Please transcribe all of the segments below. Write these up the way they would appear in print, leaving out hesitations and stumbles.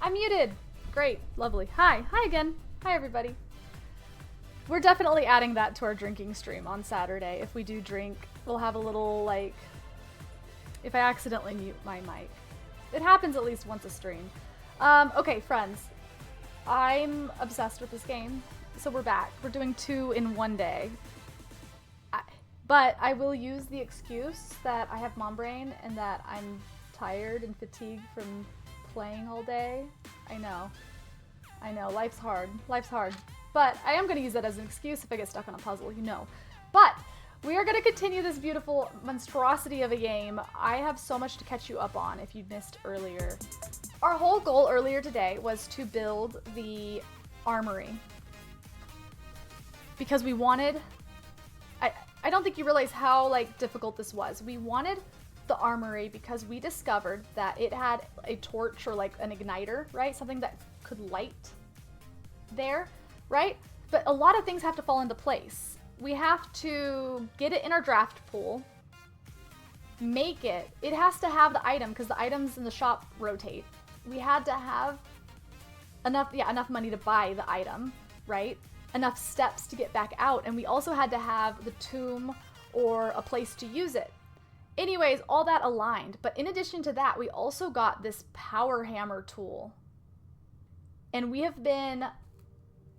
I'm muted. Great, lovely. Hi again. Hi everybody. We're definitely adding that to our drinking stream on Saturday. If we do drink, we'll have a little, like, if I accidentally mute my mic. It happens at least once a stream. Okay, friends. I'm obsessed with this game, so we're back. We're doing 2 in 1 day. But I will use the excuse that I have mom brain and that I'm tired and fatigued from playing all day. I know, life's hard. But I am going to use that as an excuse if I get stuck on a puzzle, you know. But we are going to continue this beautiful monstrosity of a game. I have so much to catch you up on if you missed earlier. Our whole goal earlier today was to build the armory. Because we wanted... I don't think you realize how, like, difficult this was. We wanted the armory because we discovered that it had a torch or, like, an igniter, right? Something that could light there, right? But a lot of things have to fall into place. We have to get it in our draft pool, make it. It has to have the item because the items in the shop rotate. We had to have enough money to buy the item, right? Enough steps to get back out, and we also had to have the tomb or a place to use it. Anyways, all that aligned, but in addition to that, we also got this power hammer tool. And we have been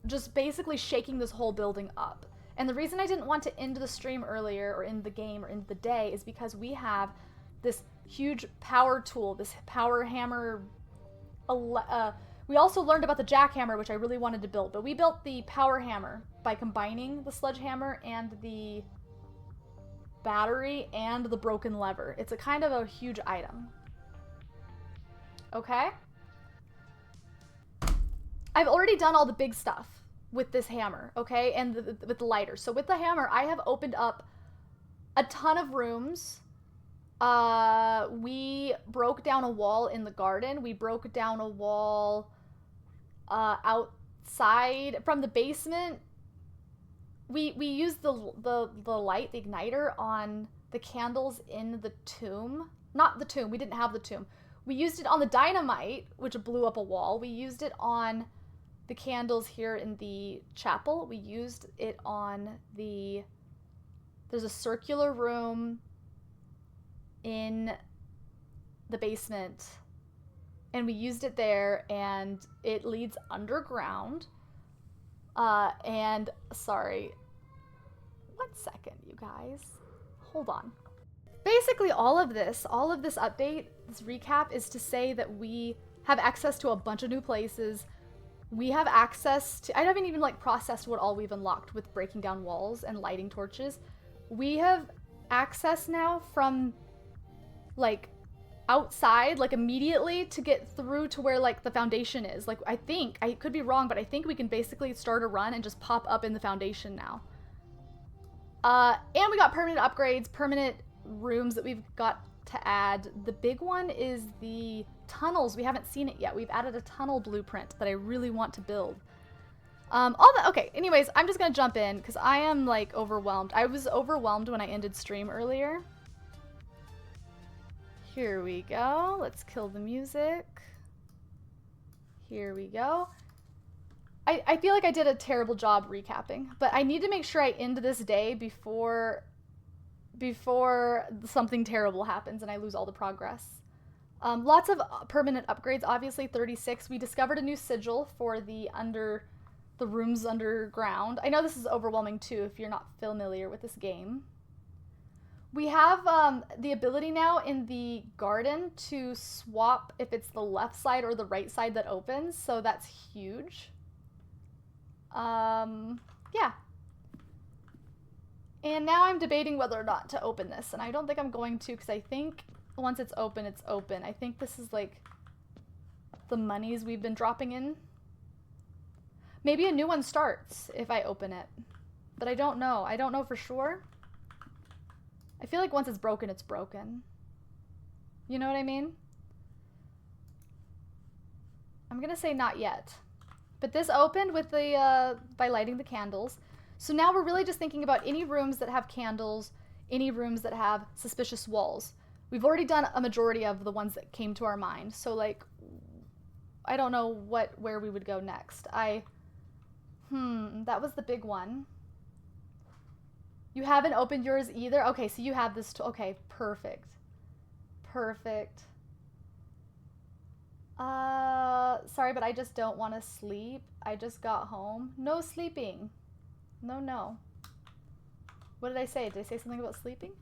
just basically shaking this whole building up. And the reason I didn't want to end the stream earlier, or end the game, or end the day, is because we have this huge power tool, this power hammer. We also learned about the jackhammer, which I really wanted to build, but we built the power hammer by combining the sledgehammer and the battery and the broken lever. It's a kind of a huge item. Okay? I've already done all the big stuff with this hammer, okay? And with the lighter. So with the hammer, I have opened up a ton of rooms. We broke down a wall in the garden. We broke down a wall outside from the basement. We used the light, the igniter, on the candles in the tomb. Not the tomb, we didn't have the tomb. We used it on the dynamite, which blew up a wall. We used it on the candles here in the chapel. We used it on there's a circular room in the basement, and we used it there, and it leads underground. And sorry, 1 second, you guys, hold on. Basically all of this update, this recap, is to say that we have access to a bunch of new places. We have access to, I haven't even, like, processed what all we've unlocked with breaking down walls and lighting torches. We have access now from, like, outside, like, immediately to get through to where, like, the foundation is. Like, I think, I could be wrong, but I think we can basically start a run and just pop up in the foundation now. And we got permanent upgrades, permanent rooms that we've got to add. The big one is the tunnels. We haven't seen it yet. We've added a tunnel blueprint that I really want to build. Okay, anyways, I'm just gonna jump in because I am, like, overwhelmed. I was overwhelmed when I ended stream earlier. Here we go. Let's kill the music. Here we go. I feel like I did a terrible job recapping, but I need to make sure I end this day before something terrible happens and I lose all the progress. Lots of permanent upgrades, obviously 36. We discovered a new sigil for the rooms underground. I know this is overwhelming too if you're not familiar with this game. We have the ability now in the garden to swap if it's the left side or the right side that opens, so that's huge. Yeah. And now I'm debating whether or not to open this, and I don't think I'm going to because I think once it's open, it's open. I think this is, like, the monies we've been dropping in. Maybe a new one starts if I open it, but I don't know. I don't know for sure. I feel like once it's broken, it's broken. You know what I mean? I'm gonna say not yet. But this opened with the, by lighting the candles. So now we're really just thinking about any rooms that have candles, any rooms that have suspicious walls. We've already done a majority of the ones that came to our mind. So, like, I don't know where we would go next. That was the big one. You haven't opened yours either? Okay, so you have this, okay, perfect. Perfect. Sorry, but I just don't want to sleep. I just got home. No sleeping. No. What did I say? Did I say something about sleeping?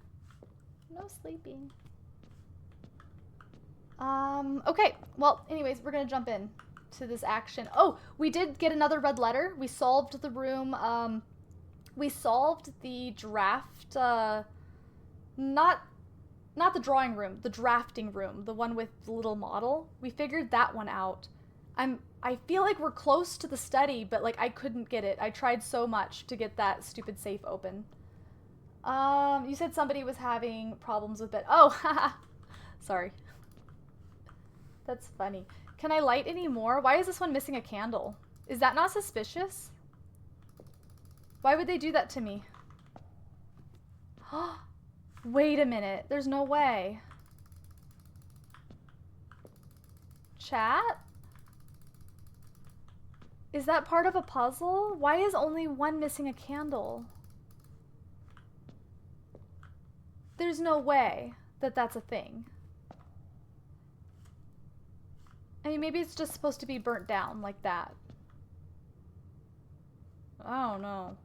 No sleeping. Okay. Well, anyways, we're gonna jump in to this action. Oh, we did get another red letter. We solved the room, we solved the draft, not the drawing room, the drafting room, the one with the little model. We figured that one out. I feel like we're close to the study, but like I couldn't get it. I tried so much to get that stupid safe open. You said somebody was having problems with it. Oh, haha. Sorry. That's funny. Can I light any more? Why is this one missing a candle? Is that not suspicious? Why would they do that to me? Wait a minute. There's no way. Chat? Is that part of a puzzle? Why is only one missing a candle? There's no way that that's a thing. I mean, maybe it's just supposed to be burnt down like that. I don't know.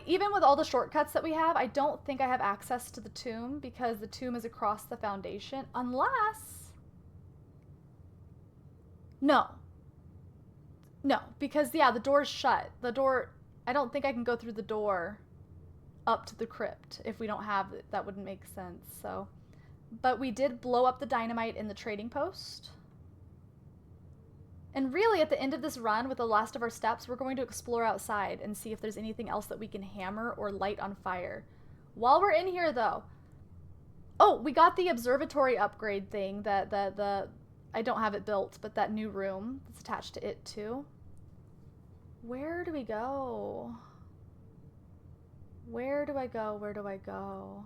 Even with all the shortcuts that we have, I don't think I have access to the tomb because the tomb is across the foundation, unless... No, because, yeah, the door's shut. The door... I don't think I can go through the door up to the crypt if we don't have it. That wouldn't make sense, so... But we did blow up the dynamite in the trading post. And really, at the end of this run, with the last of our steps, we're going to explore outside and see if there's anything else that we can hammer or light on fire. While we're in here, though... Oh, we got the observatory upgrade thing, I don't have it built, but that new room that's attached to it, too. Where do we go? Where do I go? Where do I go?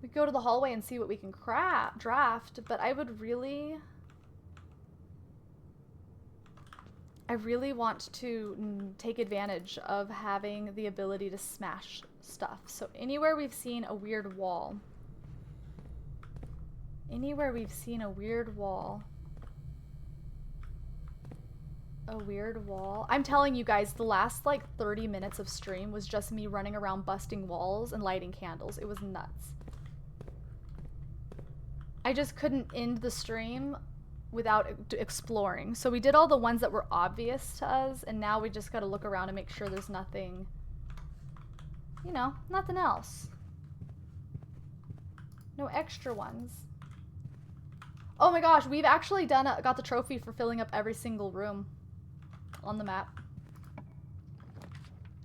We go to the hallway and see what we can draft, but I really want to take advantage of having the ability to smash stuff. So anywhere we've seen a weird wall. Anywhere we've seen a weird wall. A weird wall. I'm telling you guys, the last like 30 minutes of stream was just me running around busting walls and lighting candles. It was nuts. I just couldn't end the stream without exploring. So we did all the ones that were obvious to us, and now we just gotta look around and make sure there's nothing, you know, nothing else. No extra ones. Oh my gosh, we've actually got the trophy for filling up every single room on the map.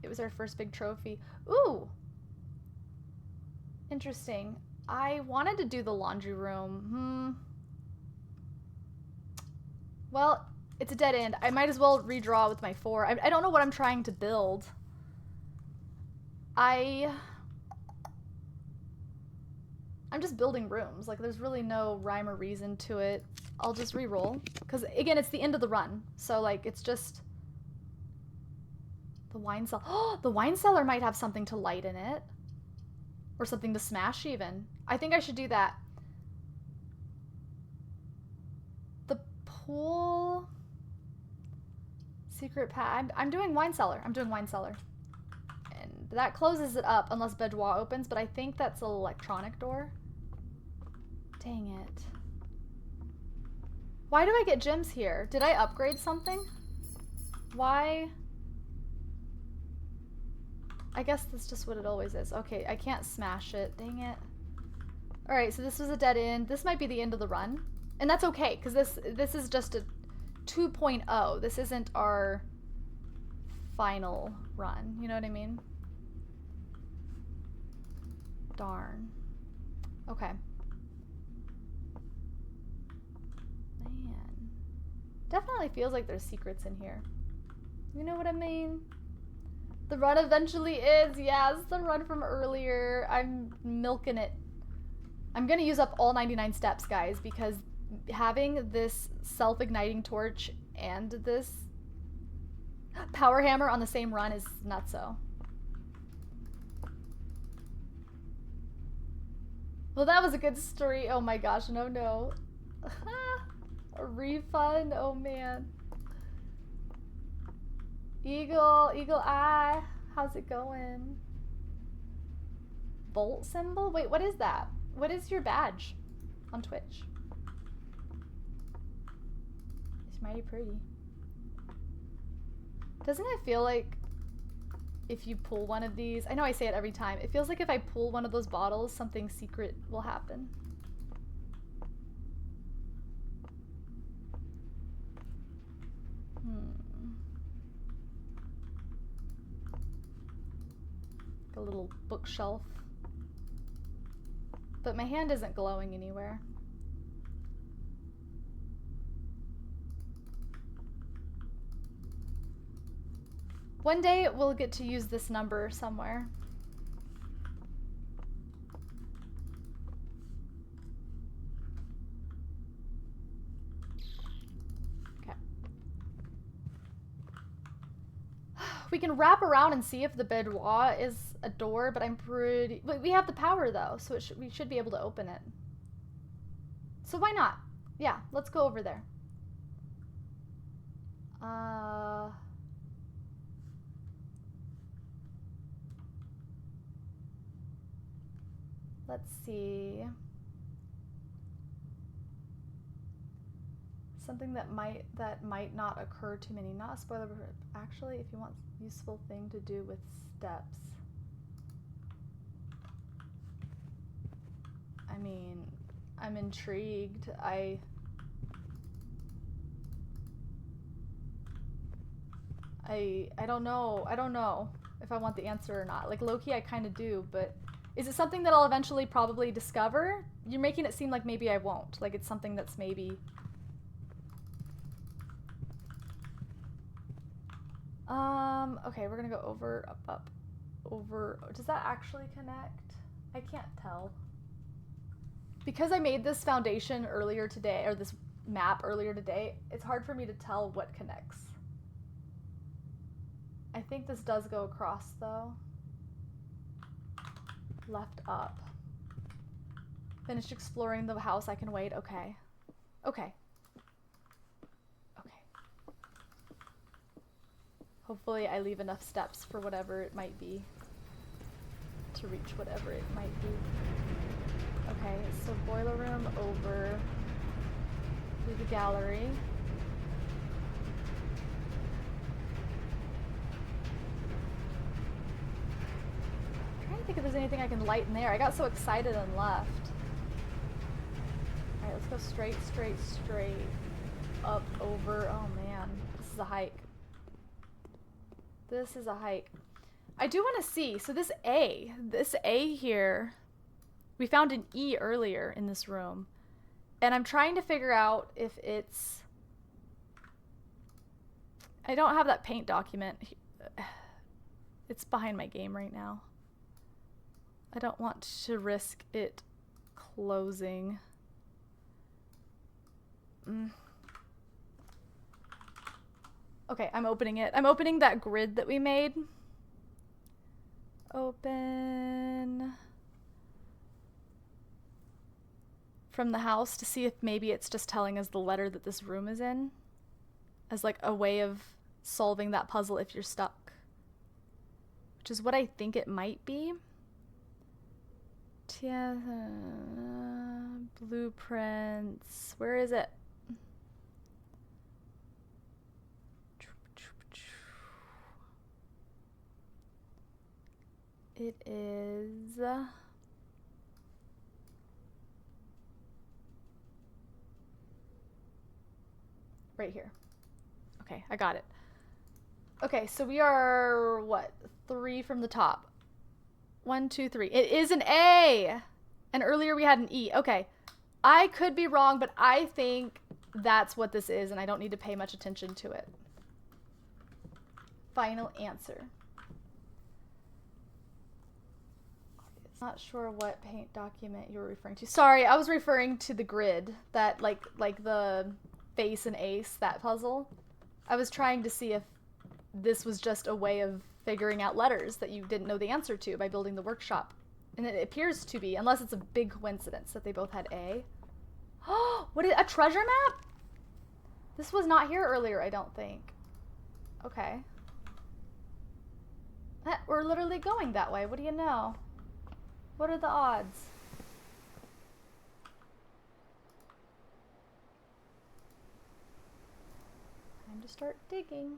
It was our first big trophy. Ooh! Interesting. I wanted to do the laundry room. Well, it's a dead end. I might as well redraw with my 4. I don't know what I'm trying to build. I'm just building rooms. Like, there's really no rhyme or reason to it. I'll just re-roll. Because, again, it's the end of the run. So, like, it's just... The wine cellar. Oh, the wine cellar might have something to light in it. Or something to smash, even. I think I should do that. The pool... Secret path. I'm doing wine cellar. I'm doing wine cellar. And that closes it up unless bedroir opens, but I think that's an electronic door. Dang it. Why do I get gems here? Did I upgrade something? Why? I guess that's just what it always is. Okay, I can't smash it. Dang it. Alright, so this was a dead end. This might be the end of the run. And that's okay, because this is just a 2.0. This isn't our final run. You know what I mean? Darn. Okay. Man. Definitely feels like there's secrets in here. You know what I mean? The run eventually is. Yes, the run from earlier. I'm milking it. I'm gonna use up all 99 steps, guys, because having this self-igniting torch and this power hammer on the same run is nutso. Well, that was a good story. Oh my gosh, no. A refund? Oh man. Eagle Eye, how's it going? Bolt symbol? Wait, what is that? What is your badge on Twitch? It's mighty pretty. Doesn't it feel like if you pull one of these, I know I say it every time, it feels like if I pull one of those bottles, something secret will happen. A little bookshelf. But my hand isn't glowing anywhere. One day we'll get to use this number somewhere. Okay. We can wrap around and see if the boudoir is a door, but I'm pretty... We have the power though, so we should be able to open it. So why not? Yeah, let's go over there. Let's see. Something that might not occur to many. Not a spoiler, but actually, if you want useful thing to do with steps. I mean, I'm intrigued. I don't know. I don't know if I want the answer or not. Like, low-key, I kind of do, but is it something that I'll eventually probably discover? You're making it seem like maybe I won't. Like, it's something that's maybe... Okay, we're gonna go over, up, over. Does that actually connect? I can't tell. Because I made this foundation earlier today, or this map earlier today, it's hard for me to tell what connects. I think this does go across, though. Left up. Finished exploring the house, I can wait. Okay. Okay. Hopefully I leave enough steps for whatever it might be. To reach whatever it might be. Okay, so boiler room over through the gallery. I'm trying to think if there's anything I can light in there. I got so excited and left. Alright, let's go straight. Up, over. Oh man, this is a hike. This is a hike. I do want to see, so this A here, we found an E earlier in this room. And I'm trying to figure out if it's... I don't have that paint document. It's behind my game right now. I don't want to risk it closing. Okay, I'm opening it. I'm opening that grid that we made. Open from the house to see if maybe it's just telling us the letter that this room is in as like a way of solving that puzzle if you're stuck. Which is what I think it might be. Blueprints. Where is it? It is right here. Okay, I got it. Okay, so we are, what, 3 from the top. 1, 2, 3. It is an A! And earlier we had an E. Okay, I could be wrong, but I think that's what this is, and I don't need to pay much attention to it. Final answer. Not sure what paint document you were referring to. Sorry, I was referring to the grid. That, like the face and ace, that puzzle. I was trying to see if this was just a way of figuring out letters that you didn't know the answer to by building the workshop. And it appears to be, unless it's a big coincidence that they both had A. Oh, what is a treasure map? This was not here earlier, I don't think. Okay. We're literally going that way. What do you know? What are the odds? Time to start digging.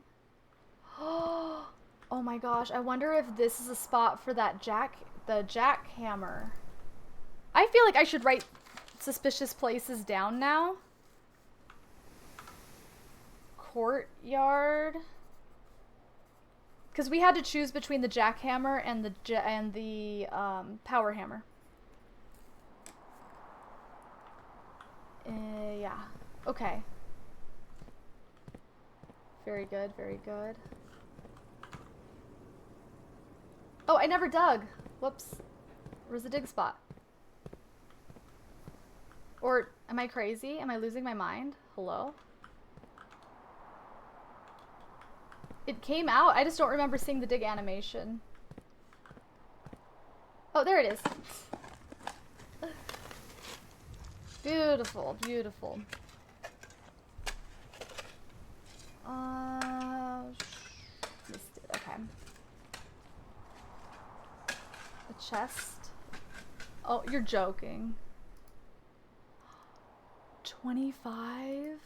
Oh my gosh, I wonder if this is a spot for that the jackhammer. I feel like I should write suspicious places down now. Courtyard. Because we had to choose between the jackhammer and the power hammer. Yeah. Okay. Very good, very good. Oh, I never dug. Whoops. Where's the dig spot? Or am I crazy? Am I losing my mind? Hello? It came out. I just don't remember seeing the dig animation. Oh, there it is. Beautiful, beautiful. Missed it. Okay. A chest. Oh, you're joking. 25?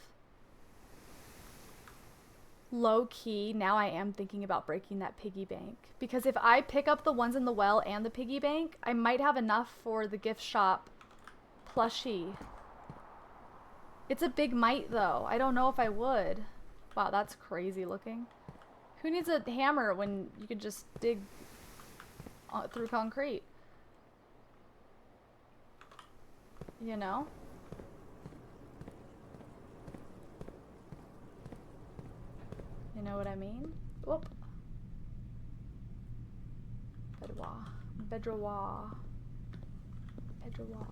Low key, now I am thinking about breaking that piggy bank. Because if I pick up the ones in the well and the piggy bank, I might have enough for the gift shop plushie. It's a big mite though. I don't know if I would. Wow, that's crazy looking. Who needs a hammer when you could just dig through concrete? You know? You know what I mean? Whoop. Bedroir. Bedroir. Bedroir.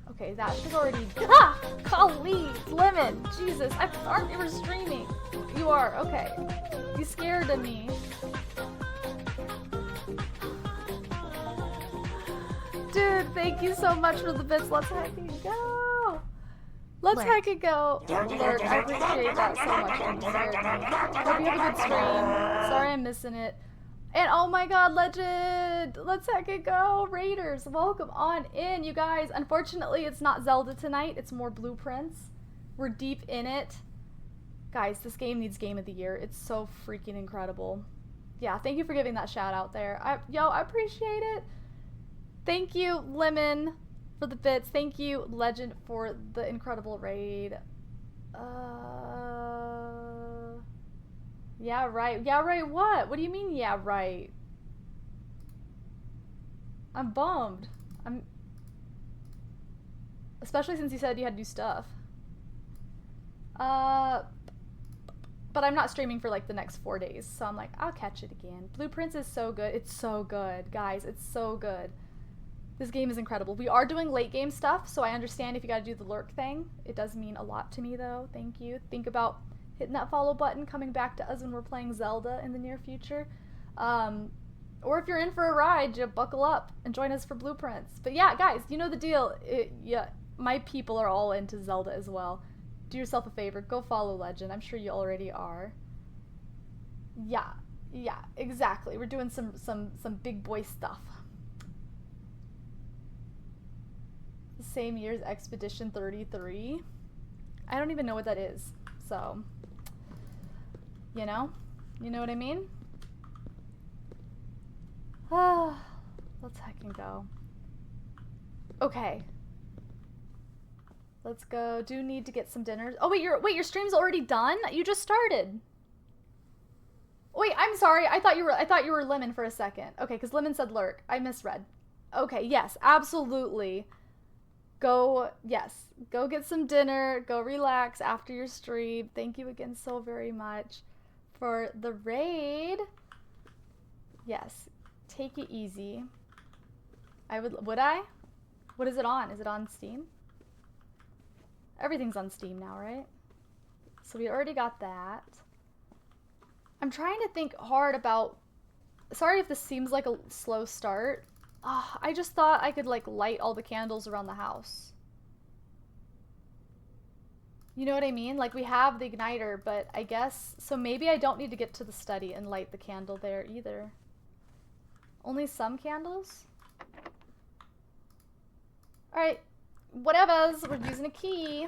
Okay, that is already. Ah! Golly! Lemon! Jesus, I thought you were streaming. You are, okay. You scared me. Dude, thank you so much for the bits. Let's hack it go! Let's hack it go! Lord, I appreciate that so much when you scared me. Hope you have a good stream. Sorry I'm missing it. And oh my god, Legend! Let's hack it go! Raiders, welcome on in, you guys. Unfortunately, it's not Zelda tonight. It's more Blueprints. We're deep in it. Guys, this game needs Game of the Year. It's so freaking incredible. Yeah, thank you for giving that shout out there. I appreciate it. Thank you, Lemon, for the bits. Thank you, Legend, for the incredible raid. Yeah, right. Yeah, right what? What do you mean, yeah, right? I'm bummed. Especially since you said you had new stuff. But I'm not streaming for like the next 4 days, so I'm like, I'll catch it again. Blueprints is so good. It's so good, guys. It's so good. This game is incredible. We are doing late game stuff, so I understand if you gotta do the lurk thing. It does mean a lot to me, though. Thank you. Think about hitting that follow button, coming back to us when we're playing Zelda in the near future. Or if you're in for a ride, just buckle up and join us for Blueprints. But yeah, guys, you know the deal. Yeah, my people are all into Zelda as well. Do yourself a favor. Go follow Legend. I'm sure you already are. Yeah, exactly. We're doing some big boy stuff. The same year as Expedition 33. I don't even know what that is. So, you know what I mean? Let's heckin' go. Okay. Let's go. Do need to get some dinner. Oh wait, your stream's already done? You just started. Wait, I'm sorry. I thought you were Lemon for a second. Okay, because Lemon said lurk. I misread. Okay, yes, absolutely. Go get some dinner. Go relax after your stream. Thank you again so very much for the raid. Yes, take it easy. Would I? What is it on? Is it on Steam? Everything's on Steam now, right? So we already got that. I'm trying to think hard about... Sorry if this seems like a slow start. I just thought I could, like, light all the candles around the house. You know what I mean? Like, we have the igniter, but I guess... So maybe I don't need to get to the study and light the candle there either. Only some candles? Alright. Whatevers. We're using a key.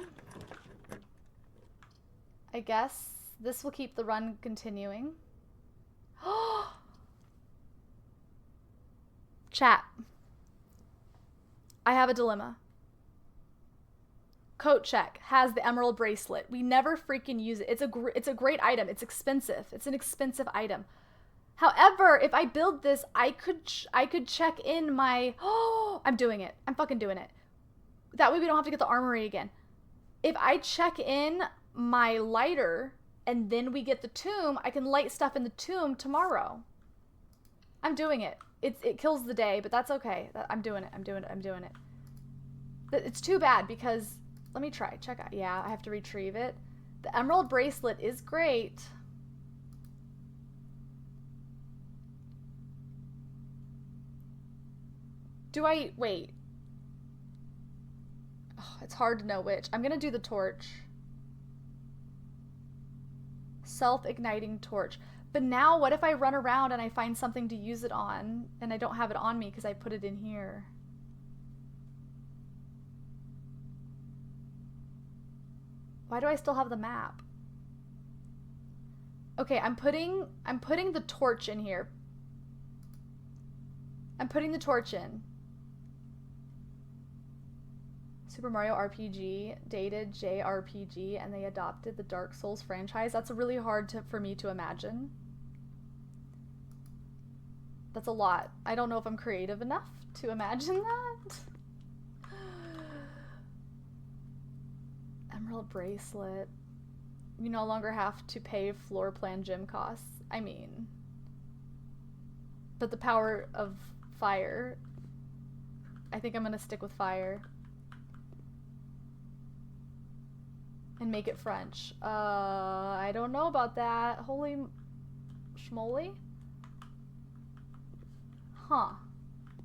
I guess this will keep the run continuing. Chat. I have a dilemma. Coat check has the emerald bracelet. We never freaking use it. It's a great item. It's expensive. It's an expensive item. However, if I build this, I could check in my... Oh, I'm doing it. I'm fucking doing it. That way we don't have to get the armory again. If I check in my lighter and then we get the tomb, I can light stuff in the tomb tomorrow. I'm doing it. It kills the day, but that's okay. I'm doing it. I'm doing it. I'm doing it. It's too bad because... Let me try. Check out. Yeah, I have to retrieve it. The emerald bracelet is great. Do I... Wait. Oh, it's hard to know which. I'm gonna do the torch. Self-igniting torch. But now, what if I run around and I find something to use it on, and I don't have it on me because I put it in here? Why do I still have the map? Okay, I'm putting the torch in here. I'm putting the torch in. Super Mario RPG dated JRPG and they adopted the Dark Souls franchise. That's really hard for me to imagine. That's a lot. I don't know if I'm creative enough to imagine that. Emerald bracelet. You no longer have to pay floor plan gym costs. I mean, but the power of fire. I think I'm gonna stick with fire. And make it French. I don't know about that. Holy schmoly. Huh.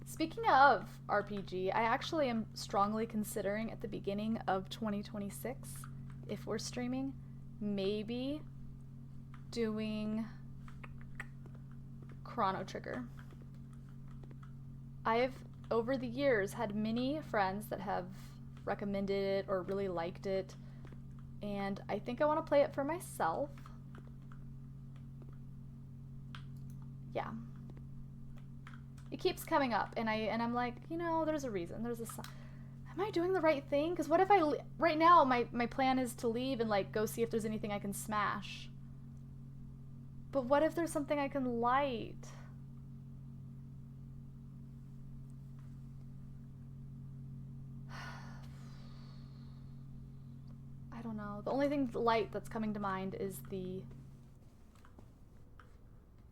Speaking of RPG, I actually am strongly considering at the beginning of 2026, if we're streaming, maybe doing Chrono Trigger. I've, over the years, had many friends that have recommended it or really liked it, and I think I want to play it for myself. Yeah. It keeps coming up, and I'm like, you know, there's a reason. There's a... Am I doing the right thing? Because what if I... Right now, my plan is to leave and, like, go see if there's anything I can smash. But what if there's something I can light? I don't know. The only thing light that's coming to mind is the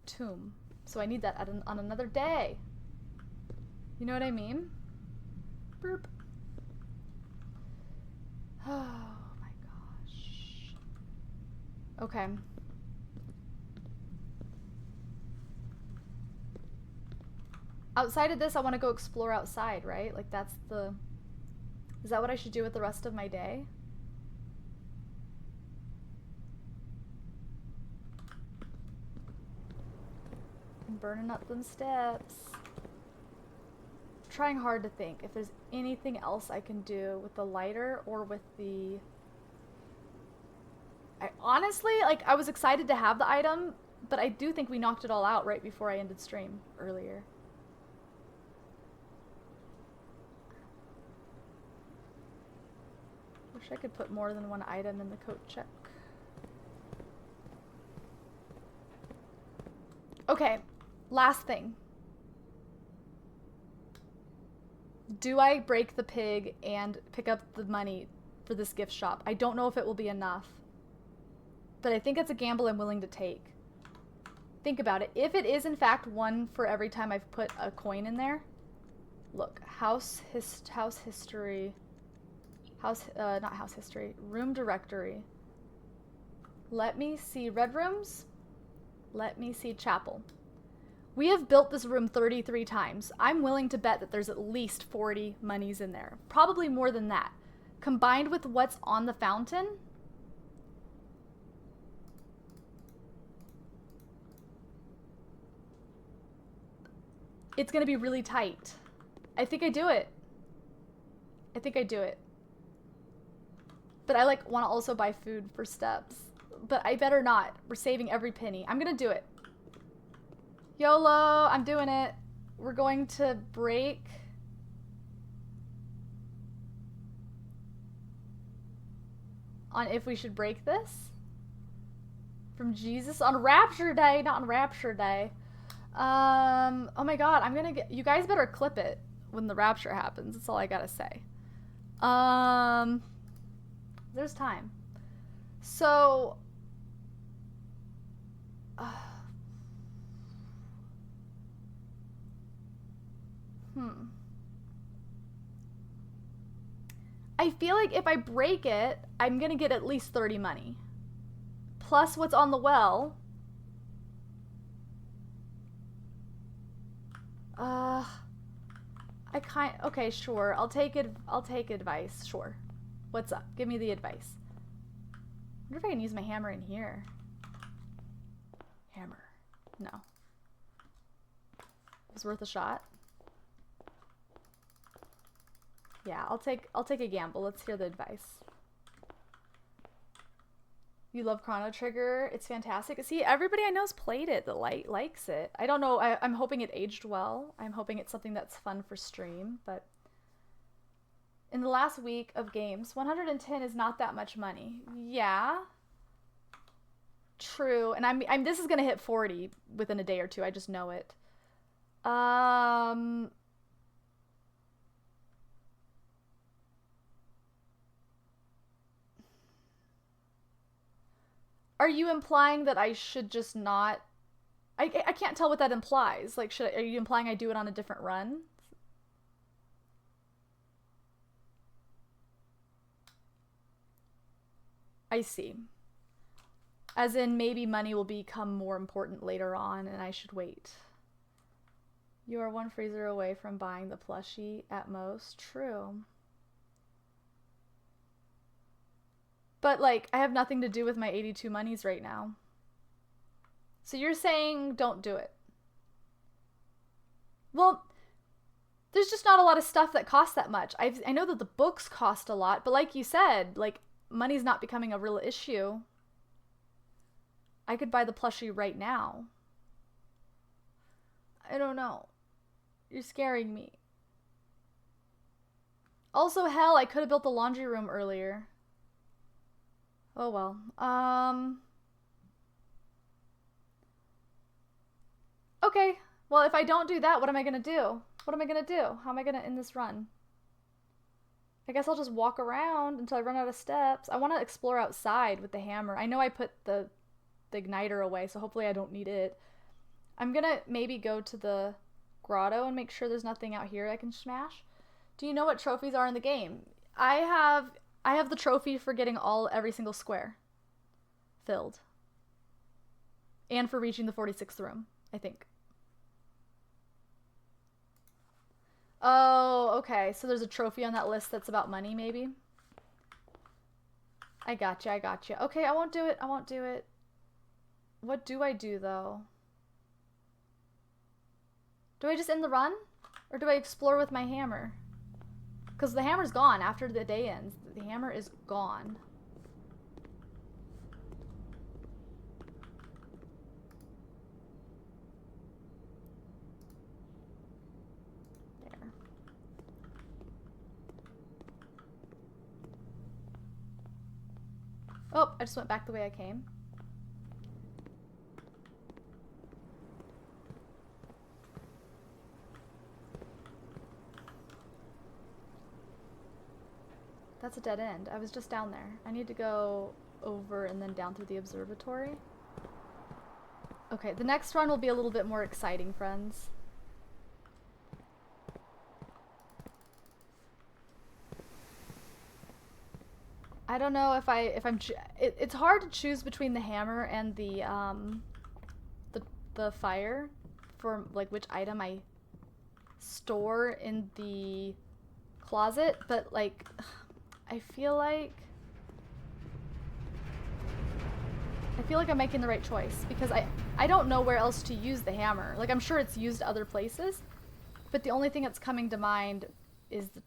tomb. So I need that on another day. You know what I mean? Burp. Oh my gosh. Okay. Outside of this, I want to go explore outside, right? Like that's the... Is that what I should do with the rest of my day? I'm burning up them steps. Trying hard to think if there's anything else I can do with the lighter or with the... I honestly, like, I was excited to have the item, but I do think we knocked it all out right before I ended stream earlier. Wish I could put more than one item in the coat check. Okay, last thing. Do I break the pig and pick up the money for this gift shop? I don't know if it will be enough, but I think it's a gamble I'm willing to take. Think about it. If it is in fact one for every time I've put a coin in there, Look, house history, not house history, room directory. Let me see red rooms. Let me see chapel. We have built this room 33 times. I'm willing to bet that there's at least 40 monies in there. Probably more than that. Combined with what's on the fountain. It's gonna be really tight. I think I do it. I think I do it. But I like want to also buy food for steps. But I better not. We're saving every penny. I'm gonna do it. YOLO, I'm doing it. We're going to break. On if we should break this. From Jesus on Rapture Day, not on Rapture Day. Oh my god, I'm gonna get, you guys better clip it when the rapture happens. That's all I gotta say. There's time. So, I feel like if I break it, I'm gonna get at least 30 money. Plus what's on the well. Okay, sure. I'll take advice. Sure. What's up? Give me the advice. I wonder if I can use my hammer in here. Hammer. No. It's worth a shot. Yeah, I'll take a gamble. Let's hear the advice. You love Chrono Trigger. It's fantastic. See, everybody I know's played it that likes it. I don't know. I'm hoping it aged well. I'm hoping it's something that's fun for stream. But in the last week of games, 110 is not that much money. Yeah. True. And I'm this is gonna hit 40 within a day or two. I just know it. Are you implying that I should just not... I can't tell what that implies. Like, are you implying I do it on a different run? I see. As in, maybe money will become more important later on and I should wait. You are one freezer away from buying the plushie at most. True. But, like, I have nothing to do with my 82 monies right now. So you're saying don't do it. Well, there's just not a lot of stuff that costs that much. I know that the books cost a lot, but like you said, like, money's not becoming a real issue. I could buy the plushie right now. I don't know. You're scaring me. Also, hell, I could have built the laundry room earlier. Oh well. Okay. Well, if I don't do that, what am I gonna do? What am I gonna do? How am I gonna end this run? I guess I'll just walk around until I run out of steps. I want to explore outside with the hammer. I know I put the igniter away, so hopefully I don't need it. I'm gonna maybe go to the grotto and make sure there's nothing out here I can smash. Do you know what trophies are in the game? I have the trophy for getting every single square filled. And for reaching the 46th room, I think. Oh, okay. So there's a trophy on that list that's about money, maybe? I gotcha. Okay, I won't do it. What do I do, though? Do I just end the run? Or do I explore with my hammer? Because the hammer's gone after the day ends. The hammer is gone. There. Oh, I just went back the way I came. That's a dead end. I was just down there. I need to go over and then down through the observatory. Okay, the next run will be a little bit more exciting, friends. I don't know if it's hard to choose between the hammer and the fire for like which item I store in the closet, but like I feel like I'm making the right choice because I don't know where else to use the hammer. Like I'm sure it's used other places, but the only thing that's coming to mind is the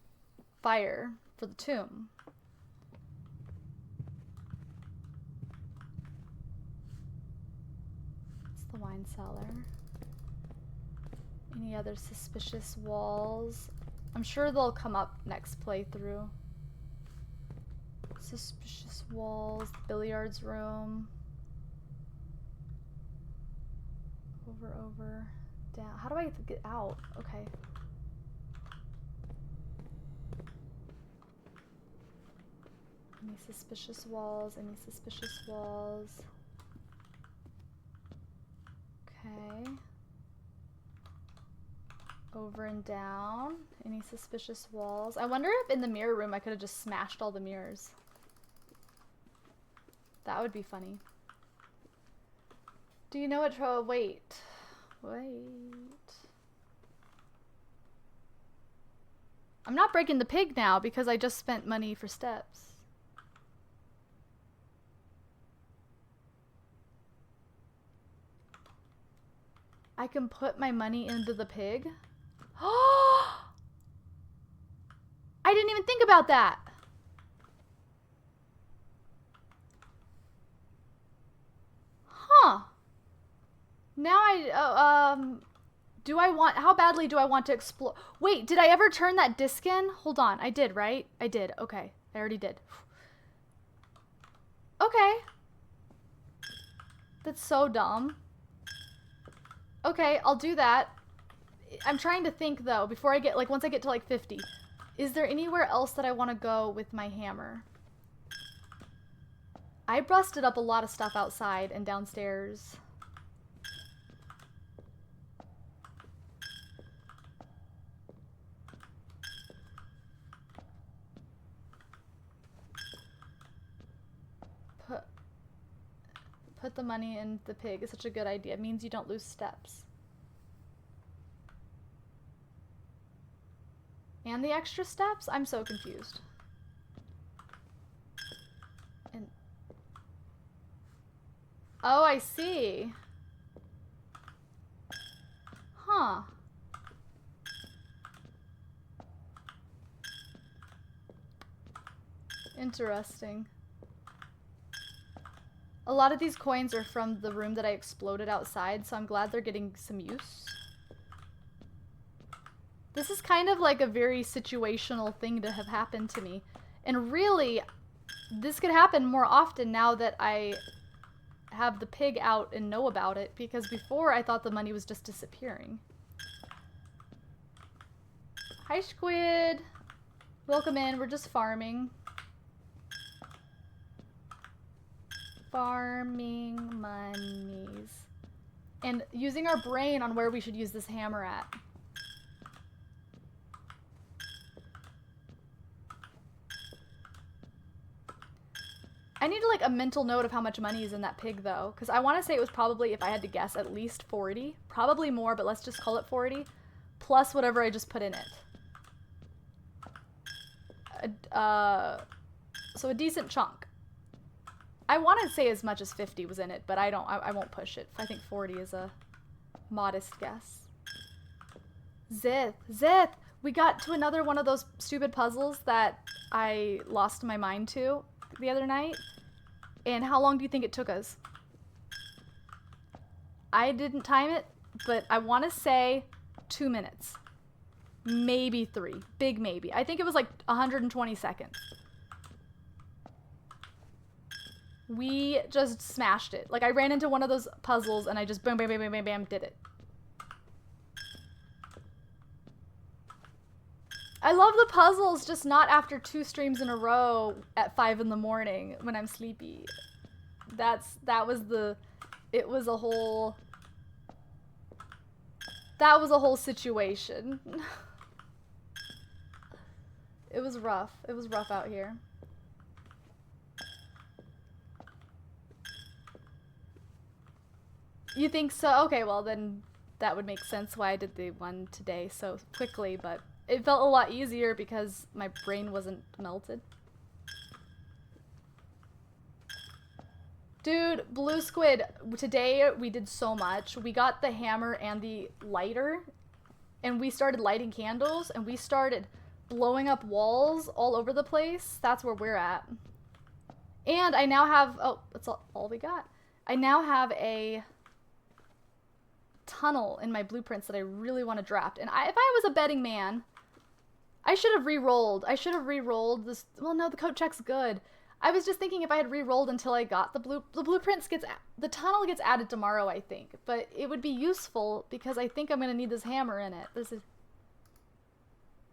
fire for the tomb. It's the wine cellar. Any other suspicious walls? I'm sure they'll come up next playthrough. Suspicious walls, billiards room. Over, down. How do I get out? Okay. Any suspicious walls? Any suspicious walls? Okay. Over and down. Any suspicious walls? I wonder if in the mirror room I could have just smashed all the mirrors. That would be funny. Do you know what? Wait. I'm not breaking the pig now because I just spent money for steps. I can put my money into the pig? Oh! I didn't even think about that. Huh. Now how badly do I want to explore? Wait, did I ever turn that disc in? Hold on, I did, right? I did, okay. I already did. Okay. That's so dumb. Okay, I'll do that. I'm trying to think though, before I get, like, once I get to like 50. Is there anywhere else that I want to go with my hammer? I busted up a lot of stuff outside and downstairs. Put the money in the pig is such a good idea. It means you don't lose steps. And the extra steps? I'm so confused. And oh, I see. Huh. Interesting. A lot of these coins are from the room that I exploded outside, so I'm glad they're getting some use. This is kind of like a very situational thing to have happened to me. And really, this could happen more often now that I have the pig out and know about it, because before I thought the money was just disappearing. Hi, Squid. Welcome in. We're just farming. Farming monies. And using our brain on where we should use this hammer at. I need like a mental note of how much money is in that pig though, because I want to say it was probably, if I had to guess, at least 40. Probably more, but let's just call it 40. Plus whatever I just put in it. So a decent chunk. I want to say as much as 50 was in it, but I won't push it. I think 40 is a modest guess. Zith, we got to another one of those stupid puzzles that I lost my mind to the other night. And how long do you think it took us? I didn't time it, but I want to say 2 minutes. Maybe 3. Big maybe. I think it was like 120 seconds. We just smashed it. Like, I ran into one of those puzzles and I just bam, bam, bam, bam, bam, bam, did it. I love the puzzles, just not after 2 streams in a row at 5 in the morning when I'm sleepy. That was a whole situation. It was rough. It was rough out here. You think so? Okay, well then that would make sense why I did the one today so quickly, but it felt a lot easier because my brain wasn't melted. Dude, blue squid, today we did so much. We got the hammer and the lighter, and we started lighting candles, and we started blowing up walls all over the place. That's where we're at. And I now have, oh, that's all we got. I now have a tunnel in my blueprints that I really want to draft. And if I was a betting man, I should have re-rolled. I should have re-rolled this. Well, no, the code check's good. I was just thinking if I had re-rolled until I got the blueprints the tunnel gets added tomorrow, I think. But it would be useful because I think I'm going to need this hammer in it. This is,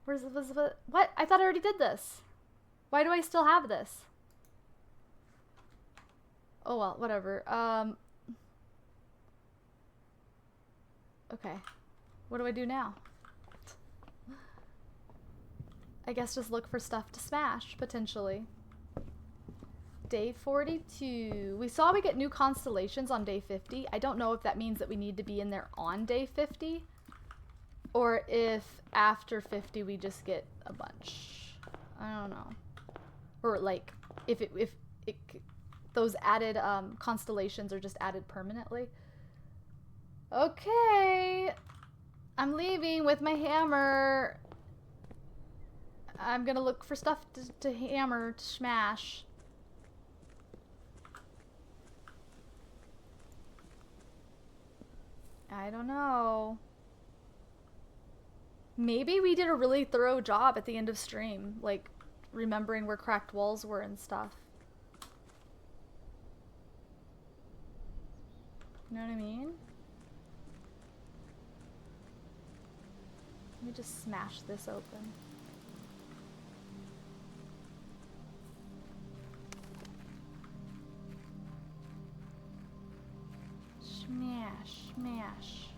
what? I thought I already did this. Why do I still have this? Oh well, whatever. Okay. What do I do now? I guess just look for stuff to smash, potentially. Day 42. We saw we get new constellations on day 50. I don't know if that means that we need to be in there on day 50, or if after 50 we just get a bunch. I don't know. Or like if those added constellations are just added permanently. Okay. I'm leaving with my hammer. I'm gonna look for stuff to hammer, to smash. I don't know. Maybe we did a really thorough job at the end of stream, like remembering where cracked walls were and stuff. You know what I mean? Let me just smash this open. Smash, smash.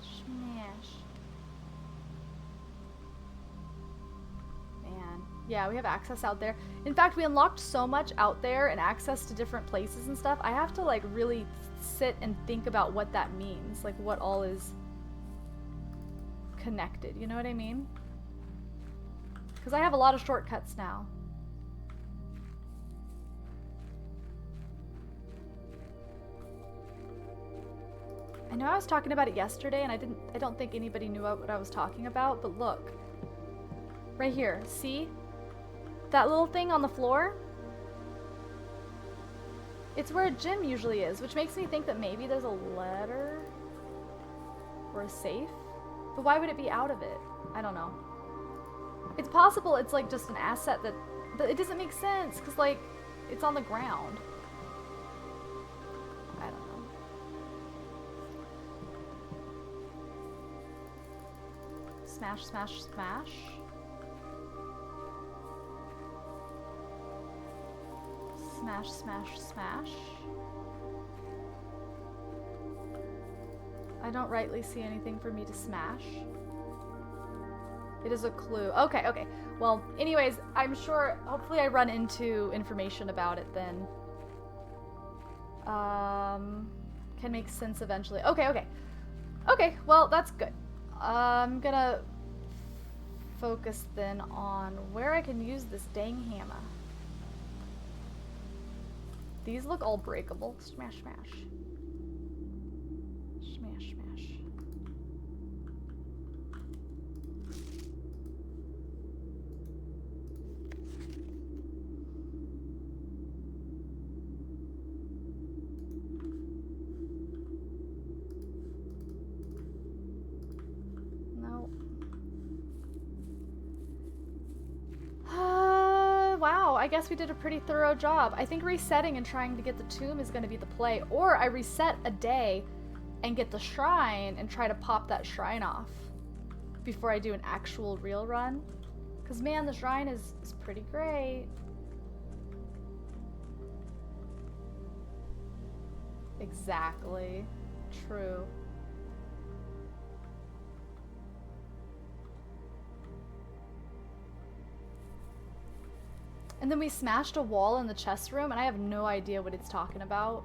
Smash. Man. Yeah, we have access out there. In fact, we unlocked so much out there and access to different places and stuff. I have to like really sit and think about what that means. Like what all is connected. You know what I mean? Because I have a lot of shortcuts now. I know I was talking about it yesterday and I don't think anybody knew what I was talking about, but look. Right here, see? That little thing on the floor? It's where a gym usually is, which makes me think that maybe there's a ladder or a safe. But why would it be out of it? I don't know. It's possible it's like just an asset that, but it doesn't make sense because like it's on the ground. I don't know. Smash, smash, smash. Smash, smash, smash. I don't rightly see anything for me to smash. It is a clue. Okay, okay. Well, anyways, I'm sure, hopefully I run into information about it then. Can make sense eventually. Okay, okay. Okay, well, that's good. I'm gonna focus then on where I can use this dang hammer. These look all breakable. Smash, smash. Smash, smash. No. Wow, I guess we did a pretty thorough job. I think resetting and trying to get the tomb is going to be the play. Or I reset a day and get the shrine and try to pop that shrine off before I do an actual real run. Because, man, the shrine is pretty great. Exactly. True. And then we smashed a wall in the chest room, and I have no idea what it's talking about.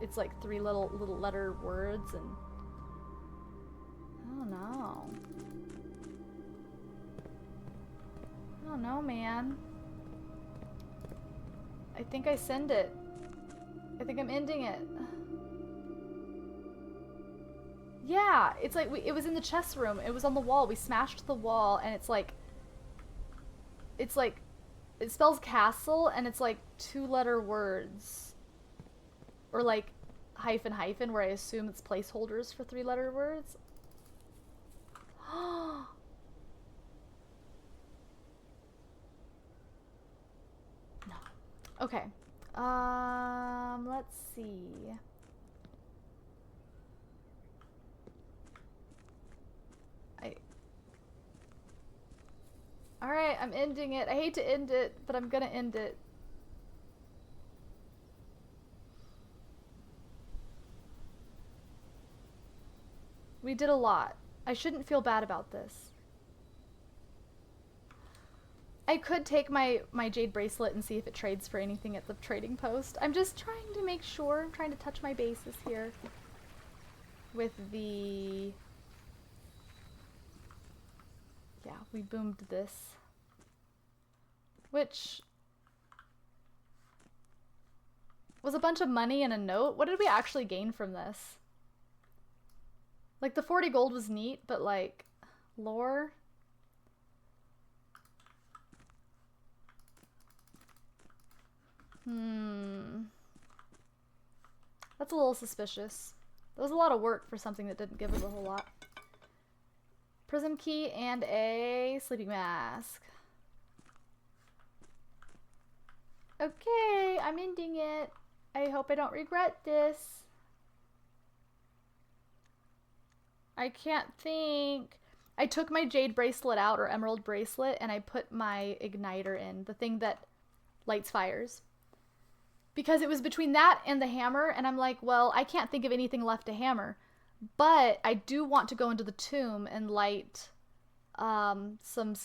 It's like 3 little letter words, and I don't know. I don't know, man. I think I send it. I think I'm ending it. Yeah, it's like it was in the chest room. It was on the wall. We smashed the wall, and it's like it spells castle, and it's like 2-letter words, or like hyphen hyphen, where I assume it's placeholders for 3-letter words. No. Okay. Let's see. Alright, I'm ending it. I hate to end it, but I'm gonna end it. We did a lot. I shouldn't feel bad about this. I could take my jade bracelet and see if it trades for anything at the trading post. I'm just trying to make sure. I'm trying to touch my bases here. With the... Yeah, we boomed this. Which was a bunch of money and a note. What did we actually gain from this? Like, the 40 gold was neat, but like, lore? That's a little suspicious. That was a lot of work for something that didn't give us a whole lot. Prism key and a sleeping mask. Okay, I'm ending it. I hope I don't regret this. I can't think. I took my jade bracelet out, or emerald bracelet, and I put my igniter in, the thing that lights fires. Because it was between that and the hammer, and I'm like, well, I can't think of anything left to hammer. But I do want to go into the tomb and light some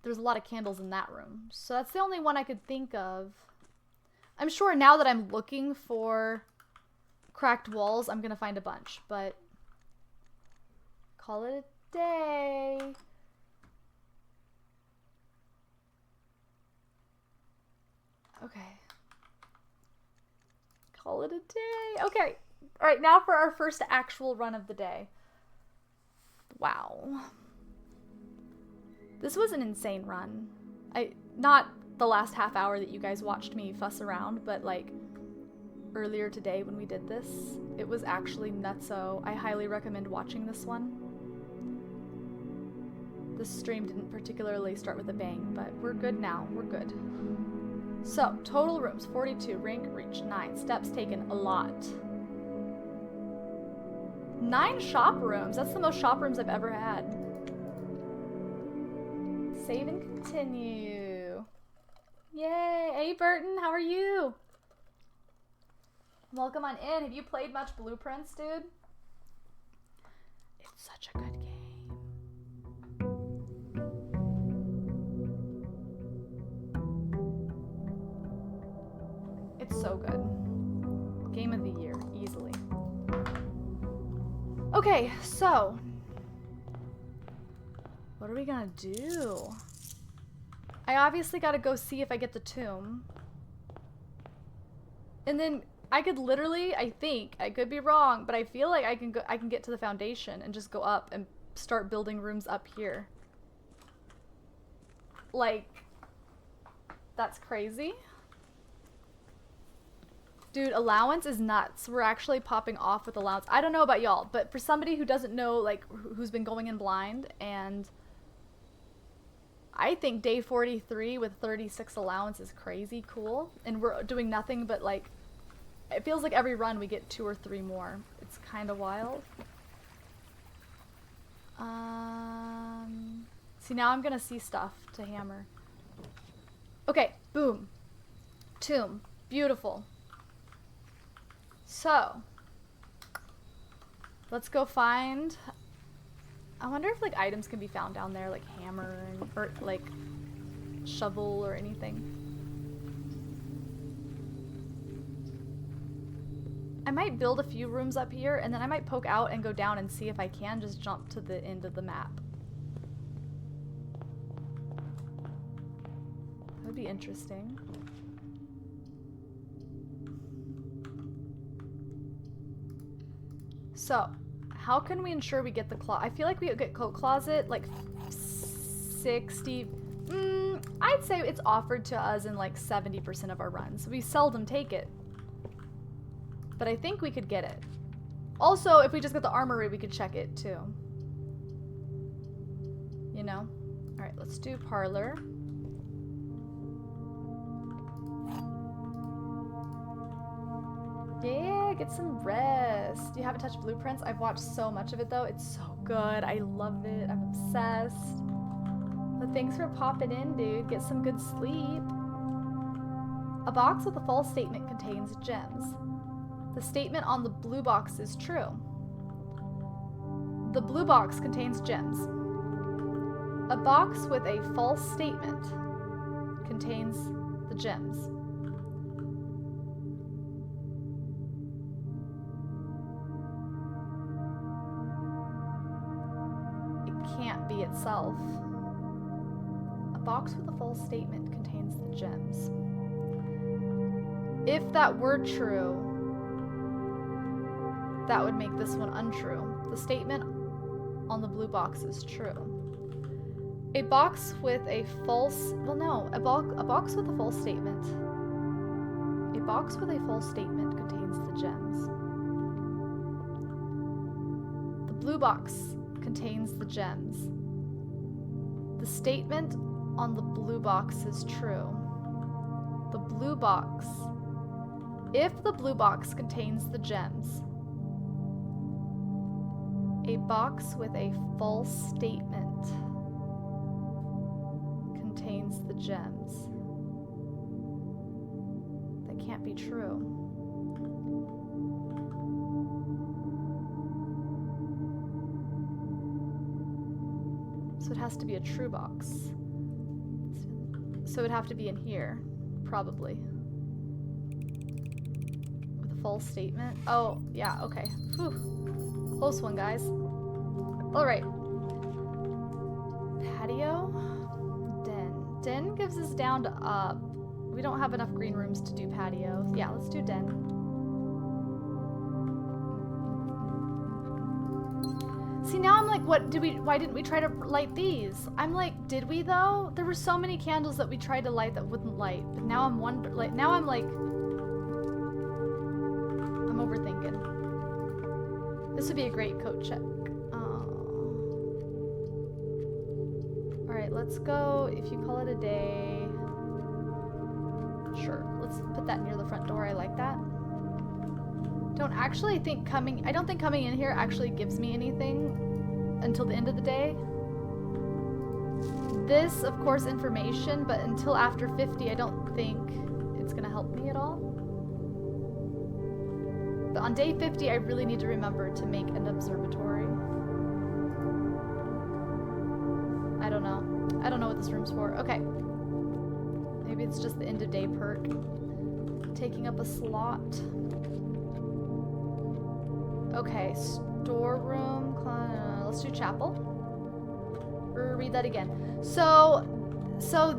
there's a lot of candles in that room. So that's the only one I could think of. I'm sure now that I'm looking for cracked walls, I'm gonna find a bunch, but call it a day. Okay. Call it a day. Okay. All right, now for our first actual run of the day. Wow. This was an insane run. Not the last half hour that you guys watched me fuss around, but like earlier today when we did this, it was actually nutso. I highly recommend watching this one. This stream didn't particularly start with a bang, but we're good now. We're good. So, total rooms, 42. Rank reached 9. Steps taken, a lot. 9 shop rooms. That's the most shop rooms I've ever had. Save and continue. Yay. Hey, Burton, how are you? Welcome on in. Have you played much Blueprints, dude? It's such a good game. It's so good. Game of the year, easily. Okay, so what are we gonna do? I obviously gotta go see if I get the tomb. And then I could literally, I think, I could be wrong, but I feel like I can get to the foundation and just go up and start building rooms up here. Like, that's crazy. Dude, allowance is nuts. We're actually popping off with allowance. I don't know about y'all, but for somebody who doesn't know, like, who's been going in blind, and I think day 43 with 36 allowance is crazy cool. And we're doing nothing but, like, it feels like every run we get 2 or 3 more. It's kind of wild. See, now I'm gonna see stuff to hammer. Okay, boom. Tomb. Beautiful. So, let's go find... I wonder if, like, items can be found down there, like hammer, or, like, shovel or anything. I might build a few rooms up here, and then I might poke out and go down and see if I can just jump to the end of the map. That would be interesting. So, how can we ensure we get the closet? I feel like we get coat closet like 60. I'd say it's offered to us in like 70% of our runs. We seldom take it. But I think we could get it. Also, if we just got the armory, we could check it too. You know? Alright, let's do parlor. Yeah, get some rest. You haven't touched Blueprints? I've watched so much of it though. It's so good. I love it. I'm obsessed. But thanks for popping in, dude. Get some good sleep. A box with a false statement contains gems. The statement on the blue box is true. The blue box contains gems. A box with a false statement contains the gems. It can't be itself. A box with a false statement contains the gems. If that were true, that would make this one untrue. The statement on the blue box is true. A box with a false... Well, no. A box with a false statement. A box with a false statement contains the gems. The blue box contains the gems. The statement on the blue box is true. The blue box... If the blue box contains the gems, a box with a false statement contains the gems. That can't be true. So it has to be a true box. So it'd have to be in here, probably. With a false statement. Oh, yeah, okay. Whew. Close one, guys. Alright. Patio. Den. Den gives us down to up. We don't have enough green rooms to do patio. Yeah, let's do den. See, now I'm like, why didn't we try to light these? I'm like, did we though? There were so many candles that we tried to light that wouldn't light. But now I'm I'm overthinking. This would be a great coat check. Alright, let's go. If you call it a day. Sure. Let's put that near the front door. I like that. I don't think coming in here actually gives me anything until the end of the day. This, of course, information, but until after 50, I don't think it's gonna help me at all. But on day 50, I really need to remember to make an observatory. I don't know. I don't know what this room's for. Okay. Maybe it's just the end of day perk. Taking up a slot. Okay, storeroom. Let's do chapel. Or read that again. So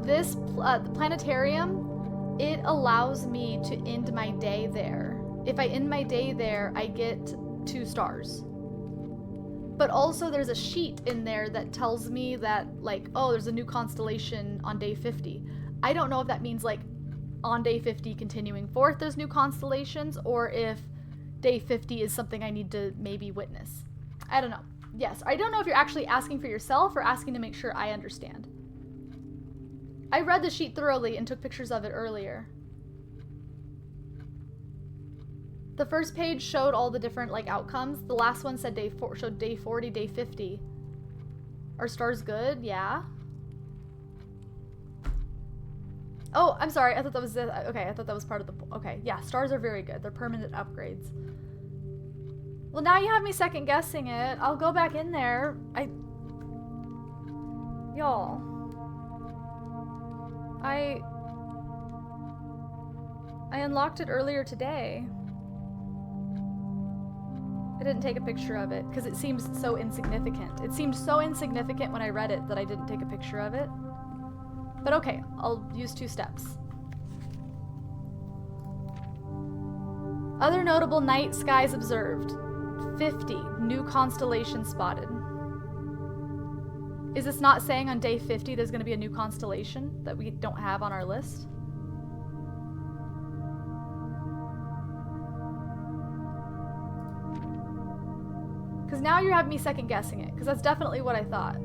this the planetarium, it allows me to end my day there. If I end my day there, I get 2 stars. But also there's a sheet in there that tells me that, like, oh, there's a new constellation on day 50. I don't know if that means, like, on day 50 continuing forth there's new constellations, or if day 50 is something I need to maybe witness. I don't know. Yes, I don't know if you're actually asking for yourself or asking to make sure I understand. I read the sheet thoroughly and took pictures of it earlier. The first page showed all the different, like, outcomes. The last one said showed day 40, day 50. Are stars good? Yeah. Oh, I'm sorry. I thought that was okay. I thought that was part of the... Okay, yeah. Stars are very good. They're permanent upgrades. Well, now you have me second guessing it. I'll go back in there. Y'all. I unlocked it earlier today. I didn't take a picture of it because it seems so insignificant. It seemed so insignificant when I read it that I didn't take a picture of it. But okay, I'll use 2 steps. Other notable night skies observed. 50 new constellations spotted. Is this not saying on day 50 there's going to be a new constellation that we don't have on our list? Because now you're having me second guessing it, because that's definitely what I thought.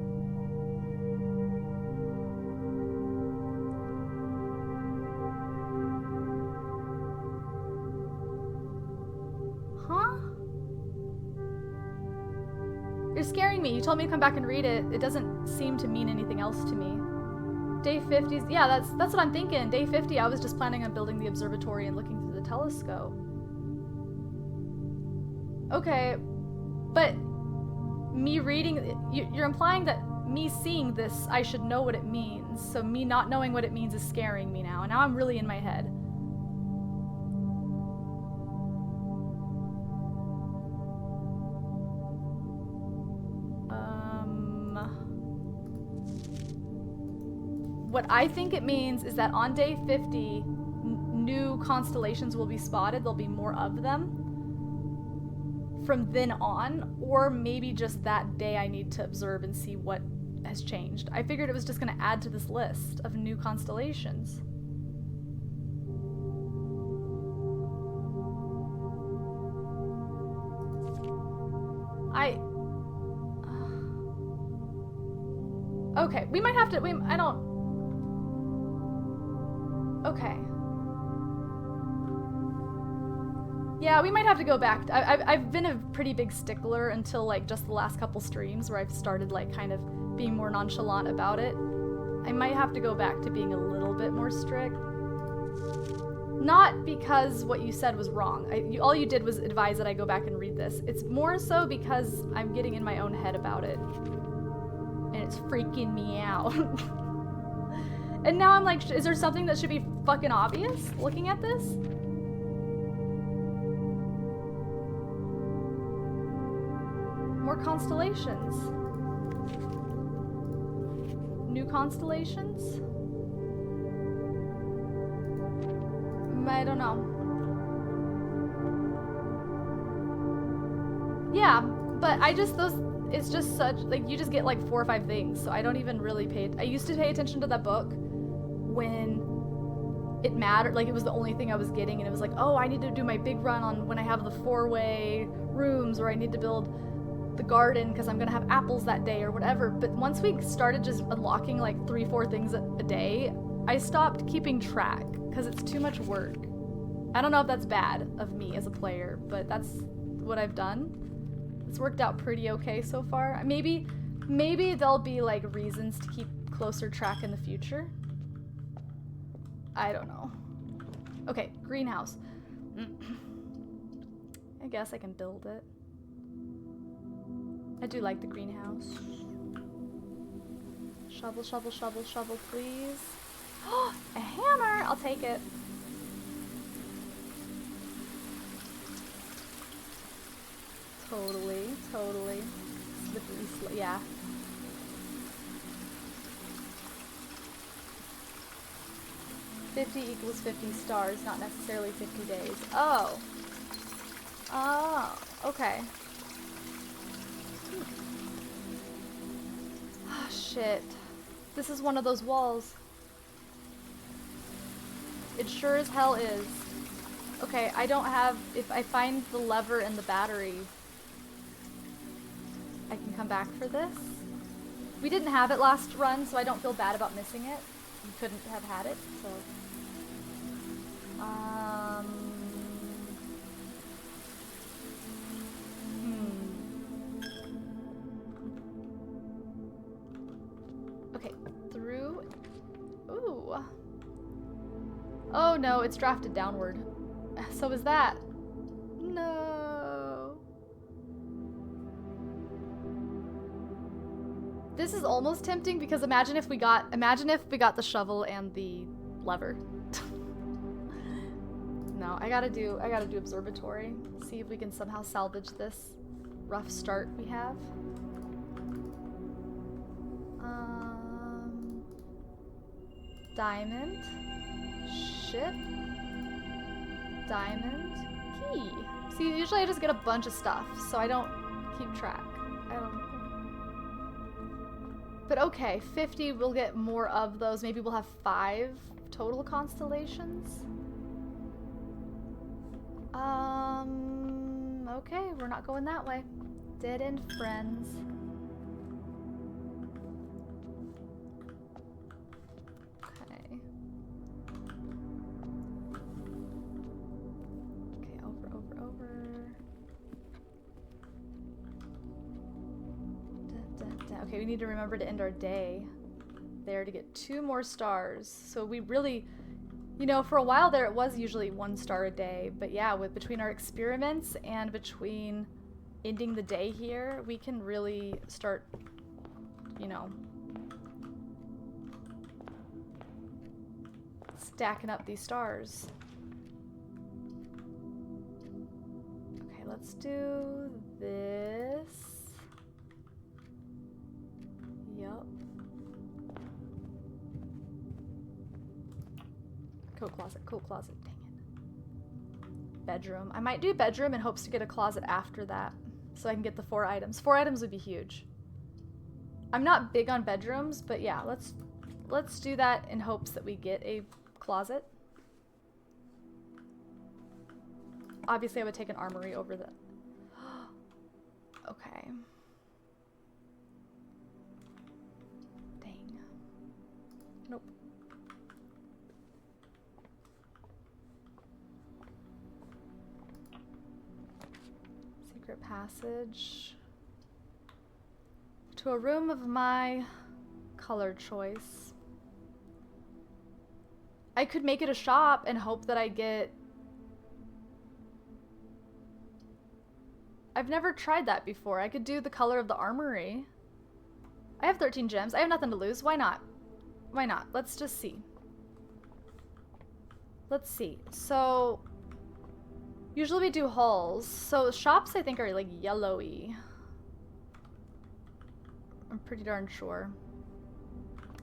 Huh? You're scaring me. You told me to come back and read it. It doesn't seem to mean anything else to me. Day 50, yeah, that's what I'm thinking. Day 50, I was just planning on building the observatory and looking through the telescope. Okay, but me reading, you're implying that me seeing this, I should know what it means. So me not knowing what it means is scaring me now. And now I'm really in my head. What I think it means is that on day 50, new constellations will be spotted. There'll be more of them from then on, or maybe just that day I need to observe and see what has changed. I figured it was just going to add to this list of new constellations. Okay, we might have to, I don't... Okay. Yeah, we might have to go back. I've been a pretty big stickler until like just the last couple streams where I've started like kind of being more nonchalant about it. I might have to go back to being a little bit more strict. Not because what you said was wrong. All you did was advise that I go back and read this. It's more so because I'm getting in my own head about it. And it's freaking me out. And now I'm like, is there something that should be fucking obvious looking at this? More constellations. New constellations? I don't know. Yeah, but it's just such, like, you just get like 4 or 5 things, so I don't even really I used to pay attention to that book when it mattered, like it was the only thing I was getting, and it was like, oh, I need to do my big run on when I have the 4-way rooms, or I need to build the garden because I'm gonna have apples that day or whatever. But once we started just unlocking like 3-4 things a day, I stopped keeping track because it's too much work. I don't know if that's bad of me as a player, but that's what I've done. It's worked out pretty okay so far. Maybe there'll be like reasons to keep closer track in the future. I don't know. Okay, greenhouse. I guess I can build it. I do like the greenhouse. Shovel, shovel, shovel, shovel, please. Oh, a hammer! I'll take it. Totally, totally. Slippery, yeah. $50 equals 50 stars, not necessarily 50 days. Oh. Oh, okay. Ah, shit. This is one of those walls. It sure as hell is. Okay, I don't have... If I find the lever and the battery, I can come back for this. We didn't have it last run, so I don't feel bad about missing it. You couldn't have had it, so... Okay, through... Ooh. Oh no, it's drafted downward. So is that. No. This is almost tempting because imagine if we got the shovel and the lever. No, I gotta do observatory. See if we can somehow salvage this rough start we have. Diamond. Ship. Diamond. Key. See, usually I just get a bunch of stuff, so I don't keep track. I don't... But okay, 50, we'll get more of those. Maybe we'll have 5 total constellations. Okay, we're not going that way. Dead end friends. Okay. Okay, over. Okay, we need to remember to end our day there to get 2 more stars. So we really, you know, for a while there it was usually 1 star a day, but yeah, with between our experiments and between ending the day here, we can really start, you know, stacking up these stars. Okay, let's do this. Yup. Coat closet, dang it. Bedroom. I might do bedroom in hopes to get a closet after that, so I can get the 4 items. 4 items would be huge. I'm not big on bedrooms, but yeah, let's do that in hopes that we get a closet. Obviously, I would take an armory over the... Okay. Dang. Nope. Secret passage. To a room of my color choice. I could make it a shop and hope that I get... I've never tried that before. I could do the color of the armory. I have 13 gems. I have nothing to lose. Why not? Why not? Let's just see. Let's see. So, usually we do hulls. So shops I think are like yellowy. I'm pretty darn sure.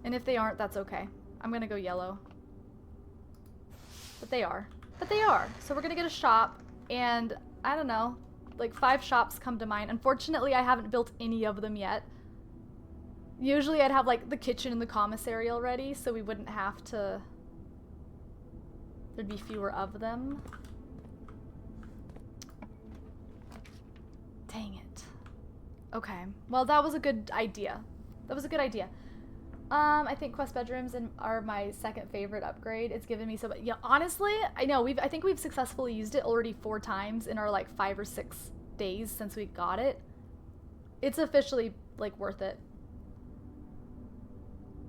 And if they aren't, that's okay. I'm gonna go yellow. But they are. But they are. So we're gonna get a shop, and I don't know, like 5 shops come to mind. Unfortunately, I haven't built any of them yet. Usually I'd have like the kitchen and the commissary already, so we wouldn't have to... There'd be fewer of them. Dang it. Okay. Well, that was a good idea. That was a good idea. I think quest bedrooms are my second favorite upgrade. It's given me so much. Yeah, honestly, I know I think we've successfully used it already 4 times in our like 5 or 6 days since we got it. It's officially like worth it.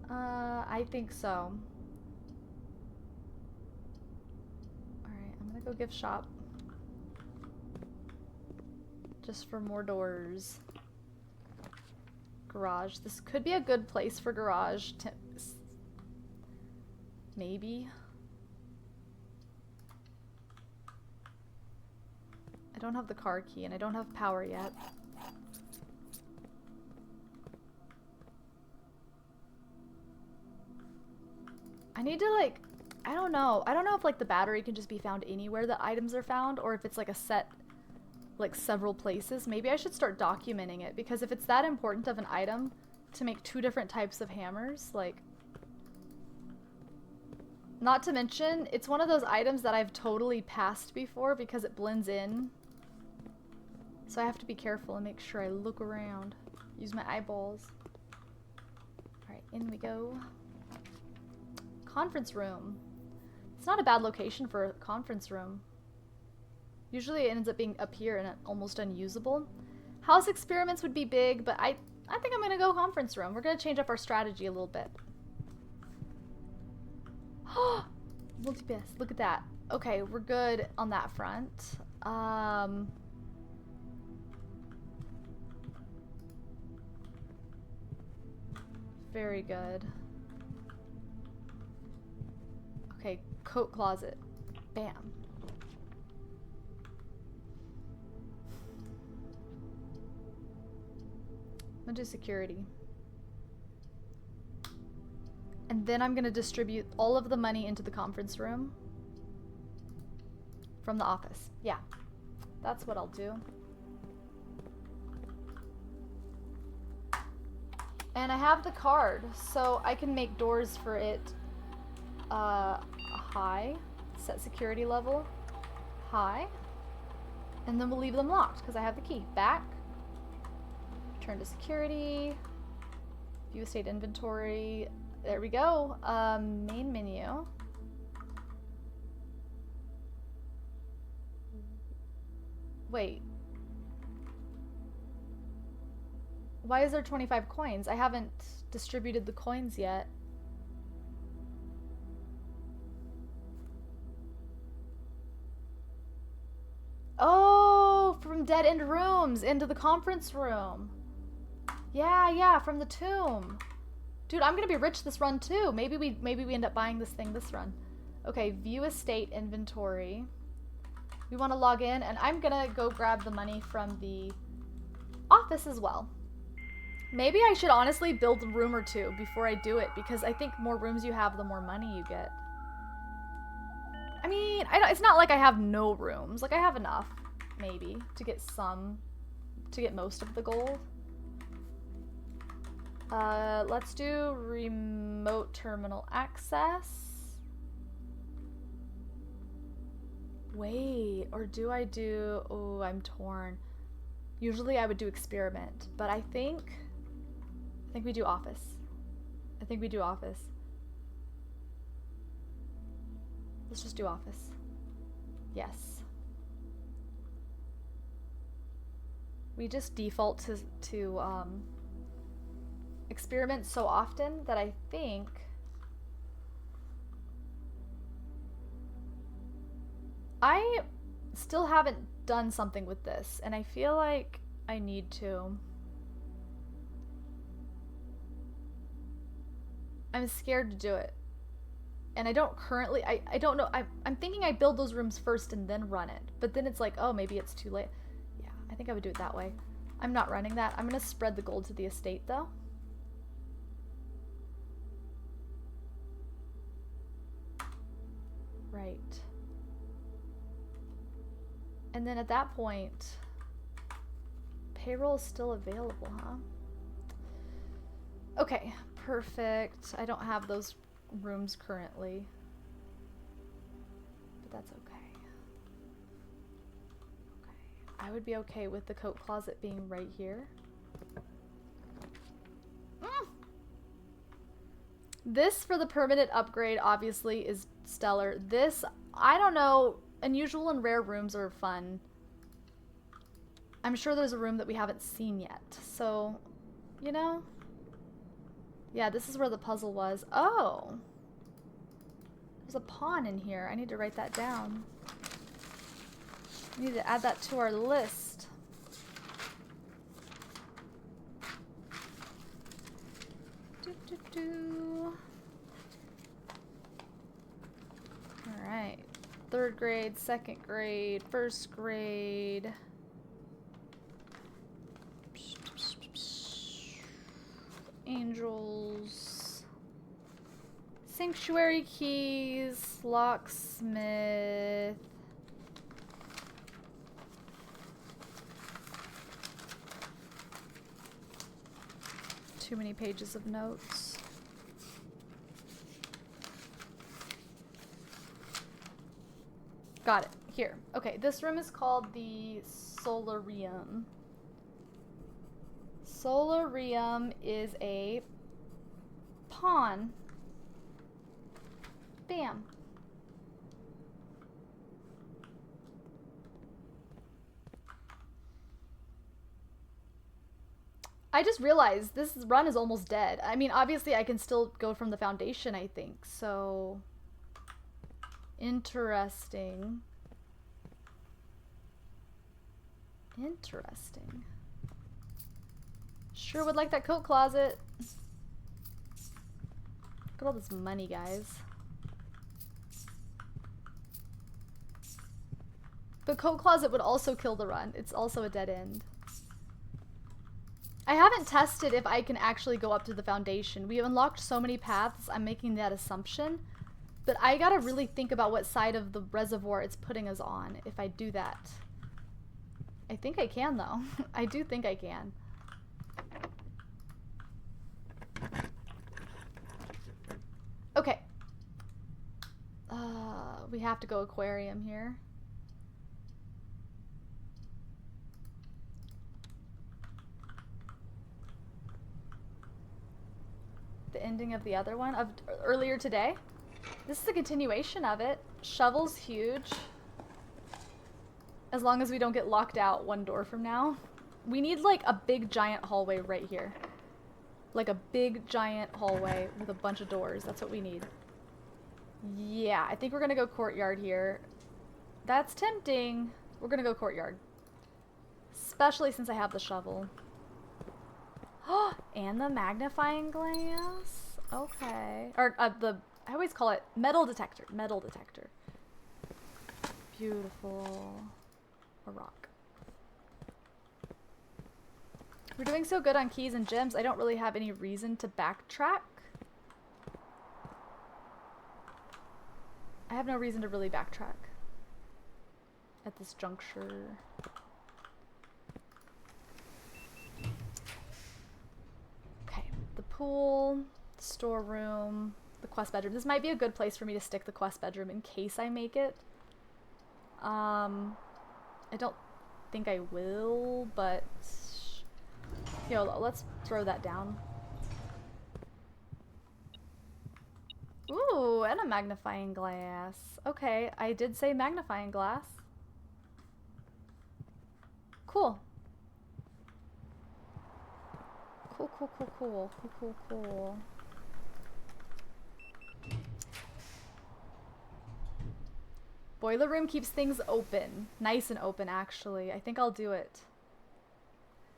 I think so. Alright, I'm gonna go gift shop. Just for more doors. Garage. This could be a good place for garage. Maybe. I don't have the car key and I don't have power yet. I need to like, I don't know. I don't know if like the battery can just be found anywhere that items are found, or if it's like a set, like several places. Maybe I should start documenting it, because if it's that important of an item to make 2 different types of hammers, like, not to mention, it's one of those items that I've totally passed before because it blends in. So I have to be careful and make sure I look around. Use my eyeballs. Alright, in we go. Conference room. It's not a bad location for a conference room. Usually it ends up being up here and almost unusable. House experiments would be big, but I think I'm gonna go conference room. We're gonna change up our strategy a little bit. Multi-pass, look at that. Okay, we're good on that front. Very good. Okay, coat closet. Bam. I'm gonna do security. And then I'm gonna distribute all of the money into the conference room from the office. Yeah, that's what I'll do. And I have the card, so I can make doors for it high, set security level high, and then we'll leave them locked because I have the key. Back, turn to security, view estate inventory. There we go. Main menu. Wait. Why is there 25 coins? I haven't distributed the coins yet. Oh, from dead end rooms into the conference room. Yeah, from the tomb. Dude, I'm gonna be rich this run too. Maybe we end up buying this thing this run. Okay, view estate inventory. We want to log in, and I'm gonna go grab the money from the office as well. Maybe I should honestly build a room or two before I do it, because I think more rooms you have, the more money you get. I mean, it's not like I have no rooms. Like, I have enough, maybe, to get most of the gold. Let's do remote terminal access. Wait, or do I do... Oh, I'm torn. Usually I would do experiment, but I think we do office. I think we do office. Let's just do office. Yes. We just default to experiment so often that I think I still haven't done something with this, and I feel like I need to. I'm scared to do it. And I don't currently, I don't know, I'm thinking I build those rooms first and then run it. But then it's like, oh, maybe it's too late. Yeah, I think I would do it that way. I'm not running that. I'm gonna spread the gold to the estate though. Right. And then at that point, payroll is still available, huh? Okay, perfect. I don't have those rooms currently, but that's okay. Okay, I would be okay with the coat closet being right here. This for the permanent upgrade obviously is stellar. This, I don't know, unusual and rare rooms are fun. I'm sure there's a room that we haven't seen yet, so, you know. Yeah, this is where the puzzle was. Oh! There's a pawn in here. I need to write that down. I need to add that to our list. Alright. 3rd grade, 2nd grade, 1st grade. Angels. Sanctuary keys. Locksmith. Too many pages of notes. Got it. Here. Okay, this room is called the Solarium. Solarium is a pawn. Bam. I just realized this run is almost dead. I mean, obviously I can still go from the foundation, I think. So interesting. Interesting. Sure would like that coat closet. Look at all this money, guys. The coat closet would also kill the run. It's also a dead end. I haven't tested if I can actually go up to the foundation. We unlocked so many paths, I'm making that assumption. But I gotta really think about what side of the reservoir it's putting us on if I do that. I think I can, though. I do think I can. Okay. We have to go aquarium here. The ending of the other one of earlier today. This is a continuation of it. Shovel's huge. As long as we don't get locked out one door from now. We need like a big giant hallway right here. Like a big giant hallway with a bunch of doors. That's what we need. Yeah, I think we're gonna go courtyard here. That's tempting. We're gonna go courtyard. Especially since I have the shovel. And the magnifying glass. Okay. Or I always call it metal detector. Metal detector. Beautiful. A rock. We're doing so good on keys and gems, I don't really have any reason to backtrack. I have no reason to really backtrack at this juncture. Okay, the pool, the storeroom, the quest bedroom. This might be a good place for me to stick the quest bedroom in case I make it. I don't think I will, but yo, let's throw that down. Ooh, and a magnifying glass. Okay, I did say magnifying glass. Cool. Cool, cool, cool, cool, cool, cool, cool. Boiler room keeps things open. Nice and open, actually. I think I'll do it.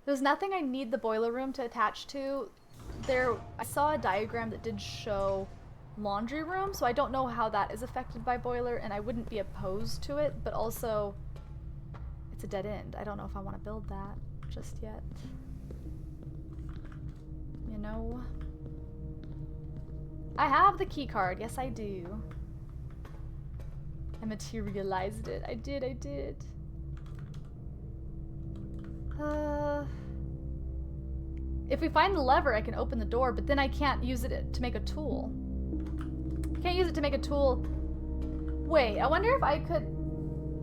There's nothing I need the boiler room to attach to. I saw a diagram that did show laundry room, so I don't know how that is affected by boiler, and I wouldn't be opposed to it, but also it's a dead end. I don't know if I want to build that just yet. You know? I have the key card. Yes, I do. I materialized it. I did. If we find the lever, I can open the door, but then I can't use it to make a tool. I can't use it to make a tool. Wait, I wonder if I could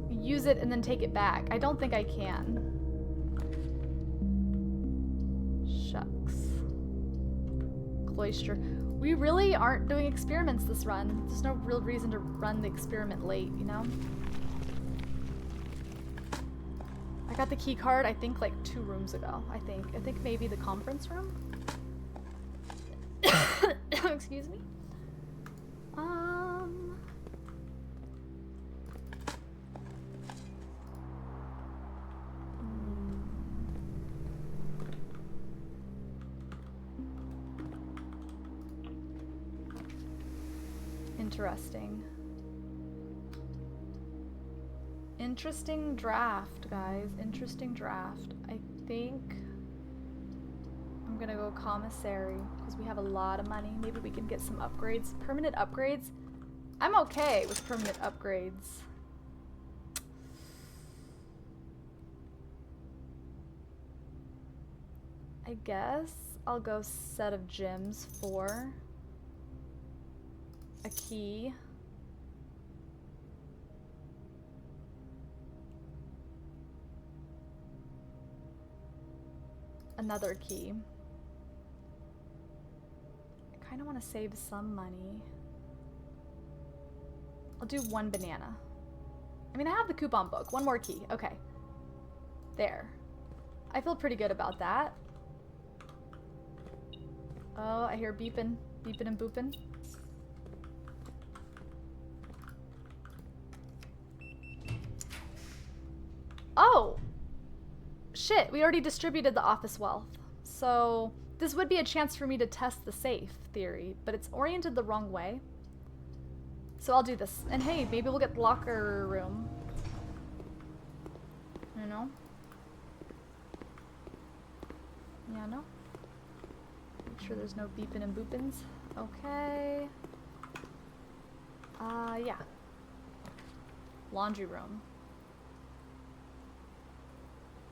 use it and then take it back. I don't think I can. Shucks. Cloister. We really aren't doing experiments this run. There's no real reason to run the experiment late, you know? I got the key card, I think, like 2 rooms ago, I think maybe the conference room? Excuse me? Interesting. Interesting draft, guys. Interesting draft. I think I'm gonna go commissary because we have a lot of money. Maybe we can get some upgrades. Permanent upgrades? I'm okay with permanent upgrades. I guess I'll go set of gems for a key. Another key. I kind of want to save some money. I'll do 1 banana. I mean, I have the coupon book. 1 more key. Okay. There. I feel pretty good about that. Oh, I hear beeping. Beeping and booping. Oh! Shit, we already distributed the office wealth. So this would be a chance for me to test the safe theory, but it's oriented the wrong way. So I'll do this. And hey, maybe we'll get the locker room. You know? Yeah, no? Make sure there's no beeping and boopins. Okay. Yeah. Laundry room.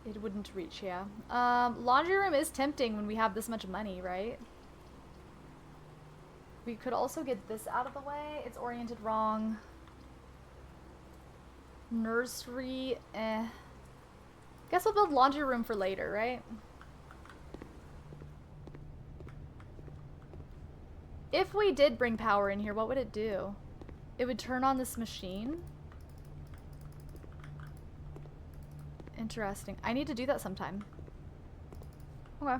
It wouldn't reach, yeah. Laundry room is tempting when we have this much money, right? We could also get this out of the way. It's oriented wrong. Nursery, eh. Guess we'll build laundry room for later, right? If we did bring power in here, what would it do? It would turn on this machine. Interesting. I need to do that sometime. Okay.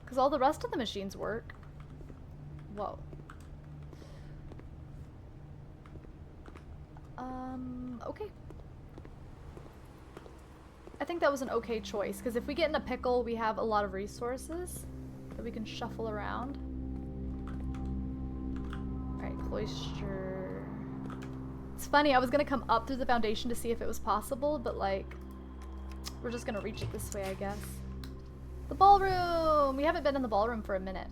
Because all the rest of the machines work. Whoa. Okay. I think that was an okay choice, because if we get in a pickle, we have a lot of resources that we can shuffle around. Alright, cloister. It's funny, I was gonna come up through the foundation to see if it was possible, but like, we're just gonna reach it this way, I guess. The ballroom! We haven't been in the ballroom for a minute.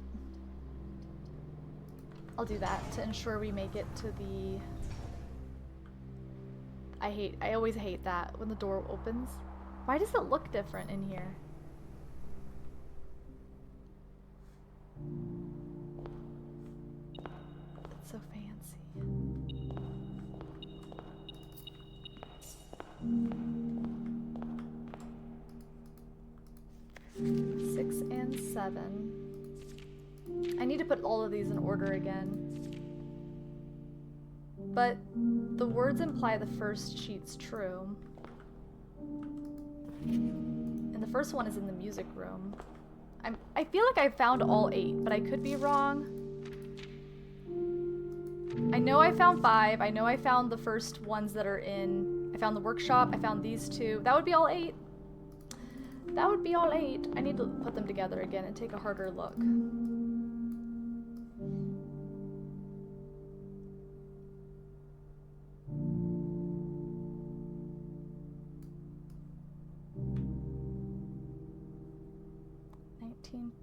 I'll do that to ensure we make it to the... I always hate that when the door opens. Why does it look different in here? It's so fancy. Six and 7. I need to put all of these in order again. But the words imply the first sheet's true. And the first one is in the music room. I feel like I found all 8, but I could be wrong. I know I found 5. I know I found the first ones that are in... I found the workshop. I found these 2. That would be all 8. That would be all 8. I need to put them together again and take a harder look.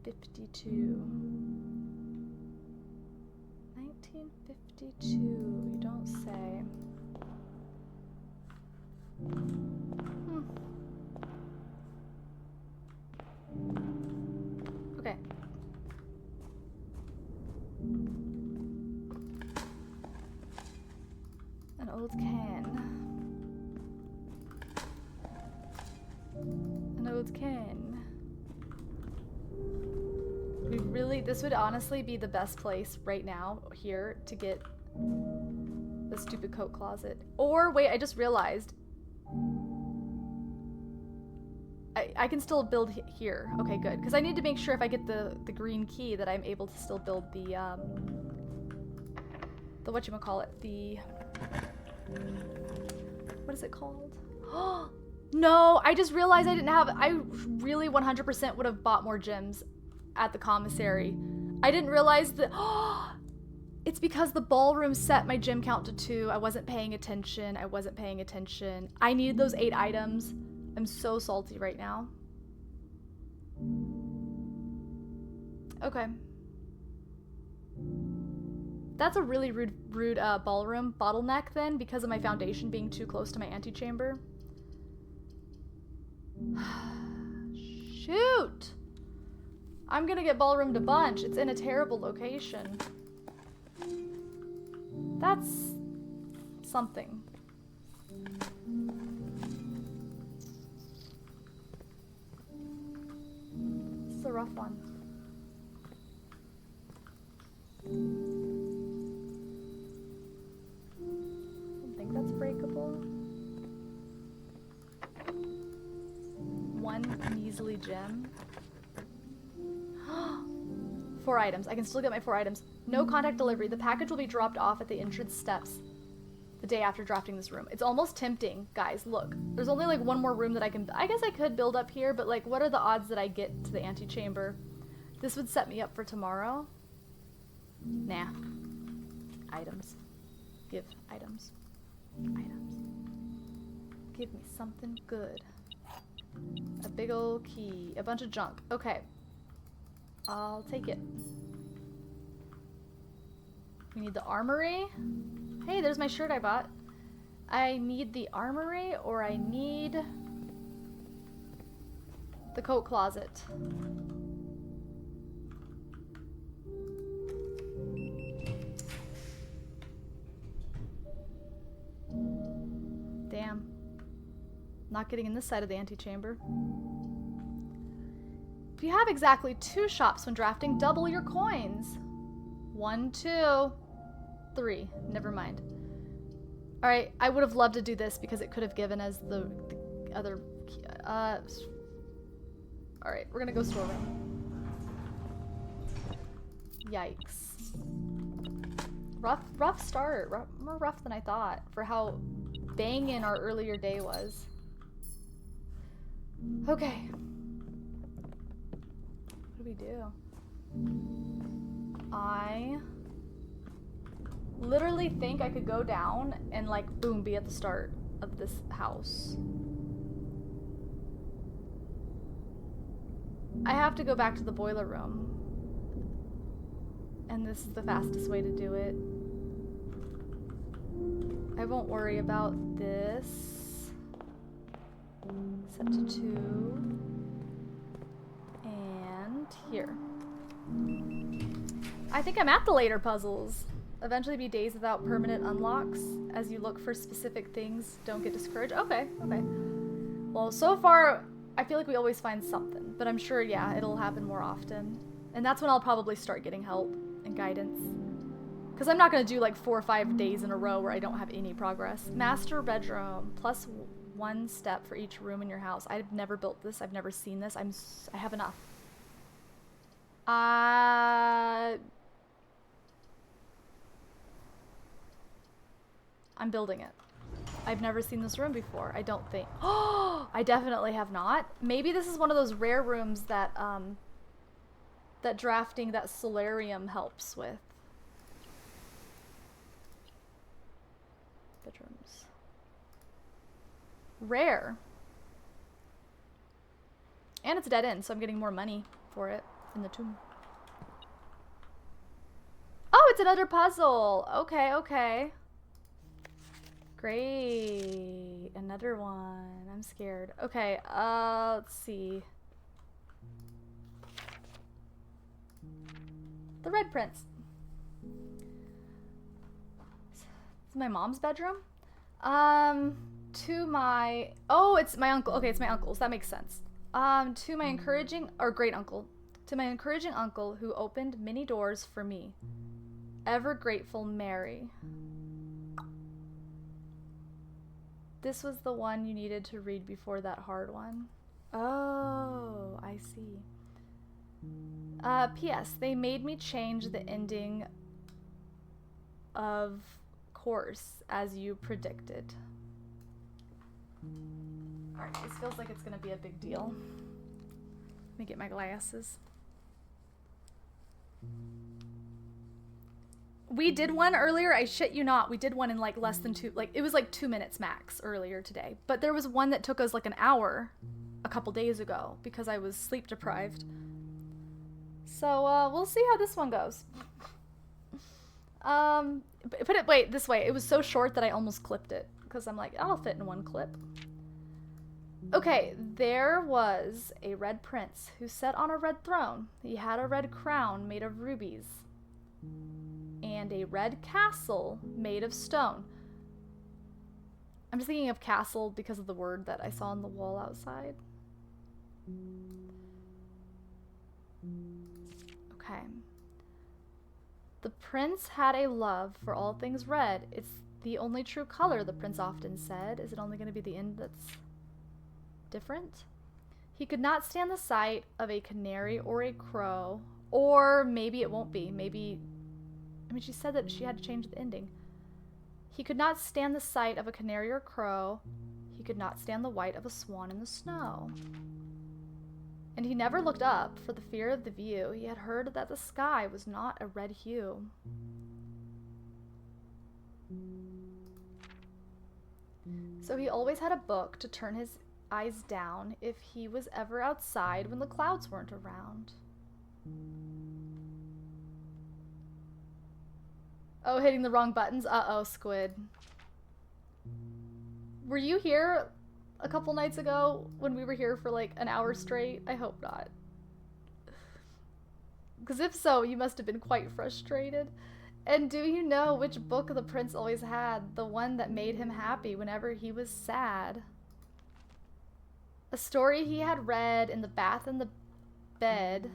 '52. 1952. You don't say. Okay. An old can. An old can. We really, this would honestly be the best place right now, here, to get the stupid coat closet. Or, wait, I just realized. I can still build here. Okay, good. Because I need to make sure if I get the green key that I'm able to still build the whatchamacallit, the... What is it called? No, I just realized I didn't have... I really 100% would have bought more gems at the commissary. I didn't realize that... It's because the ballroom set my gem count to 2. I wasn't paying attention. I needed those 8 items. I'm so salty right now. Okay. That's a really rude ballroom bottleneck then, because of my foundation being too close to my antechamber. Shoot! I'm gonna get ballroomed a bunch. It's in a terrible location. That's something. This is a rough one. I don't think that's breakable. 1 measly gem. 4 items. I can still get my 4 items. No contact delivery. The package will be dropped off at the entrance steps the day after drafting this room. It's almost tempting, guys. Look, there's only like 1 more room that I can... I guess I could build up here, but like, what are the odds that I get to the antechamber? This would set me up for tomorrow. Nah. Items. Give items. Items. Give me something good. A big old key. A bunch of junk. Okay. I'll take it. We need the armory. Hey, there's my shirt I bought. I need the armory, or I need the coat closet. Damn. Not getting in this side of the antechamber. If you have exactly 2 shops when drafting, double your coins. 1, 2, 3. Never mind. Alright, I would have loved to do this because it could have given us the other... Alright, we're gonna go storeroom. Yikes. Rough start. More rough than I thought for how banging our earlier day was. Okay. What do we do? I literally think I could go down and like boom, be at the start of this house. I have to go back to the boiler room. And this is the fastest way to do it. I won't worry about this. Set to 2. And here. I think I'm at the later puzzles. Eventually be days without permanent unlocks. As you look for specific things, don't get discouraged. Okay, okay. Well, so far, I feel like we always find something. But I'm sure, yeah, it'll happen more often. And that's when I'll probably start getting help and guidance. Because I'm not going to do like 4 or 5 days in a row where I don't have any progress. Master bedroom. Plus 1 step for each room in your house. I've never built this. I've never seen this. I have enough. I'm building it. I've never seen this room before. I don't think. Oh, I definitely have not. Maybe this is one of those rare rooms that that drafting that solarium helps with. Bedrooms. Rare. And it's a dead end, so I'm getting more money for it in the tomb. Oh, it's another puzzle. Okay, okay. Great. Another one. I'm scared. Okay, let's see. The Red Prince. It's my mom's bedroom. To my... Oh, it's my uncle. Okay, it's my uncle's. That makes sense. To my encouraging... Or great uncle. To my encouraging uncle who opened many doors for me. Ever grateful, Mary. This was the one you needed to read before that hard one. Oh, I see. P.S. They made me change the ending of course as you predicted. Alright, this feels like it's gonna be a big deal. Let me get my glasses. We did one earlier, I shit you not, we did one in like less than 2, like it was like 2 minutes max earlier today. But there was one that took us like an hour a couple days ago because I was sleep deprived. So we'll see how this one goes. Put it, wait, this way. It was so short that I almost clipped it because I'm like, I'll fit in one clip. Okay, there was a red prince who sat on a red throne. He had a red crown made of rubies and a red castle made of stone. I'm just thinking of castle because of the word that I saw on the wall outside. Okay. The prince had a love for all things red. It's the only true color, the prince often said. Is it only going to be the end that's different? He could not stand the sight of a canary or a crow. Or maybe it won't be. Maybe... I mean, she said that she had to change the ending. He could not stand the sight of a canary or crow. He could not stand the white of a swan in the snow. And he never looked up for the fear of the view. He had heard that the sky was not a red hue. So he always had a book to turn his eyes down if he was ever outside when the clouds weren't around. Oh, hitting the wrong buttons? Uh-oh, Squid. Were you here a couple nights ago when we were here for like an hour straight? I hope not. Because if so, you must have been quite frustrated. And do you know which book the prince always had? The one that made him happy whenever he was sad. A story he had read in the bath and the bed.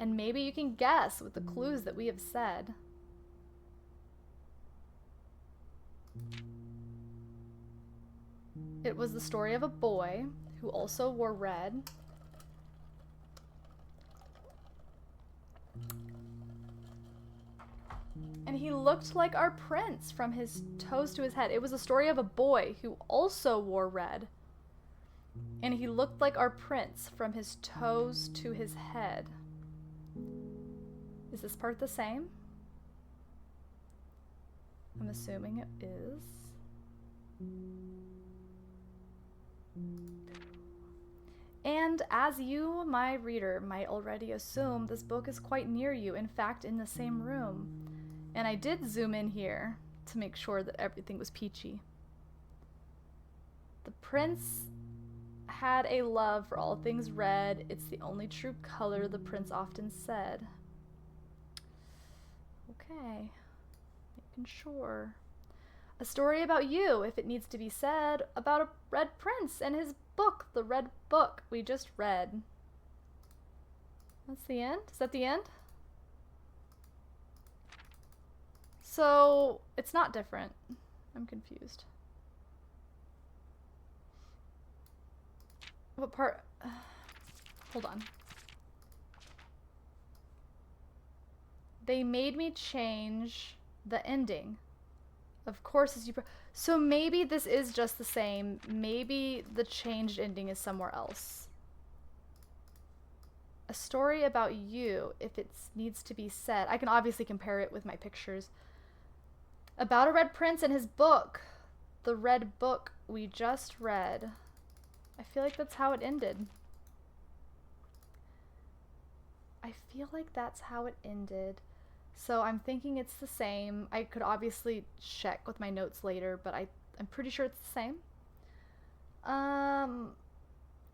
And maybe you can guess with the clues that we have said. It was the story of a boy who also wore red. And he looked like our prince from his toes to his head. It was a story of a boy who also wore red. And he looked like our prince from his toes to his head. Is this part the same? I'm assuming it is. And as you, my reader, might already assume, this book is quite near you, in fact, in the same room. And I did zoom in here to make sure that everything was peachy. The prince had a love for all things red. It's the only true color, the prince often said. Okay, making sure. A story about you, if it needs to be said, about a red prince and his book, the red book we just read. That's the end? Is that the end? So, it's not different. I'm confused. What part? Hold on. They made me change the ending. Of course, as you... So maybe this is just the same. Maybe the changed ending is somewhere else. A story about you, if it needs to be said. I can obviously compare it with my pictures. About a red prince and his book. The red book we just read. I feel like that's how it ended. I feel like that's how it ended. So I'm thinking it's the same. I could obviously check with my notes later, but I'm pretty sure it's the same.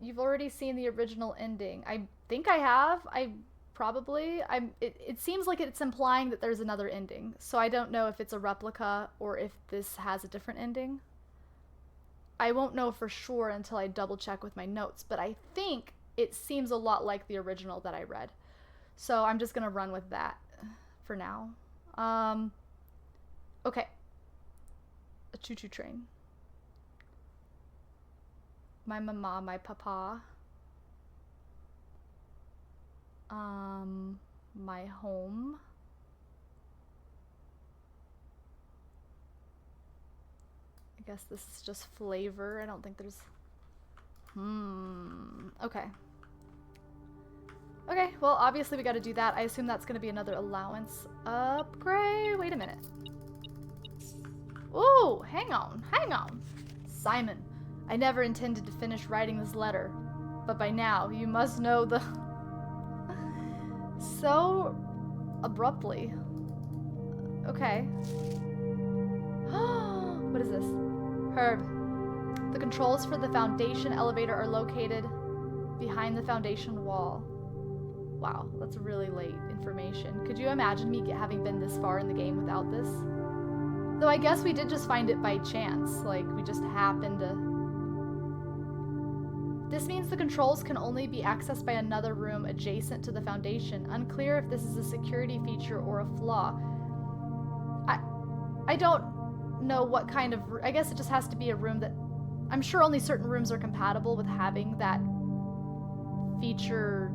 You've already seen the original ending. I think I have. It seems like it's implying that there's another ending. So I don't know if it's a replica or if this has a different ending. I won't know for sure until I double check with my notes, but I think it seems a lot like the original that I read. So I'm just gonna run with that for now. Okay. A choo-choo train. My mama, my papa. My home. I guess this is just flavor. I don't think there's... Okay. Okay, well, obviously we gotta do that. I assume that's gonna be another allowance upgrade. Wait a minute. Ooh, hang on. Simon, I never intended to finish writing this letter, but by now you must know the... So abruptly. Okay. What is this? Herb. The controls for the foundation elevator are located behind the foundation wall. Wow, that's really late information. Could you imagine me having been this far in the game without this? Though I guess we did just find it by chance. Like, we just happened to... This means the controls can only be accessed by another room adjacent to the foundation. Unclear if this is a security feature or a flaw. I don't know what kind of... I guess it just has to be a room that... I'm sure only certain rooms are compatible with having that feature...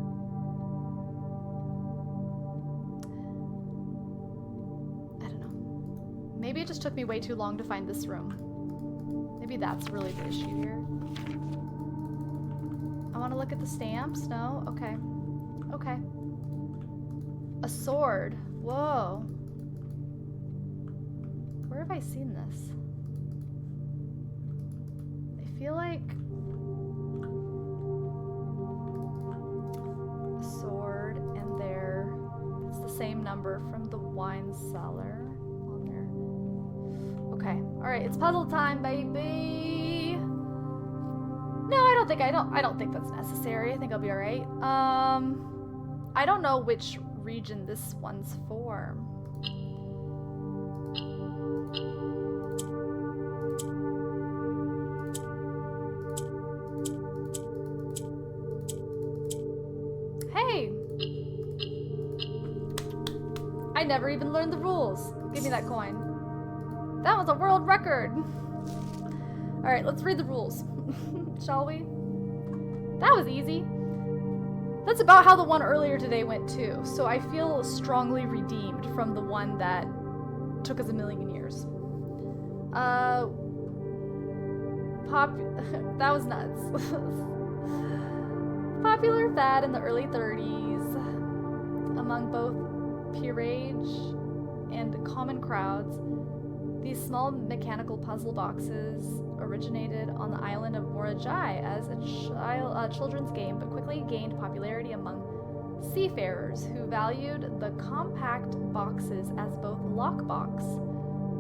I don't know. Maybe it just took me way too long to find this room. Maybe that's really the issue here. I want to look at the stamps. No? Okay. Okay. A sword. Whoa. Where have I seen this? I feel like... number from the wine cellar on there. Okay. Alright, it's puzzle time, baby. No, I don't think that's necessary. I think I'll be alright. I don't know which region this one's for. Hey! I never even learned the rules. Give me that coin. That was a world record. Alright, let's read the rules. Shall we? That was easy. That's about how the one earlier today went too, so I feel strongly redeemed from the one that took us a million years. That was nuts. Popular fad in the early 30s among both peerage and common crowds. These small mechanical puzzle boxes originated on the island of Morajai as a children's game, but quickly gained popularity among seafarers who valued the compact boxes as both lockbox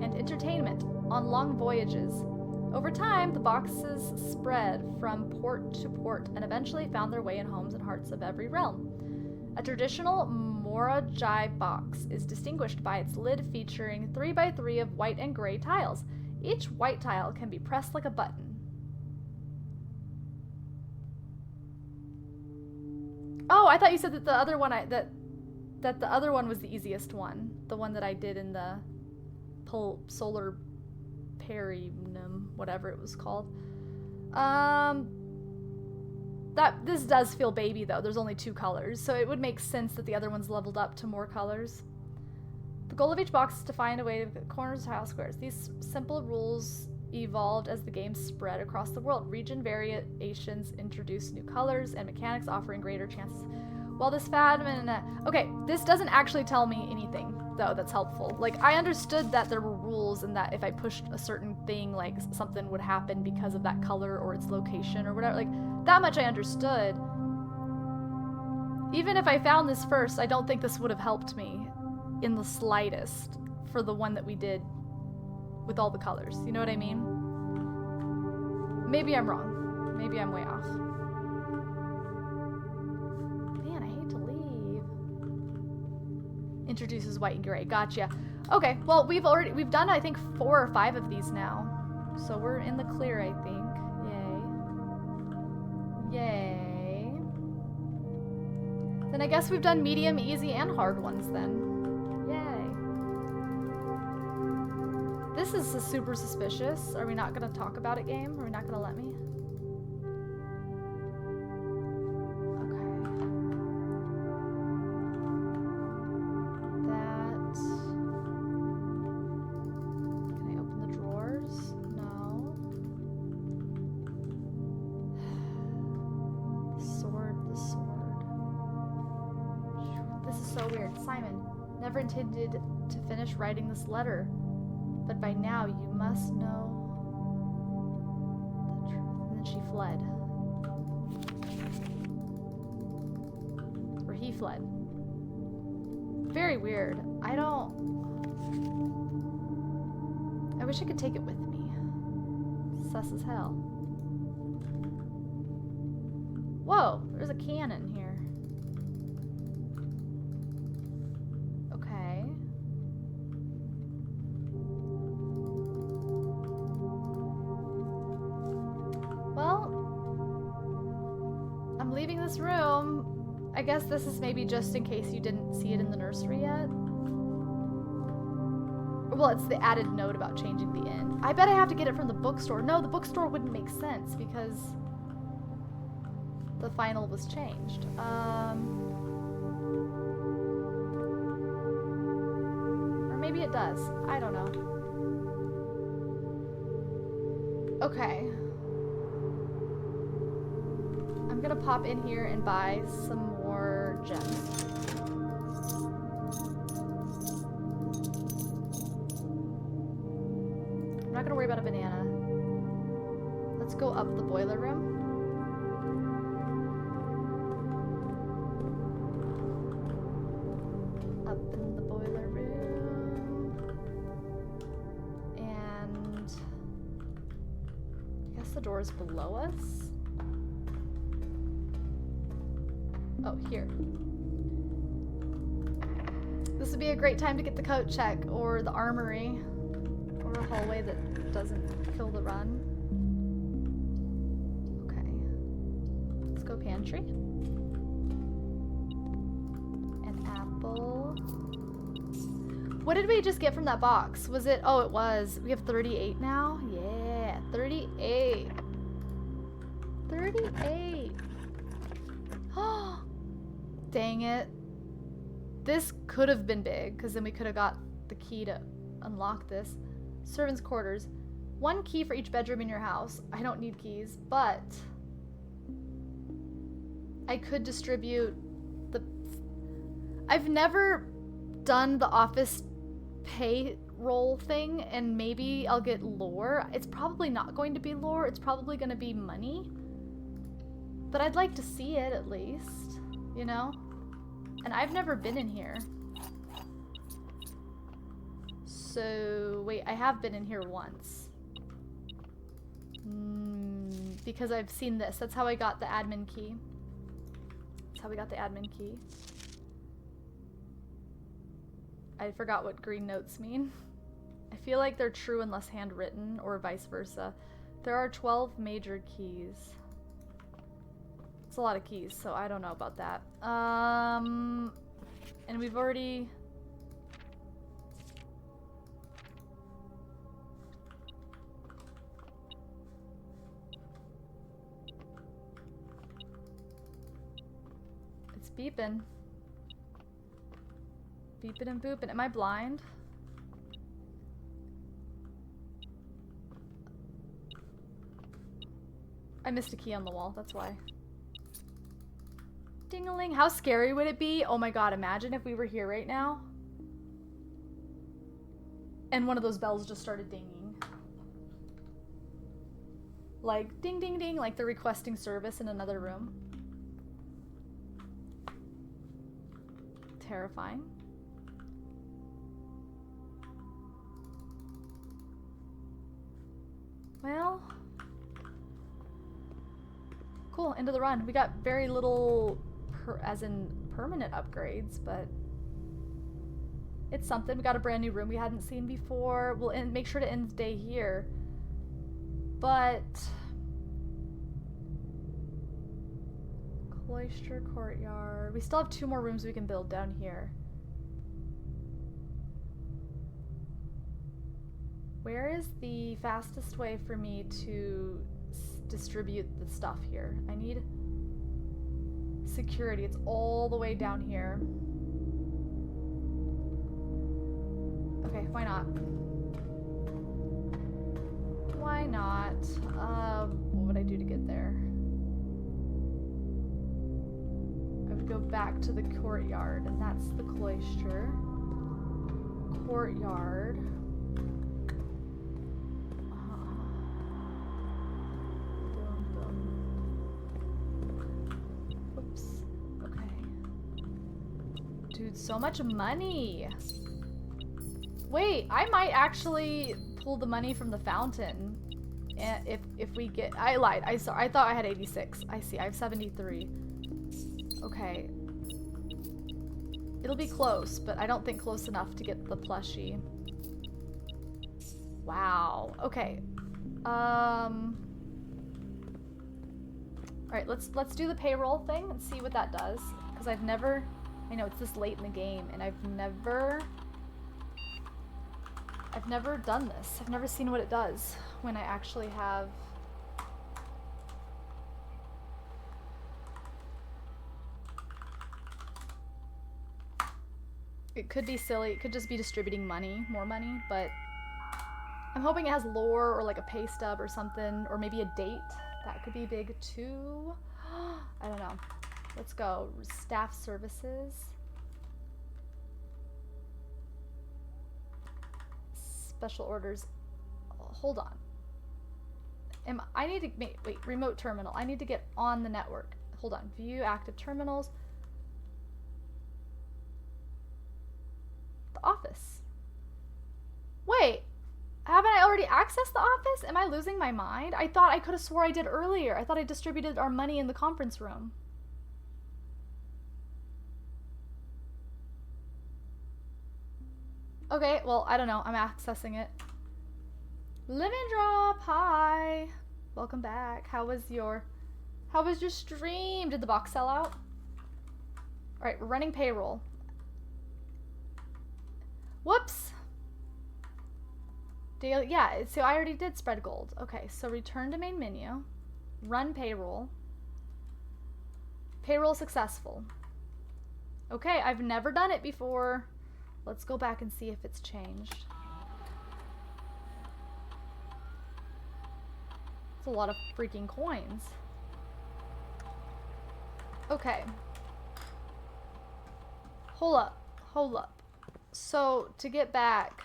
and entertainment on long voyages. Over time, the boxes spread from port to port and eventually found their way in homes and hearts of every realm. A traditional Morajai box is distinguished by its lid featuring 3x3 of white and gray tiles. Each white tile can be pressed like a button. Oh, I thought you said that the other one that the other one was the easiest one. The one that I did in the solar perineum, whatever it was called. This does feel baby though. There's only 2 colors, so it would make sense that the other one's leveled up to more colors. The goal of each box is to find a way to get corners, tile squares. These simple rules evolved as the game spread across the world. Region variations introduced new colors and mechanics, offering greater chances. While this fad, okay, this doesn't actually tell me anything though that's helpful. Like, I understood that there were rules and that if I pushed a certain thing, like something would happen because of that color or its location or whatever. Like, that much I understood. Even if I found this first, I don't think this would have helped me in the slightest for the one that we did with all the colors. You know what I mean? Maybe I'm wrong. Maybe I'm way off. Man, I hate to leave. Introduces white and gray. Gotcha. Okay, well, we've done, I think, 4 or 5 of these now. So we're in the clear, I think. Yay. Then I guess we've done medium, easy, and hard ones then. Yay. This is super suspicious. Are we not going to talk about it, game? Are we not going to let me? Okay. That. Can I open the drawers? No. The sword. This is so weird. Simon, never intended to finish writing this letter. But by now, you must know the truth. And then she fled. Or he fled. Very weird. I wish I could take it with me. Sus as hell. Whoa, there's a cannon here. Okay. I'm leaving this room. I guess this is maybe just in case you didn't see it in the nursery yet. Well, it's the added note about changing the end. I bet I have to get it from the bookstore. No, the bookstore wouldn't make sense because the final was changed. Or maybe it does. I don't know. Okay. I'm gonna pop in here and buy some more gems. I'm not gonna worry about a banana. Let's go up the boiler room. Up in the boiler the doors below us? Oh, here. This would be a great time to get the coat check or the armory or a hallway that doesn't kill the run. Okay. Let's go pantry. An apple. What did we just get from that box? Was it? Oh, it was. We have 38 now? Yeah, 38. 38. Oh, dang it. This could have been big, because then we could have got the key to unlock this. Servants' quarters. 1 key for each bedroom in your house. I don't need keys, but I could distribute the... I've never done the office payroll thing, and maybe I'll get lore. It's probably not going to be lore. It's probably going to be money. But I'd like to see it at least, you know? And I've never been in here. So, wait, I have been in here once. Because I've seen this. That's how I got the admin key. That's how we got the admin key. I forgot what green notes mean. I feel like they're true unless handwritten, or vice versa. There are 12 major keys. It's a lot of keys, so I don't know about that. And we've already... It's beeping. Beeping and booping. Am I blind? I missed a key on the wall, that's why. Ding-a-ling. How scary would it be? Oh my god, imagine if we were here right now. And one of those bells just started dinging. Like, ding ding ding, like they're requesting service in another room. Terrifying. Well, cool, end of the run. We got very little, as in permanent upgrades, but it's something. We got a brand new room we hadn't seen before. We'll make sure to end the day here. But cloister courtyard. We still have 2 more rooms we can build down here. Where is the fastest way for me to distribute the stuff here? I need security. It's all the way down here. Okay, why not? Why not? What would I do to get there? I would go back to the courtyard, and that's the cloister. Courtyard. Dude, so much money. Wait, I might actually pull the money from the fountain if we get... I lied. I thought I had 86. I see. I have 73. Okay. It'll be close, but I don't think close enough to get the plushie. Wow. Okay. Alright, let's do the payroll thing and see what that does. Because I've never... I know it's this late in the game, and I've never done this. I've never seen what it does when I actually have... It could be silly. It could just be distributing money, more money, but I'm hoping it has lore or like a pay stub or something, or maybe a date. That could be big too. I don't know. Let's go. Staff services. Special orders. Hold on. I need to wait, remote terminal. I need to get on the network. Hold on. View active terminals. The office. Wait. Haven't I already accessed the office? Am I losing my mind? I thought I could have swore I did earlier. I thought I distributed our money in the conference room. Okay, well, I don't know. I'm accessing it. Live and Drop, hi. Welcome back. How was your stream? Did the box sell out? All right, we're running payroll. Whoops. Daily, yeah, so I already did spread gold. Okay, so return to main menu, run payroll. Payroll successful. Okay, I've never done it before. Let's go back and see if it's changed. It's a lot of freaking coins. Okay. Hold up. So, to get back,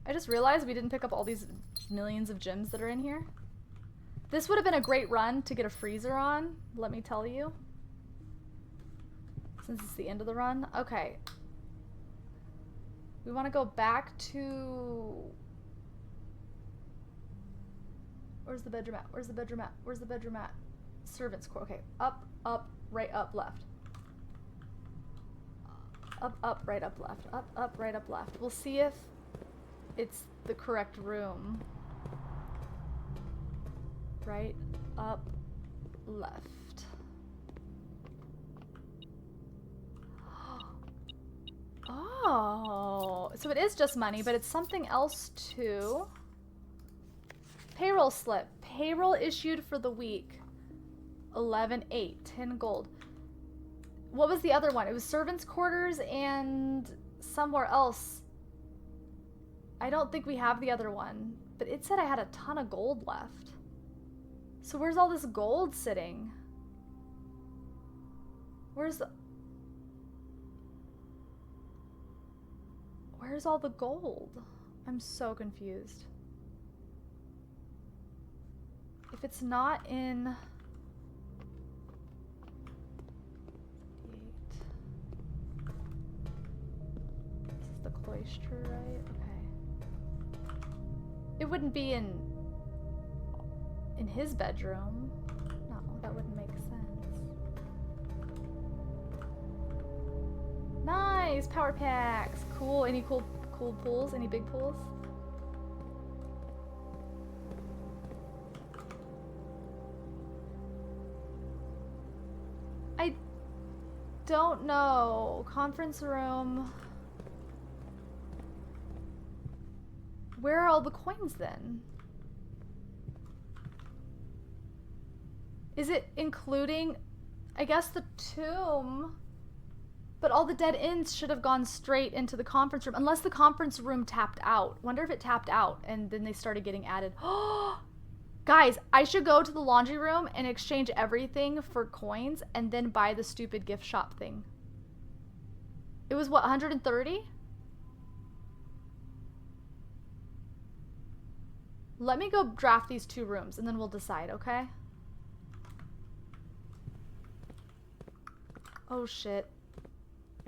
I just realized we didn't pick up all these millions of gems that are in here. This would have been a great run to get a freezer on, let me tell you. Since it's the end of the run. Okay. We want to go back to... Where's the bedroom at? Where's the bedroom at? Where's the bedroom at? Servants' core. Okay. Up, right, up, left. Up, right, up, left. Up, right, up, left. We'll see if it's the correct room. Right, up, left. Oh, so it is just money, but it's something else too. Payroll slip. Payroll issued for the week. 11/8, 10 gold. What was the other one? It was servants' quarters and somewhere else. I don't think we have the other one, but it said I had a ton of gold left. So where's all this gold sitting? Where's all the gold? I'm so confused. If it's not in... This is the cloister, right? Okay. It wouldn't be in his bedroom. No, that wouldn't make sense. Nice! Power packs! Cool. Any cool pools? Any big pools? I don't know. Conference room. Where are all the coins then? Is it including, I guess, the tomb? But all the dead ends should have gone straight into the conference room, unless the conference room tapped out. Wonder if it tapped out and then they started getting added. Guys, I should go to the laundry room and exchange everything for coins and then buy the stupid gift shop thing. It was what, 130? Let me go draft these 2 rooms and then we'll decide, okay? Oh shit.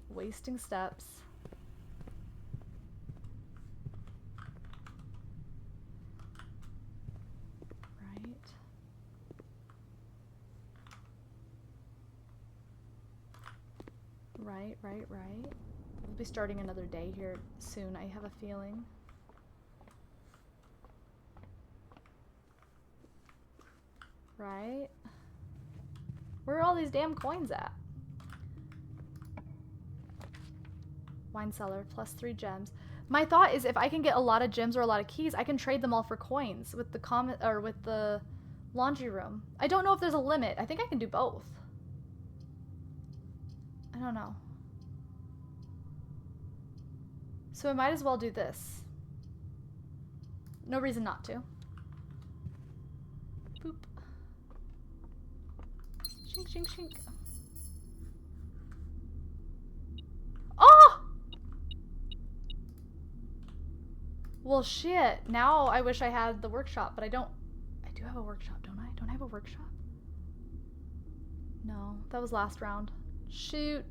Wasting steps. Right. We'll be starting another day here soon, I have a feeling. Right? Where are all these damn coins at? Wine cellar, plus 3 gems. My thought is if I can get a lot of gems or a lot of keys, I can trade them all for coins with the with the laundry room. I don't know if there's a limit. I think I can do both. I don't know. So I might as well do this. No reason not to. Boop. Shink, shink, shink. Oh! Well, shit. Now I wish I had the workshop, but I don't. I do have a workshop, don't I? Don't I have a workshop? No, that was last round. Shoot.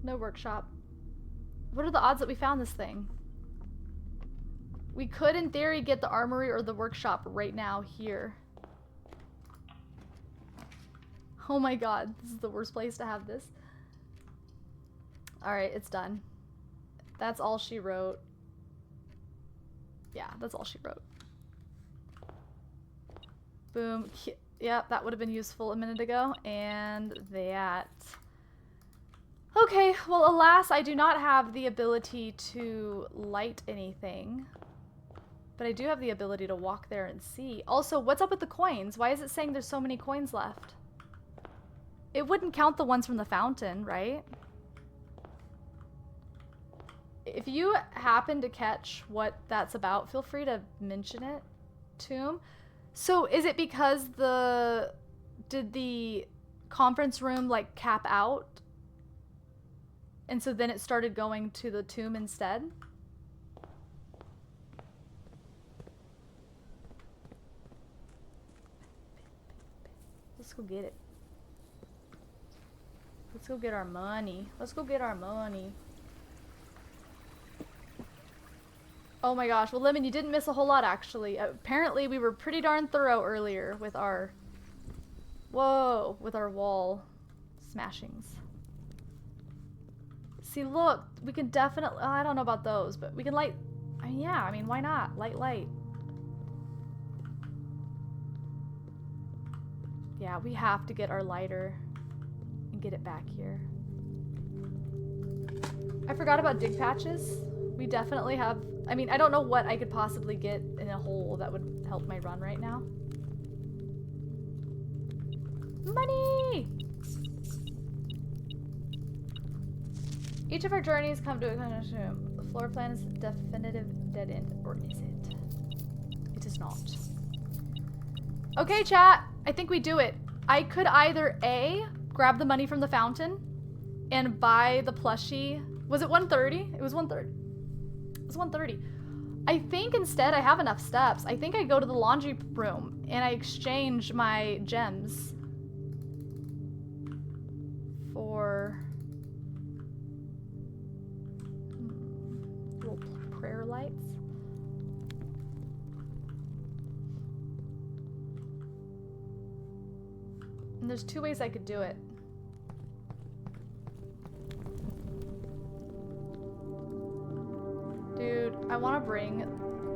No workshop. What are the odds that we found this thing? We could, in theory, get the armory or the workshop right now here. Oh my god, this is the worst place to have this. Alright, it's done. That's all she wrote. Yeah, that's all she wrote. Boom. Yep, that would have been useful a minute ago. And that. Okay, well, alas, I do not have the ability to light anything. But I do have the ability to walk there and see. Also, what's up with the coins? Why is it saying there's so many coins left? It wouldn't count the ones from the fountain, right? If you happen to catch what that's about, feel free to mention it to him. So is it because did the conference room like cap out? And so then it started going to the tomb instead? Let's go get it. Let's go get our money. Let's go get our money. Oh my gosh. Well, Lemon, you didn't miss a whole lot, actually. Apparently, we were pretty darn thorough earlier with our... Whoa. With our wall smashings. See, look. We can definitely... I don't know about those, but we can light... I mean, yeah, I mean, why not? Light. Yeah, we have to get our lighter and get it back here. I forgot about dig patches. We definitely have... I mean, I don't know what I could possibly get in a hole that would help my run right now. Money! Each of our journeys come to a conclusion. The floor plan is a definitive dead end, or is it? It is not. Okay, chat. I think we do it. I could either A, grab the money from the fountain and buy the plushie. Was it 130? It was 130. It was 130. I think instead I have enough steps. I think I go to the laundry room and I exchange my gems for little prayer lights. And there's two ways I could do it. Dude, I want to bring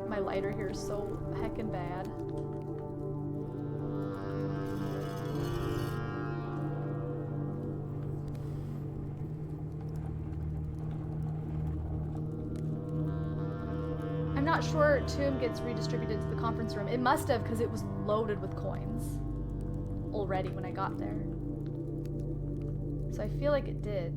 my lighter here so heckin' bad. I'm not sure Tomb gets redistributed to the conference room. It must have, because it was loaded with coins already when I got there. So I feel like it did.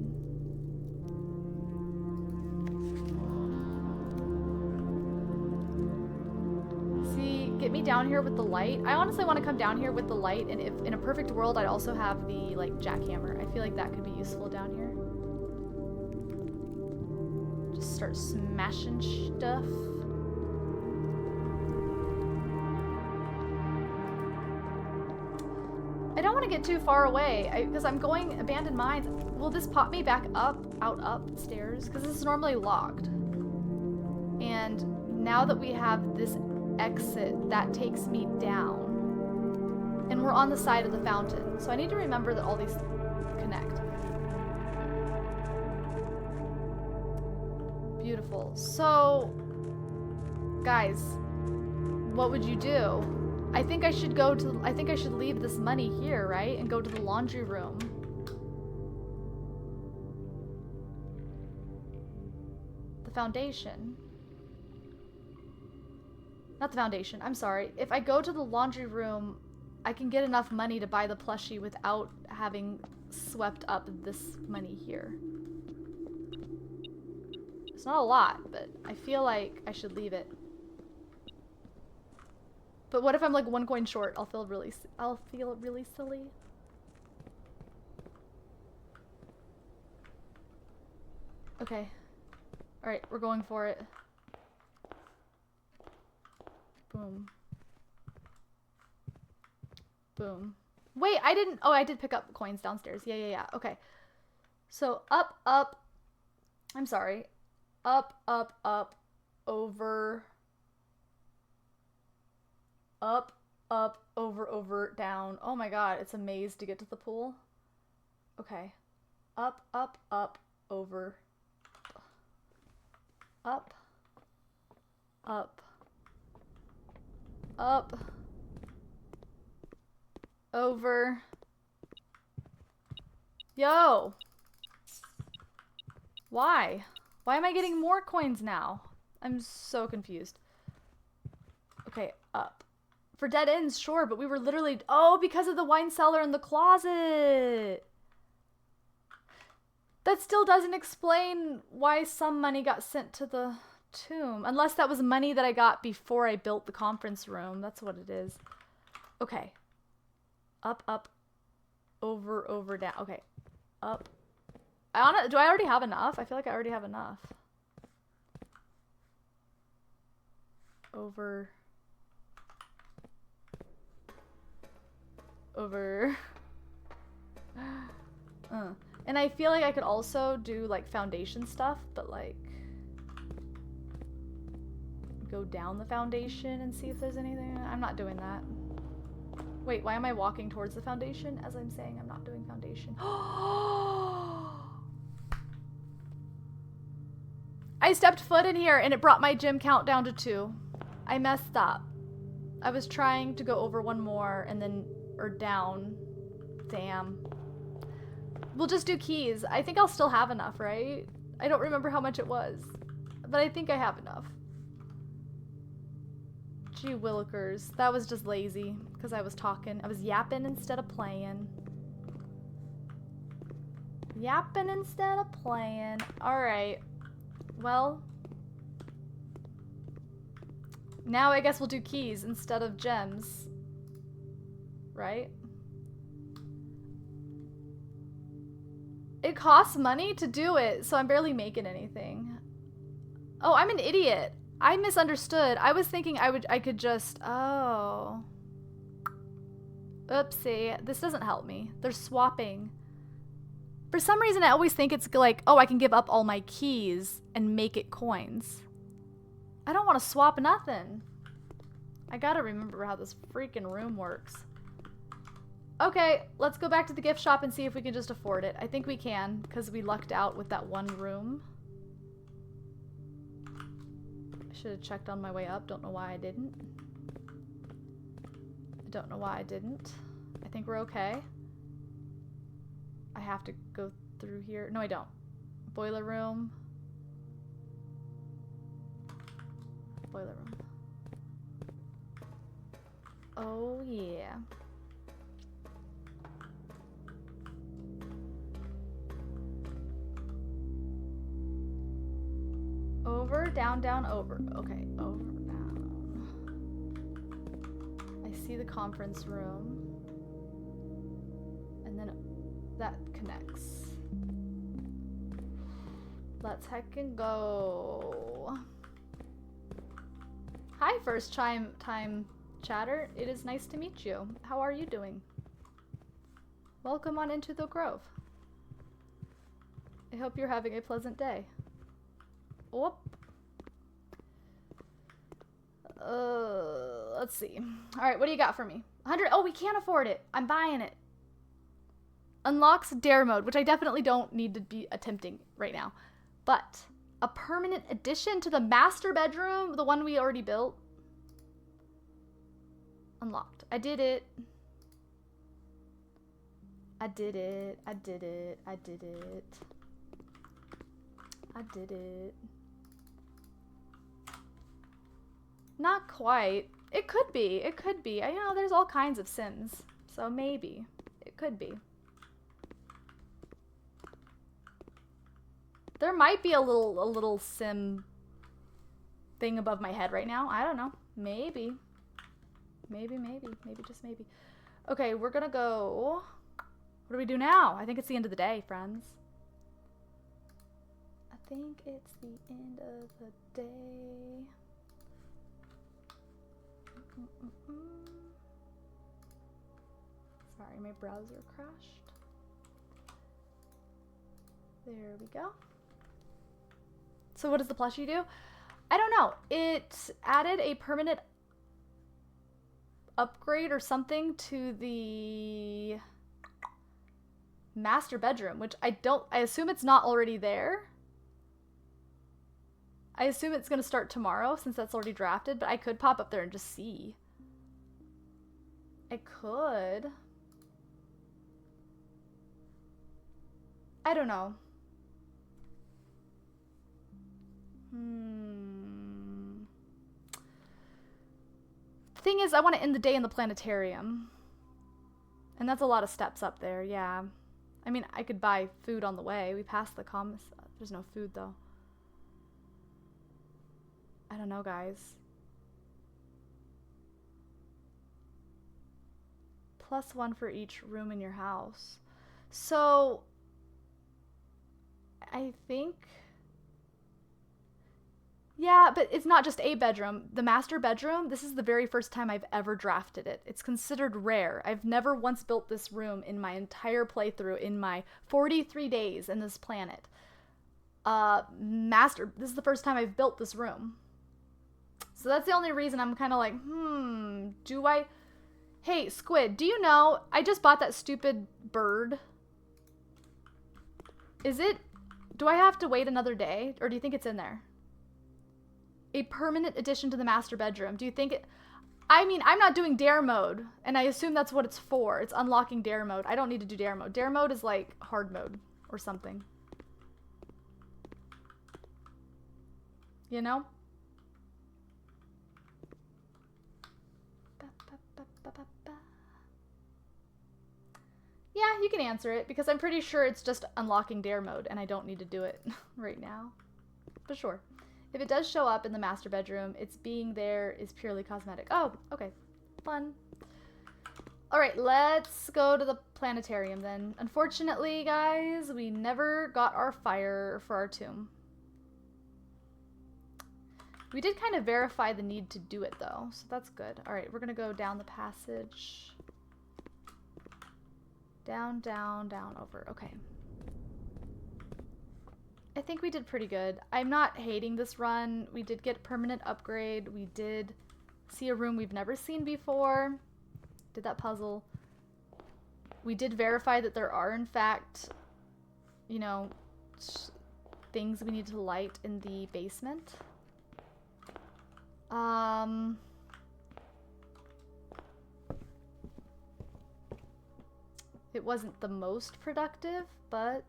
Get me down here with the light. I honestly want to come down here with the light, and if in a perfect world I'd also have the like jackhammer. I feel like that could be useful down here. Just start smashing stuff. I don't want to get too far away because I'm going abandoned mines. Will this pop me back up, upstairs? Because this is normally locked. And now that we have this exit, that takes me down. And we're on the side of the fountain. So I need to remember that all these connect. Beautiful. So, guys, what would you do? I think I should leave this money here, right? And go to the laundry room. The foundation. Not the foundation, I'm sorry. If I go to the laundry room, I can get enough money to buy the plushie without having swept up this money here. It's not a lot, but I feel like I should leave it. But what if I'm like 1 coin short? I'll feel really silly. Okay. Alright, we're going for it. Boom. Boom. Wait, I didn't... Oh, I did pick up coins downstairs. Yeah. Okay. So, up. I'm sorry. Up, up, up, over, up, up, over, down. Oh my god, it's a maze to get to the pool. Okay. Up, up, up, over, up, up, up, over. Yo! Why? Why am I getting more coins now? I'm so confused. Okay, up. For dead ends, sure, but we were literally... Oh, because of the wine cellar and the closet! That still doesn't explain why some money got sent to the tomb. Unless that was money that I got before I built the conference room. That's what it is. Okay. Up, up, over, down. Okay. Up. Do I already have enough? I feel like I already have enough. Over. And I feel like I could also do like foundation stuff, but like go down the foundation and see if there's anything. I'm not doing that. Wait, why am I walking towards the foundation as I'm saying I'm not doing foundation? I stepped foot in here and it brought my gym count down to 2. I messed up. I was trying to go over one more and then, or down. Damn. We'll just do keys. I think I'll still have enough, right? I don't remember how much it was, but I think I have enough. Gee willikers. That was just lazy because I was talking. I was yapping instead of playing. Yapping instead of playing. Alright. Well. Now I guess we'll do keys instead of gems. Right? It costs money to do it, so I'm barely making anything. Oh, I'm an idiot. I misunderstood. I was thinking I could just... Oh. Oopsie. This doesn't help me. They're swapping. For some reason, I always think it's like, oh, I can give up all my keys and make it coins. I don't want to swap nothing. I gotta remember how this freaking room works. Okay, let's go back to the gift shop and see if we can just afford it. I think we can, because we lucked out with that one room. I should have checked on my way up. Don't know why I didn't. I don't know why I didn't. I think we're okay. I have to go through here. No, I don't. Boiler room. Boiler room. Oh, yeah. Over, down, down, over. Okay, over, down. I see the conference room. And then that connects. Let's heckin' go. Hi, first time chatter. It is nice to meet you. How are you doing? Welcome on into the Grove. I hope you're having a pleasant day. Whoop. Let's see. Alright, what do you got for me? 100. Oh, we can't afford it. I'm buying it. Unlocks dare mode, which I definitely don't need to be attempting right now. But a permanent addition to the master bedroom, the one we already built. Unlocked. I did it. I did it. I did it. I did it. I did it. Not quite. It could be. It could be. You know, there's all kinds of Sims. So maybe. It could be. There might be a little Sim thing above my head right now. I don't know. Maybe. Maybe, maybe. Maybe, just maybe. Okay, we're gonna go... What do we do now? I think it's the end of the day, friends. I think it's the end of the day. Sorry, my browser crashed. There we go. So what does the plushie do? I don't know. It added a permanent upgrade or something to the master bedroom, which I assume it's not already there. I assume it's gonna start tomorrow since that's already drafted, but I could pop up there and just see. I could. I don't know. The thing is, I want to end the day in the planetarium. And that's a lot of steps up there, yeah. I mean, I could buy food on the way. We passed the comms. There's no food, though. I don't know, guys. +1 for each room in your house. So, I think... Yeah, but it's not just a bedroom. The master bedroom, this is the very first time I've ever drafted it. It's considered rare. I've never once built this room in my entire playthrough in my 43 days in this planet. This is the first time I've built this room. So that's the only reason I'm kind of like, do I... Hey, Squid, do you know, I just bought that stupid bird. Do I have to wait another day? Or do you think it's in there? A permanent addition to the master bedroom. Do you think it... I mean, I'm not doing dare mode, and I assume that's what it's for. It's unlocking dare mode. I don't need to do dare mode. Dare mode is like hard mode or something. You know? Yeah, you can answer it, because I'm pretty sure it's just unlocking dare mode, and I don't need to do it right now. But sure. If it does show up in the master bedroom, its being there is purely cosmetic. Oh, okay. Fun. Alright, let's go to the planetarium then. Unfortunately, guys, we never got our fire for our tomb. We did kind of verify the need to do it, though, so that's good. Alright, we're gonna go down the passage. Down, down, down, over. Okay. I think we did pretty good. I'm not hating this run. We did get permanent upgrade. We did see a room we've never seen before. Did that puzzle. We did verify that there are, in fact, you know, things we need to light in the basement. It wasn't the most productive, but...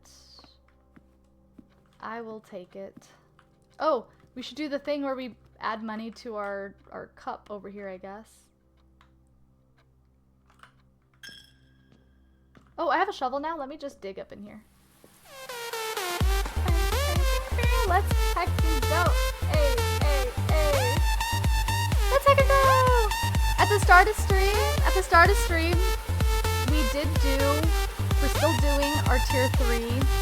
I will take it. Oh, we should do the thing where we add money to our cup over here, I guess. Oh, I have a shovel now? Let me just dig up in here. Let's heckin' go! Hey, hey, hey! Let's heckin' go! At the start of stream, we did do... We're still doing our tier 3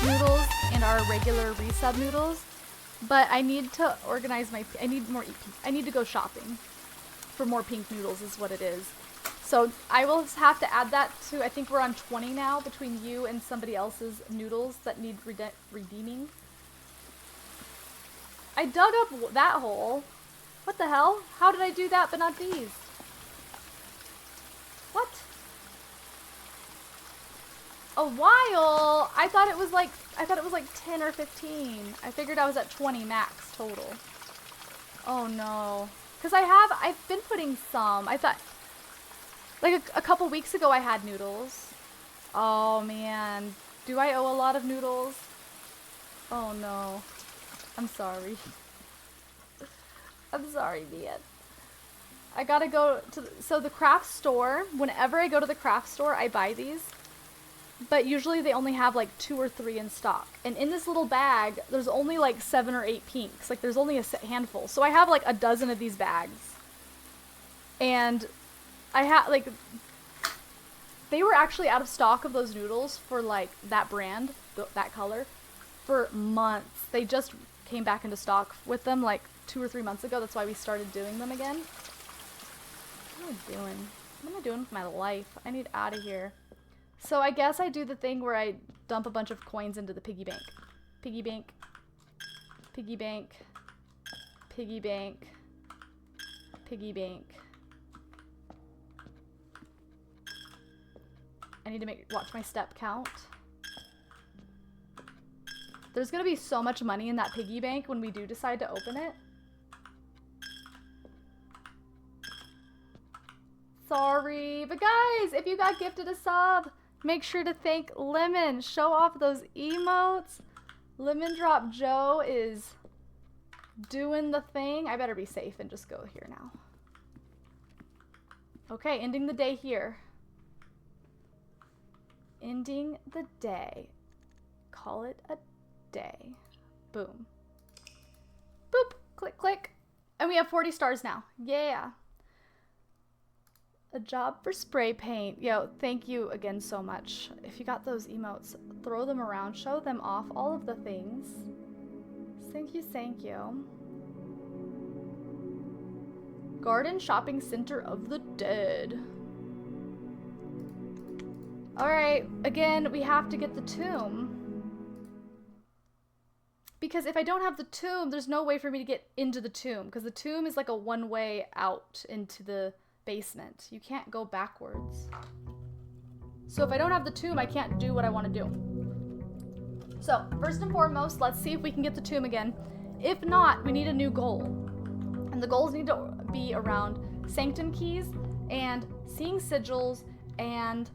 noodles and our regular resub noodles, but I need to organize my... I need more... I need to go shopping for more pink noodles is what it is. So I will have to add that to... I think we're on 20 now between you and somebody else's noodles that need redeeming. I dug up that hole. What the hell? How did I do that but not these? What? A while? I thought it was like 10 or 15. I figured I was at 20 max total. Oh no. Cause I've been putting some. I thought, like a couple weeks ago I had noodles. Oh man. Do I owe a lot of noodles? Oh no. I'm sorry. I'm sorry, man. I gotta go to the craft store. Whenever I go to the craft store, I buy these. But usually they only have like 2 or 3 in stock. And in this little bag, there's only like 7 or 8 pinks. Like there's only a handful. So I have like a dozen of these bags. And I had like... They were actually out of stock of those noodles for like that brand, that color, for months. They just came back into stock with them like 2 or 3 months ago. That's why we started doing them again. What am I doing? What am I doing with my life? I need out of here. So I guess I do the thing where I dump a bunch of coins into the piggy bank. Piggy bank. Piggy bank. Piggy bank. Piggy bank. I need to watch my step count. There's gonna be so much money in that piggy bank when we do decide to open it. Sorry, but guys, if you got gifted a sub, make sure to thank Lemon. Show off those emotes. Lemon Drop Joe is doing the thing. I better be safe and just go here now. Okay, ending the day here. Ending the day. Call it a day. Boom. Boop. Click, click. And we have 40 stars now. Yeah. A job for spray paint. Yo, thank you again so much. If you got those emotes, throw them around, show them off, all of the things. Thank you, thank you. Garden Shopping Center of the Dead. Alright, again, we have to get the tomb. Because if I don't have the tomb, there's no way for me to get into the tomb. Because the tomb is like a one-way out into the basement. You can't go backwards. So if I don't have the tomb, I can't do what I want to do. So, first and foremost, let's see if we can get the tomb again. If not, we need a new goal. And the goals need to be around sanctum keys and seeing sigils and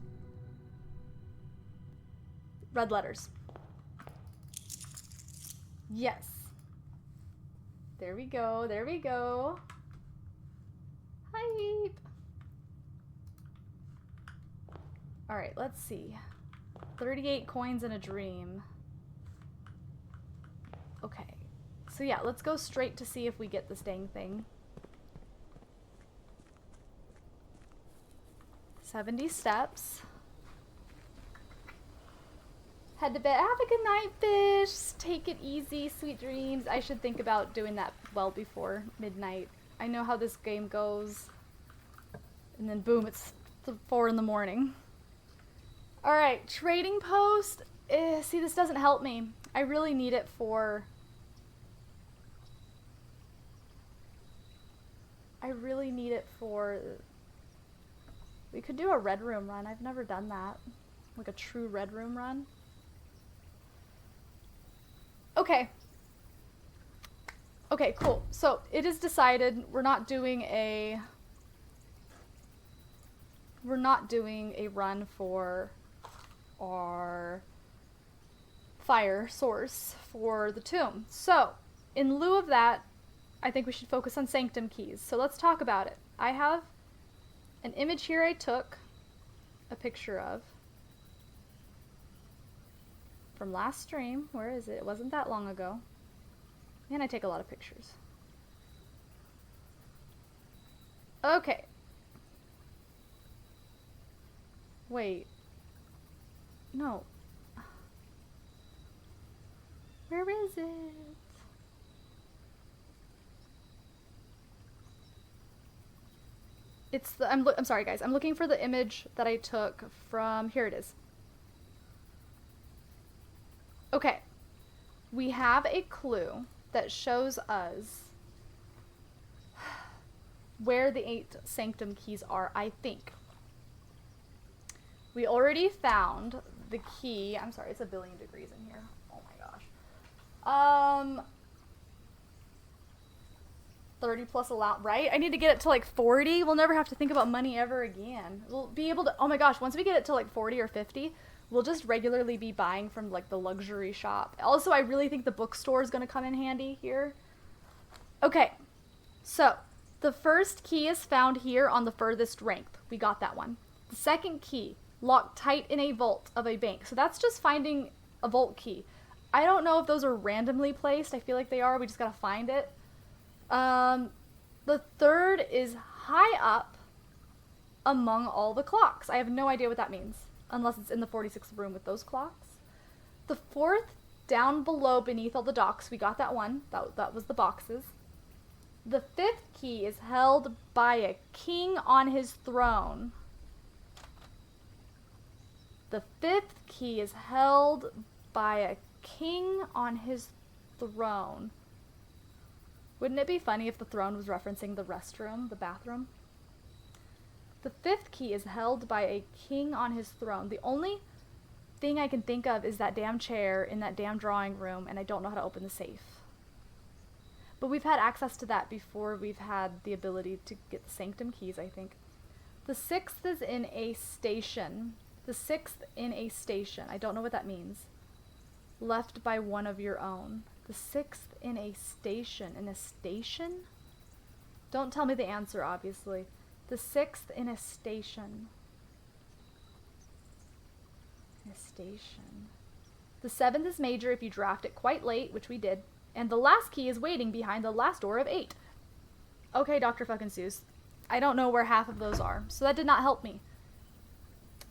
red letters. Yes. There we go. There we go. Hype. All right, let's see. 38 coins in a dream. Okay. So yeah, let's go straight to see if we get this dang thing. 70 steps. Head to bed. Have a good night, fish. Take it easy. Sweet dreams. I should think about doing that well before midnight. I know how this game goes. And then boom, it's 4 in the morning. Alright, trading post. See, this doesn't help me. I really need it for... We could do a red room run. I've never done that. Like a true red room run. Okay. Okay, cool. So it is decided we're not doing a run for our fire source for the tomb. So in lieu of that, I think we should focus on sanctum keys. So let's talk about it. I have an image here I took a picture of from last stream. Where is it? It wasn't that long ago. Man, I take a lot of pictures. Okay. Wait. No. Where is it? It's the, I'm sorry guys, I'm looking for the image that I took from, here it is. Okay. We have a clue that shows us where the 8 sanctum keys are, I think. We already found the key. I'm sorry, it's a billion degrees in here. Oh my gosh. 30 plus allowed, right? I need to get it to like 40. We'll never have to think about money ever again. We'll be able to, oh my gosh, once we get it to like 40 or 50, we'll just regularly be buying from like the luxury shop. Also, I really think the bookstore is going to come in handy here. Okay, so the first key is found here on the furthest rank. We got that one. The second key, locked tight in a vault of a bank. So that's just finding a vault key. I don't know if those are randomly placed. I feel like they are. We just got to find it. The third is high up among all the clocks. I have no idea what that means, unless it's in the 46th room with those clocks. The fourth, down below beneath all the docks. We got that one. That was the boxes. The fifth key is held by a king on his throne. The fifth key is held by a king on his throne. Wouldn't it be funny if the throne was referencing the restroom, the bathroom? The 5th key is held by a king on his throne. The only thing I can think of is that damn chair in that damn drawing room, and I don't know how to open the safe. But we've had access to that before we've had the ability to get the sanctum keys, I think. The 6th is in a station. The 6th in a station. I don't know what that means. Left by one of your own. The 6th in a station. In a station? Don't tell me the answer, obviously. The 6th in a station. In a station. The 7th is major if you draft it quite late, which we did. And the last key is waiting behind the last door of 8. Okay, Dr. fucking Seuss. I don't know where half of those are, so that did not help me.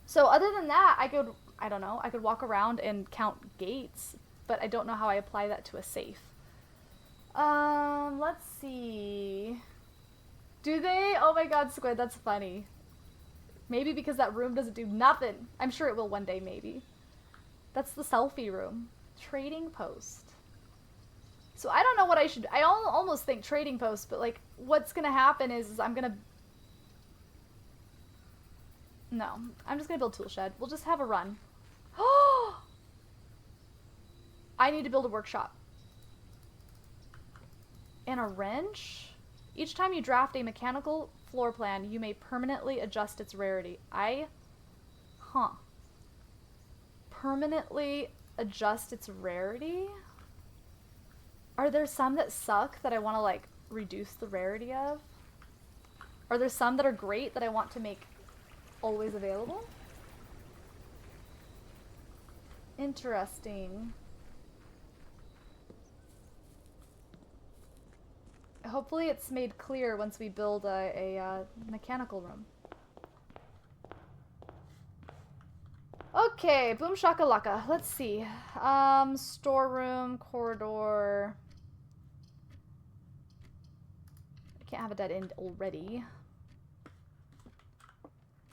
So other than that, I could walk around and count gates, but I don't know how I apply that to a safe. Let's see. Do they? Oh my god, Squid, that's funny. Maybe because that room doesn't do nothing. I'm sure it will one day, maybe. That's the selfie room. Trading post. So I don't know what I should... I almost think trading post, but like, what's gonna happen is I'm gonna... No, I'm just gonna build tool shed. We'll just have a run. Oh! I need to build a workshop. And a wrench? Each time you draft a mechanical floor plan, you may permanently adjust its rarity. Permanently adjust its rarity? Are there some that suck that I want to, like, reduce the rarity of? Are there some that are great that I want to make always available? Interesting. Hopefully it's made clear once we build a mechanical room. Okay, boom shakalaka. Let's see. Storeroom, corridor. I can't have a dead end already.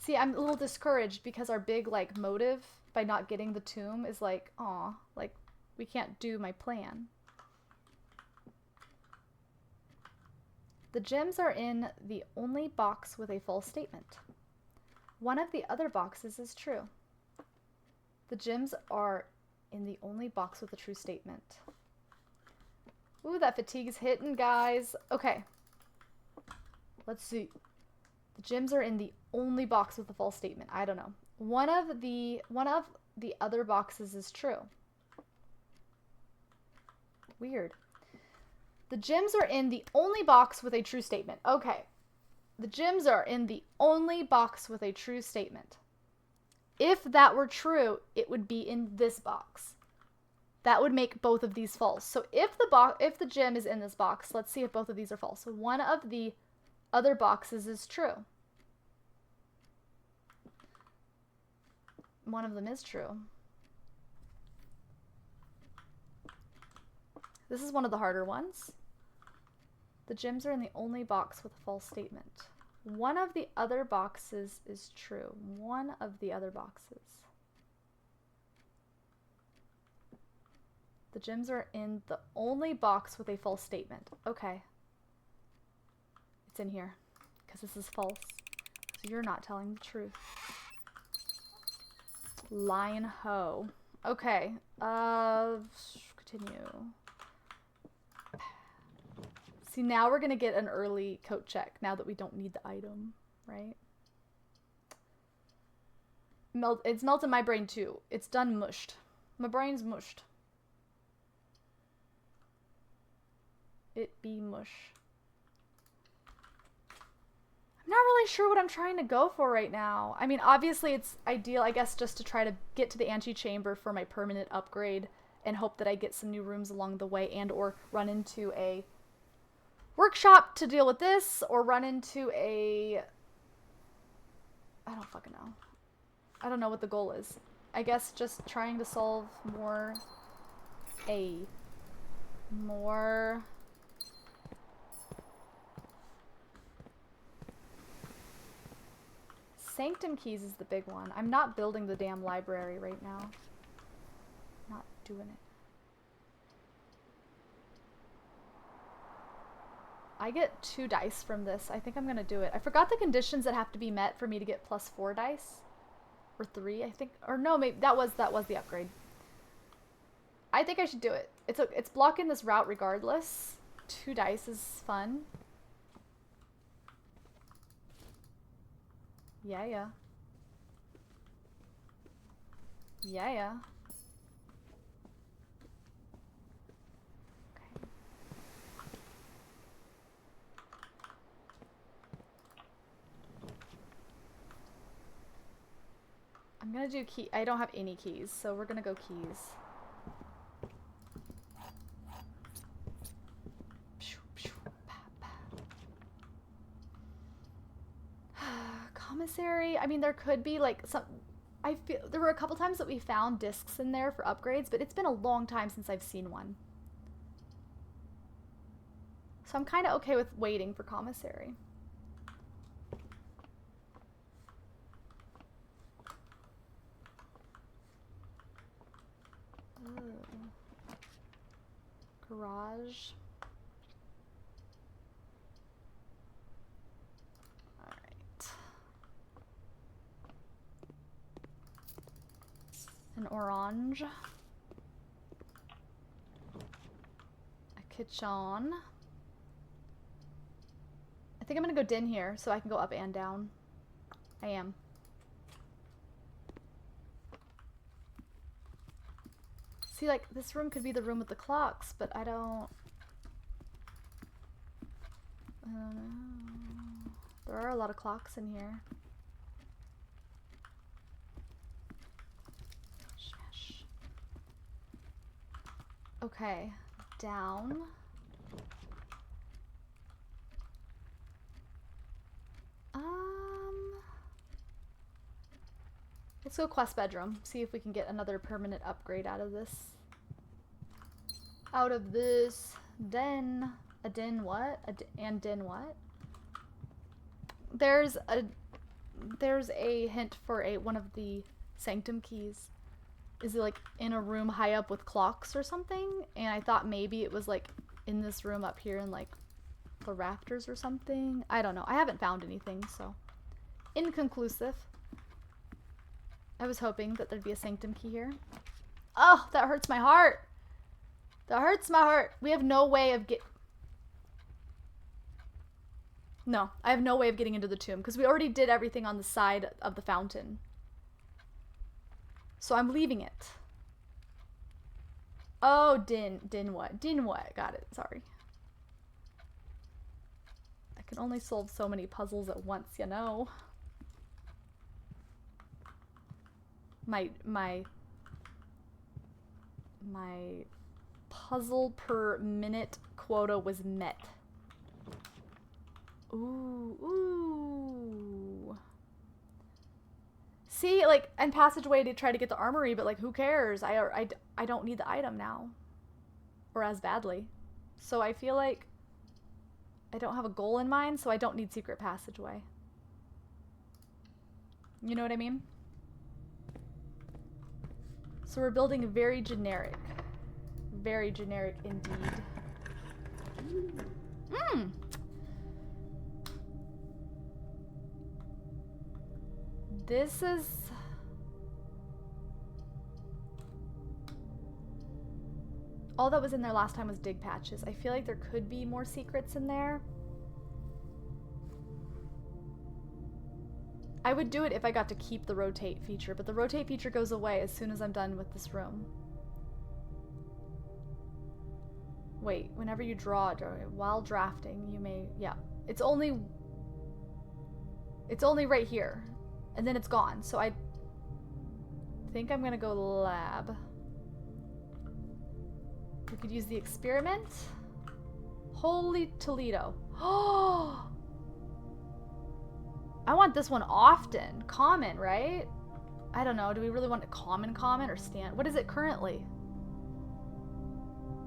See, I'm a little discouraged because our big, like, motive by not getting the tomb is like, aw, like, we can't do my plan. The gems are in the only box with a false statement. One of the other boxes is true. The gems are in the only box with a true statement. Ooh, that fatigue's hitting, guys. Okay. Let's see. The gems are in the only box with a false statement. I don't know. One of the other boxes is true. Weird. The gems are in the only box with a true statement. Okay. The gems are in the only box with a true statement. If that were true, it would be in this box. That would make both of these false. So if the gem is in this box, let's see if both of these are false. So one of the other boxes is true. One of them is true. This is one of the harder ones. The gems are in the only box with a false statement. One of the other boxes is true. One of the other boxes. The gems are in the only box with a false statement. Okay. It's in here. Because this is false. So you're not telling the truth. Lion ho. Okay. Continue. See, now we're gonna get an early coat check now that we don't need the item, right? It's melted my brain too. It's done mushed. My brain's mushed. It be mush. I'm not really sure what I'm trying to go for right now. I mean, obviously it's ideal, I guess, just to try to get to the antechamber for my permanent upgrade and hope that I get some new rooms along the way and or run into a workshop to deal with this, or run into a... I don't fucking know. I don't know what the goal is. I guess just trying to solve more... Sanctum keys is the big one. I'm not building the damn library right now. Not doing it. I get 2 dice from this. I think I'm gonna do it. I forgot the conditions that have to be met for me to get +4 dice. Or 3, I think. Or no, maybe that was the upgrade. I think I should do it. It's blocking this route regardless. 2 dice is fun. Yeah, yeah. Yeah, yeah. Okay. I'm gonna do key. I don't have any keys, so we're gonna go keys. Commissary. I mean, there could be like some. I feel there were a couple times that we found discs in there for upgrades, but it's been a long time since I've seen one. So I'm kind of okay with waiting for commissary. Ooh. Garage. An orange. A kitchen. I think I'm gonna go din here so I can go up and down. I am. See, like, this room could be the room with the clocks, but I don't know. There are a lot of clocks in here. Okay, down. Let's go quest bedroom. See if we can get another permanent upgrade out of this. Den. A den what? And den what? There's a hint for one of the sanctum keys. Is it like in a room high up with clocks or something? And I thought maybe it was like in this room up here in like the rafters or something. I don't know. I haven't found anything, so inconclusive. I was hoping that there'd be a sanctum key here. Oh, that hurts my heart. That hurts my heart. We have no way of No, I have no way of getting into the tomb because we already did everything on the side of the fountain. So I'm leaving it. Oh, din what? Din what? Got it. Sorry. I can only solve so many puzzles at once, you know. My puzzle per minute quota was met. Ooh. See, like, and passageway to try to get the armory, but like, who cares? I don't need the item now. Or as badly. So I feel like I don't have a goal in mind, so I don't need secret passageway. You know what I mean? So we're building very generic. Very generic indeed. Mmm! This is... all that was in there last time was dig patches. I feel like there could be more secrets in there. I would do it if I got to keep the rotate feature, but the rotate feature goes away as soon as I'm done with this room. Wait, whenever you draw, while drafting, you may... yeah. It's only right here. And then it's gone. So I think I'm gonna go lab. We could use the experiment. Holy Toledo. Oh! I want this one often. Common, right? I don't know. Do we really want it common or stand? What is it currently?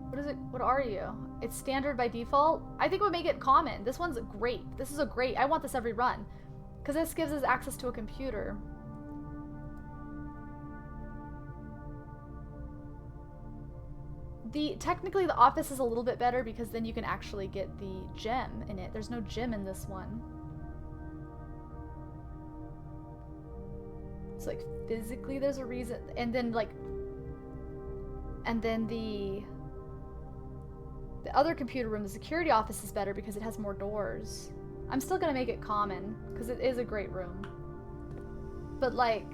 What is it? What are you? It's standard by default? I think we'll make it common. This one's great. This is a great. I want this every run. Because this gives us access to a computer. Technically the office is a little bit better because then you can actually get the gem in it. There's no gem in this one. So like physically there's a reason, and then like, and then the other computer room, the security office, is better because it has more doors. I'm still gonna make it common because it is a great room. But like,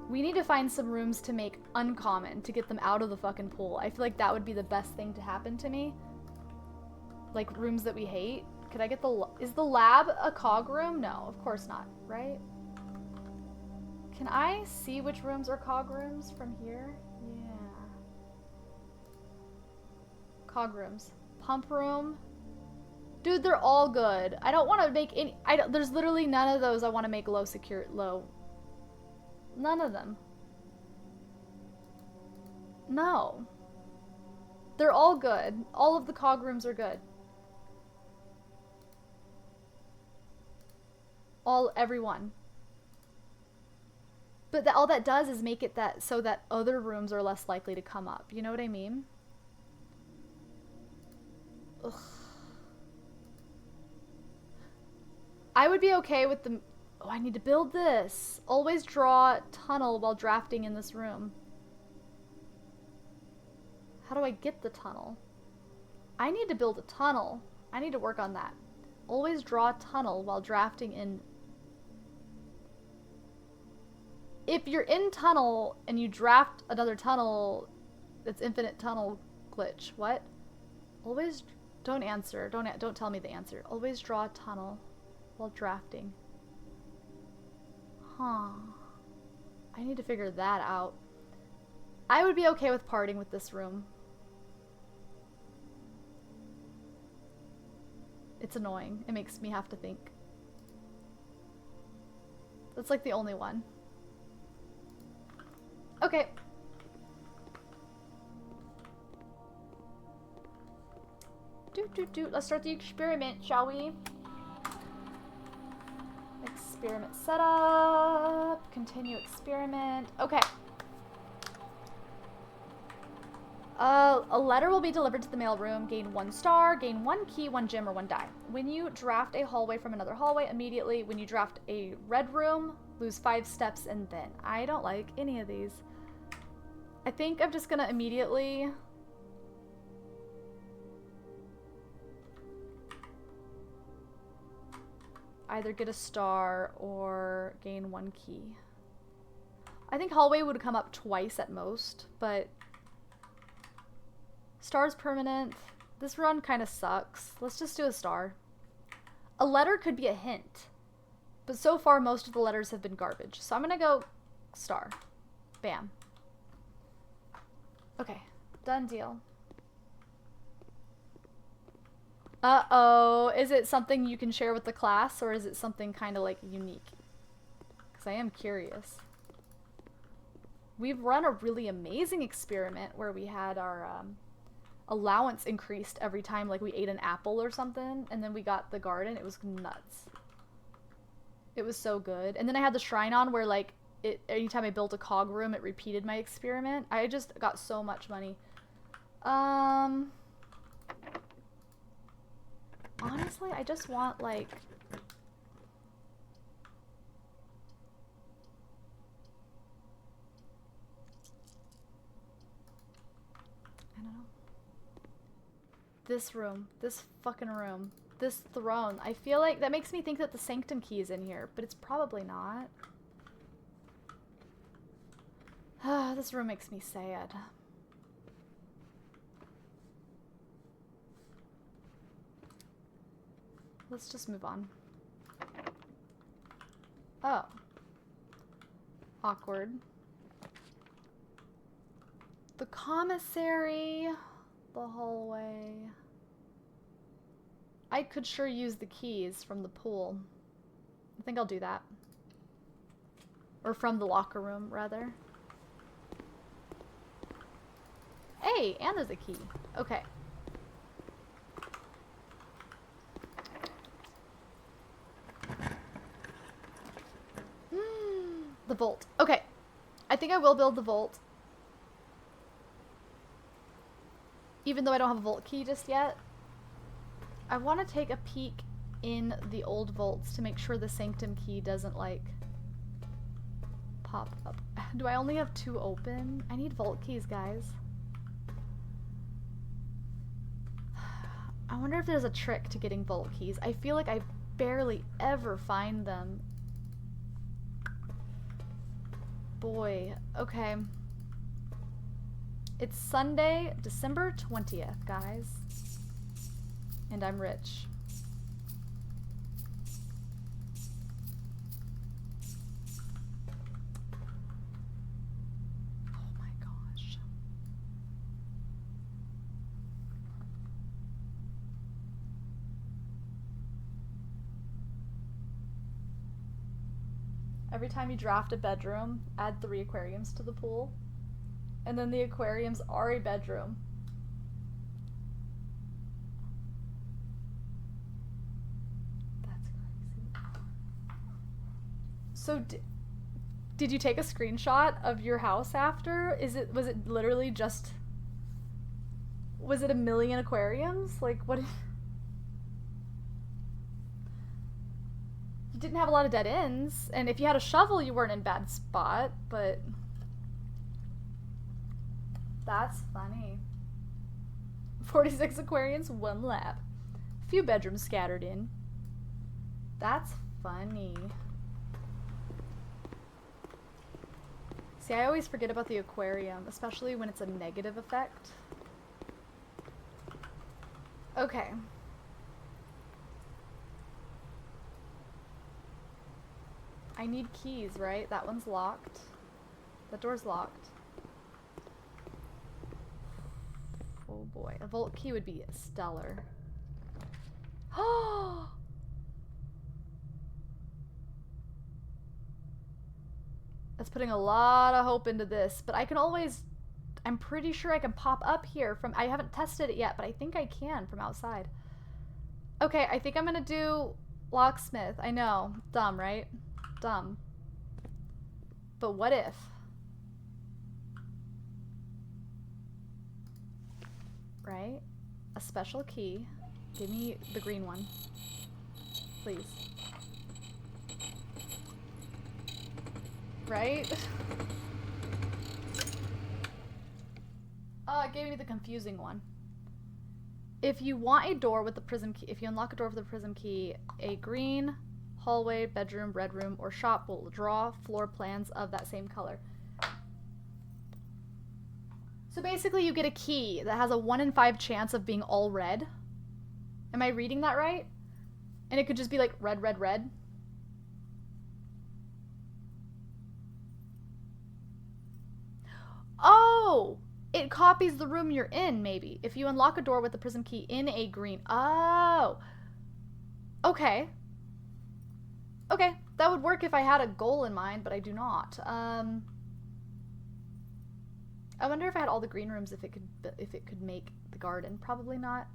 we need to find some rooms to make uncommon to get them out of the fucking pool. I feel like that would be the best thing to happen to me. Like rooms that we hate. Could I get is the lab a cog room? No, of course not, right? Can I see which rooms are cog rooms from here? Yeah. Cog rooms. Pump room. Dude, they're all good. I don't want to make any... there's literally none of those I want to make low. None of them. No. They're all good. All of the cog rooms are good. Everyone. But all that does is make it so that other rooms are less likely to come up. You know what I mean? Ugh. I would be okay with the... Oh, I need to build this. Always draw tunnel while drafting in this room. How do I get the tunnel? I need to build a tunnel. I need to work on that. Always draw tunnel while drafting in... If you're in tunnel and you draft another tunnel, it's infinite tunnel glitch. What? Always... Don't answer. Don't tell me the answer. Always draw a tunnel while drafting. Huh. I need to figure that out. I would be okay with parting with this room. It's annoying. It makes me have to think. That's like the only one. Okay. Let's start the experiment, shall we? Experiment setup. Continue experiment. Okay. A letter will be delivered to the mailroom. Gain 1 star, gain 1 key, 1 gem, or 1 die. When you draft a hallway from another hallway, immediately when you draft a red room, lose 5 steps, and then. I don't like any of these. I think I'm just gonna immediately... either get a star or gain 1 key. I think hallway would come up twice at most, but star's permanent. This run kind of sucks. Let's just do a star. A letter could be a hint, but so far most of the letters have been garbage. So I'm gonna go star. Bam. Okay, done deal. Uh-oh, is it something you can share with the class, or is it something kind of like unique? Because I am curious. We've run a really amazing experiment where we had our allowance increased every time like we ate an apple or something, and then we got the garden. It was nuts. It was so good. And then I had the shrine on where like anytime I built a cog room, it repeated my experiment. I just got so much money. Honestly, I just want, like... I don't know. This room. This fucking room. This throne. I feel like that makes me think that the sanctum key is in here, but it's probably not. This room makes me sad. Let's just move on. Oh. Awkward. The commissary. The hallway. I could sure use the keys from the pool. I think I'll do that. Or from the locker room, rather. Hey, and there's a key. Okay. The vault. Okay. I think I will build the vault. Even though I don't have a vault key just yet. I want to take a peek in the old vaults to make sure the sanctum key doesn't like pop up. Do I only have 2 open? I need vault keys, guys. I wonder if there's a trick to getting vault keys. I feel like I barely ever find them. Boy, okay. It's Sunday, December 20th, guys. And I'm rich. Oh my gosh. Every time you draft a bedroom, add 3 aquariums to the pool. And then the aquariums are a bedroom. That's crazy. So did you take a screenshot of your house after? Was it literally just, was it 1,000,000 aquariums? Like what? You didn't have a lot of dead ends, and if you had a shovel you weren't in a bad spot, but that's funny. 46 aquariums, 1 lab. A few bedrooms scattered in. That's funny. See, I always forget about the aquarium, especially when it's a negative effect. Okay. I need keys, right? That one's locked. That door's locked. Oh boy, a vault key would be stellar. Oh! That's putting a lot of hope into this, but I can always, I'm pretty sure I can pop up here from, I haven't tested it yet, but I think I can from outside. Okay, I think I'm gonna do locksmith. I know, dumb, right? Dumb. But what if? Right? A special key. Give me the green one. Please. Right? Oh, it gave me the confusing one. If you want a door with the prism key, if you unlock a door with the prism key, a green hallway, bedroom, red room, or shop will draw floor plans of that same color. So basically you get a key that has a 1 in 5 chance of being all red. Am I reading that right? And it could just be like red, red, red. Oh! It copies the room you're in, maybe. If you unlock a door with the prism key in a green. Oh! Okay. Okay, that would work if I had a goal in mind, but I do not. I wonder if I had all the green rooms, if it could make the garden. Probably not.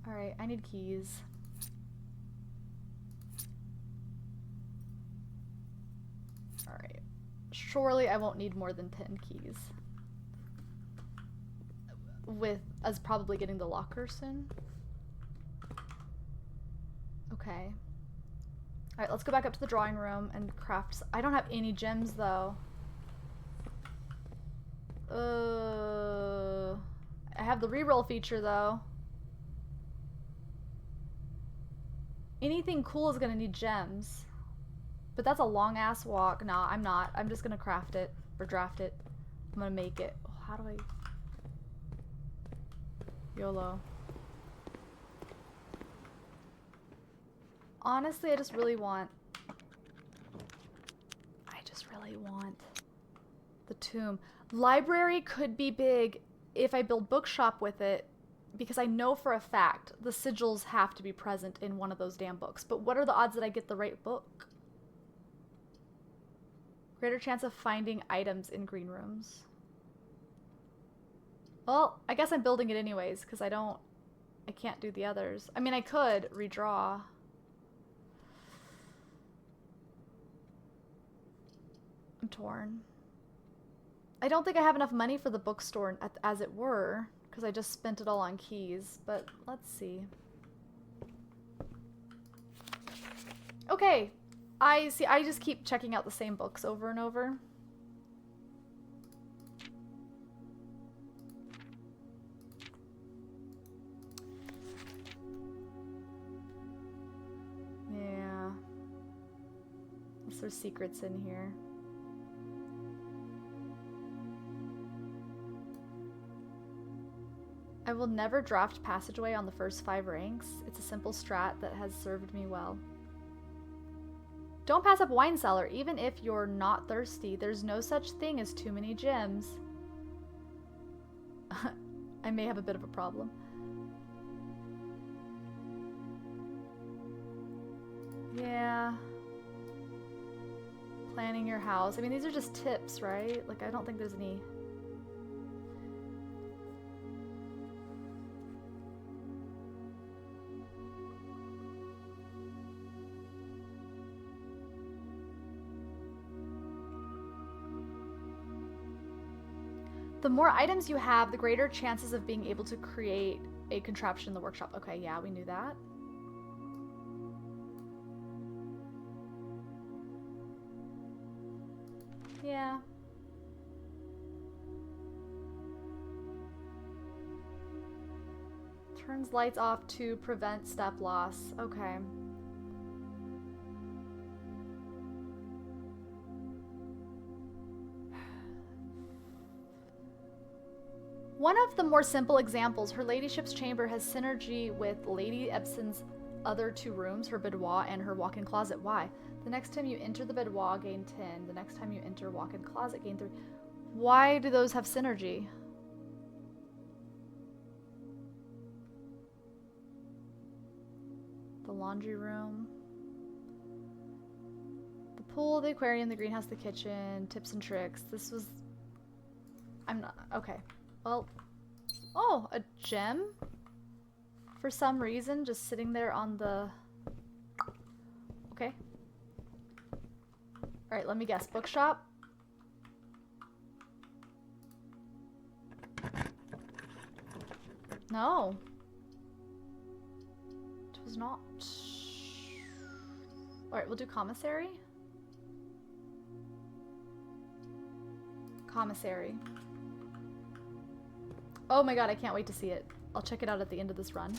All right, I need keys. All right. Surely I won't need more than 10 keys. With us probably getting the locker soon. Okay. All right, let's go back up to the drawing room and craft. I don't have any gems though. I have the reroll feature though. Anything cool is gonna need gems. But that's a long ass walk. Nah, I'm not. I'm just gonna craft it or draft it. I'm gonna make it. Oh, how do I? YOLO. Honestly, I just really want the tomb. Library could be big if I build bookshop with it, because I know for a fact the sigils have to be present in one of those damn books. But what are the odds that I get the right book? Greater chance of finding items in green rooms. Well, I guess I'm building it anyways, because I can't do the others. I mean, I could redraw. I'm torn. I don't think I have enough money for the bookstore, as it were. because I just spent it all on keys, but let's see. Okay, I see. I just keep checking out the same books over and over. Yeah. Unless there's secrets in here. I will never draft Passageway on the first 5 ranks. It's a simple strat that has served me well. Don't pass up Wine Cellar, even if you're not thirsty. There's no such thing as too many gems. I may have a bit of a problem. Yeah. Planning your house. I mean, these are just tips, right? Like, I don't think there's any... The more items you have, the greater chances of being able to create a contraption in the workshop. Okay, yeah, we knew that. Yeah. Turns lights off to prevent step loss. Okay. One of the more simple examples, her ladyship's chamber has synergy with Lady Ebson's other 2 rooms, her boudoir and her walk-in closet. Why? The next time you enter the boudoir, gain 10. The next time you enter walk-in closet, gain 3. Why do those have synergy? The laundry room. The pool, the aquarium, the greenhouse, the kitchen, tips and tricks. This was... I'm not... Okay. Well, oh, a gem? For some reason, just sitting there on the... Okay. Alright, let me guess. Bookshop? No. It was not. Alright, we'll do commissary. Commissary. Oh my god, I can't wait to see it. I'll check it out at the end of this run.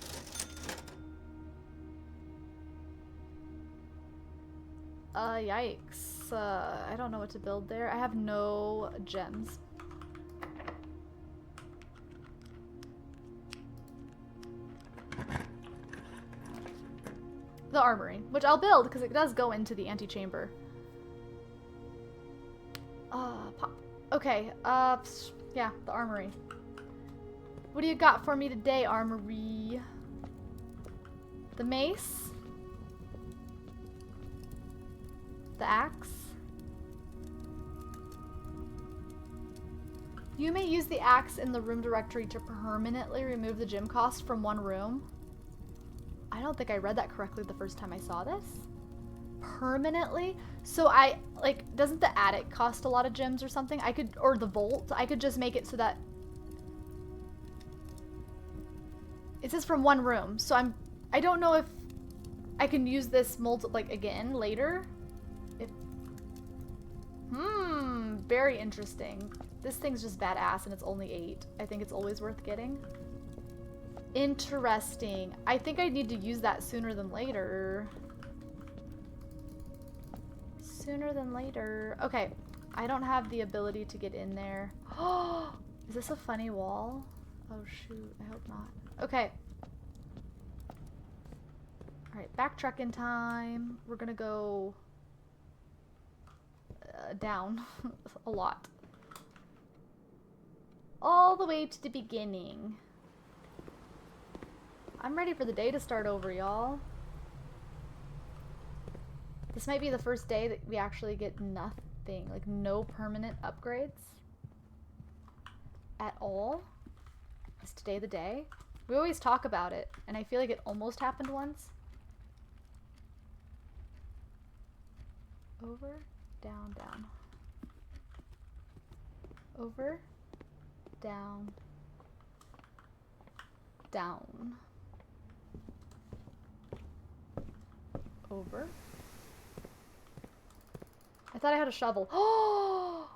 Yikes. I don't know what to build there. I have no gems. The armory, which I'll build because it does go into the antechamber. Pop. Okay, yeah, the armory. What do you got for me today, armory? The mace? The axe? You may use the axe in the room directory to permanently remove the gem cost from one room. I don't think I read that correctly the first time I saw this. Permanently? So I, like, doesn't the attic cost a lot of gems or something? I could, or the vault, I could just make it so that it says from one room, so I don't know if I can use this again later. Very interesting. This thing's just badass and it's only 8. I think it's always worth getting. Interesting. I think I need to use that sooner than later. Sooner than later. Okay, I don't have the ability to get in there. Oh, is this a funny wall? Oh shoot, I hope not. Okay. Alright, backtracking time. We're gonna go down a lot. All the way to the beginning. I'm ready for the day to start over, y'all. This might be the first day that we actually get nothing, like no permanent upgrades at all. Is today the day? We always talk about it, and I feel like it almost happened once. Over, down, down. Over, down, Down. Over. I thought I had a shovel. Oh!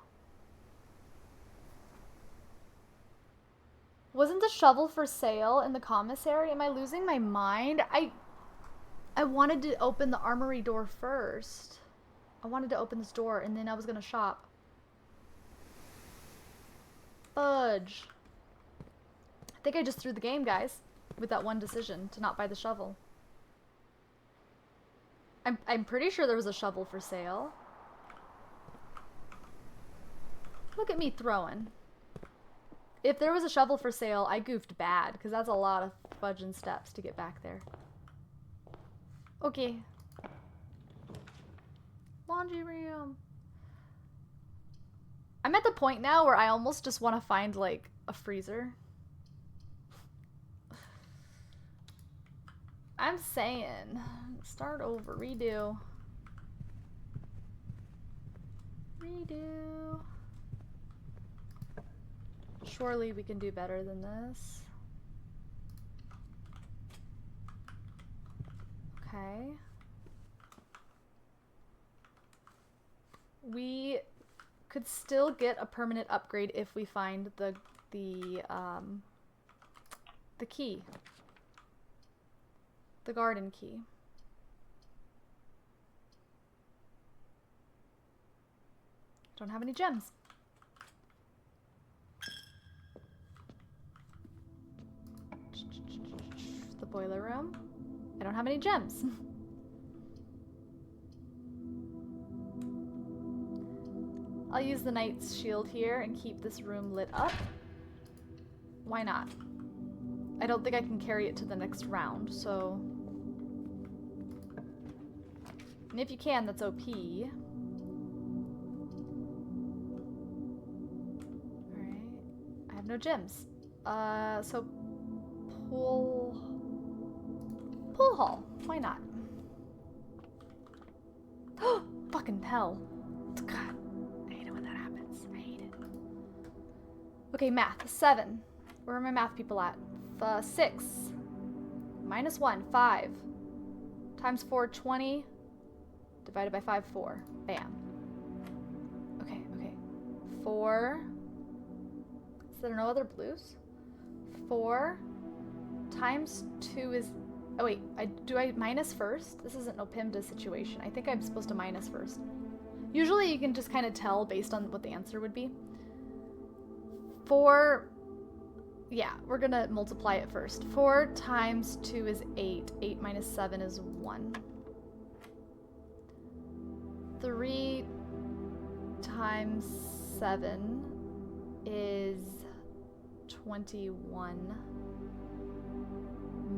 Wasn't the shovel for sale in the commissary? Am I losing my mind? I wanted to open the armory door first. I wanted to open this door and then I was gonna shop. Fudge. I think I just threw the game, guys, with that one decision to not buy the shovel. I'm pretty sure there was a shovel for sale. Look at me throwing. If there was a shovel for sale, I goofed bad, because that's a lot of fudging steps to get back there. Okay. Laundry room. I'm at the point now where I almost just want to find, like, a freezer. I'm saying, start over, redo. Redo. Surely we can do better than this. Okay. We could still get a permanent upgrade if we find the key. The garden key. Don't have any gems. The boiler room. I don't have any gems. I'll use the knight's shield here and keep this room lit up. Why not? I don't think I can carry it to the next round, so... And if you can, that's OP. Alright. I have no gems. So... Pool hall. Why not? Fucking hell. God. I hate it when that happens. I hate it. Okay, math. 7. Where are my math people at? 6. Minus 1. 5. Times 4, 20. Divided by 5, 4. Bam. Okay, okay. 4. Is there no other blues? 4 times 2 is... Oh wait, do I minus first? This isn't no PIMDA situation. I think I'm supposed to minus first. Usually you can just kind of tell based on what the answer would be. 4... Yeah, we're gonna multiply it first. 4 times 2 is 8. 8 minus 7 is 1. 3 times 7 is 21.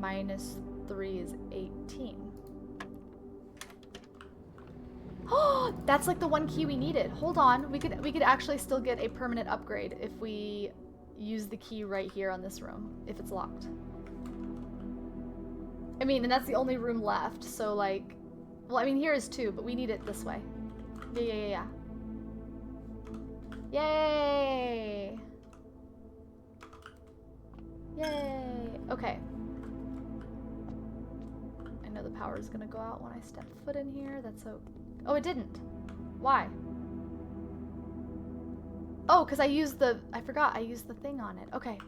Minus 3 is 18. Oh, that's like the one key we needed. Hold on, we could actually still get a permanent upgrade if we use the key right here on this room, if it's locked. I mean, and that's the only room left, so like, well, I mean, here is 2, but we need it this way. Yeah. Yay! Yay! Okay. I know the power is gonna go out when I step foot in here. That's so... Oh, it didn't. Why? Oh, because I used the... I forgot I used the thing on it. Okay.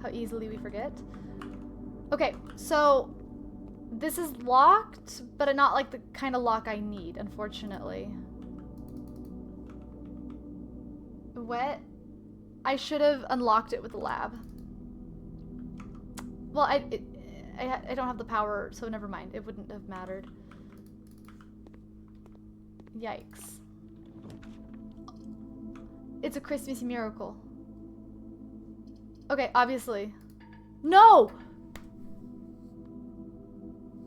How easily we forget. Okay, so... This is locked, but not like the kind of lock I need, unfortunately. What? I should have unlocked it with the lab. Well, I don't have the power, so never mind. It wouldn't have mattered. Yikes. It's a Christmas miracle. Okay, obviously. No!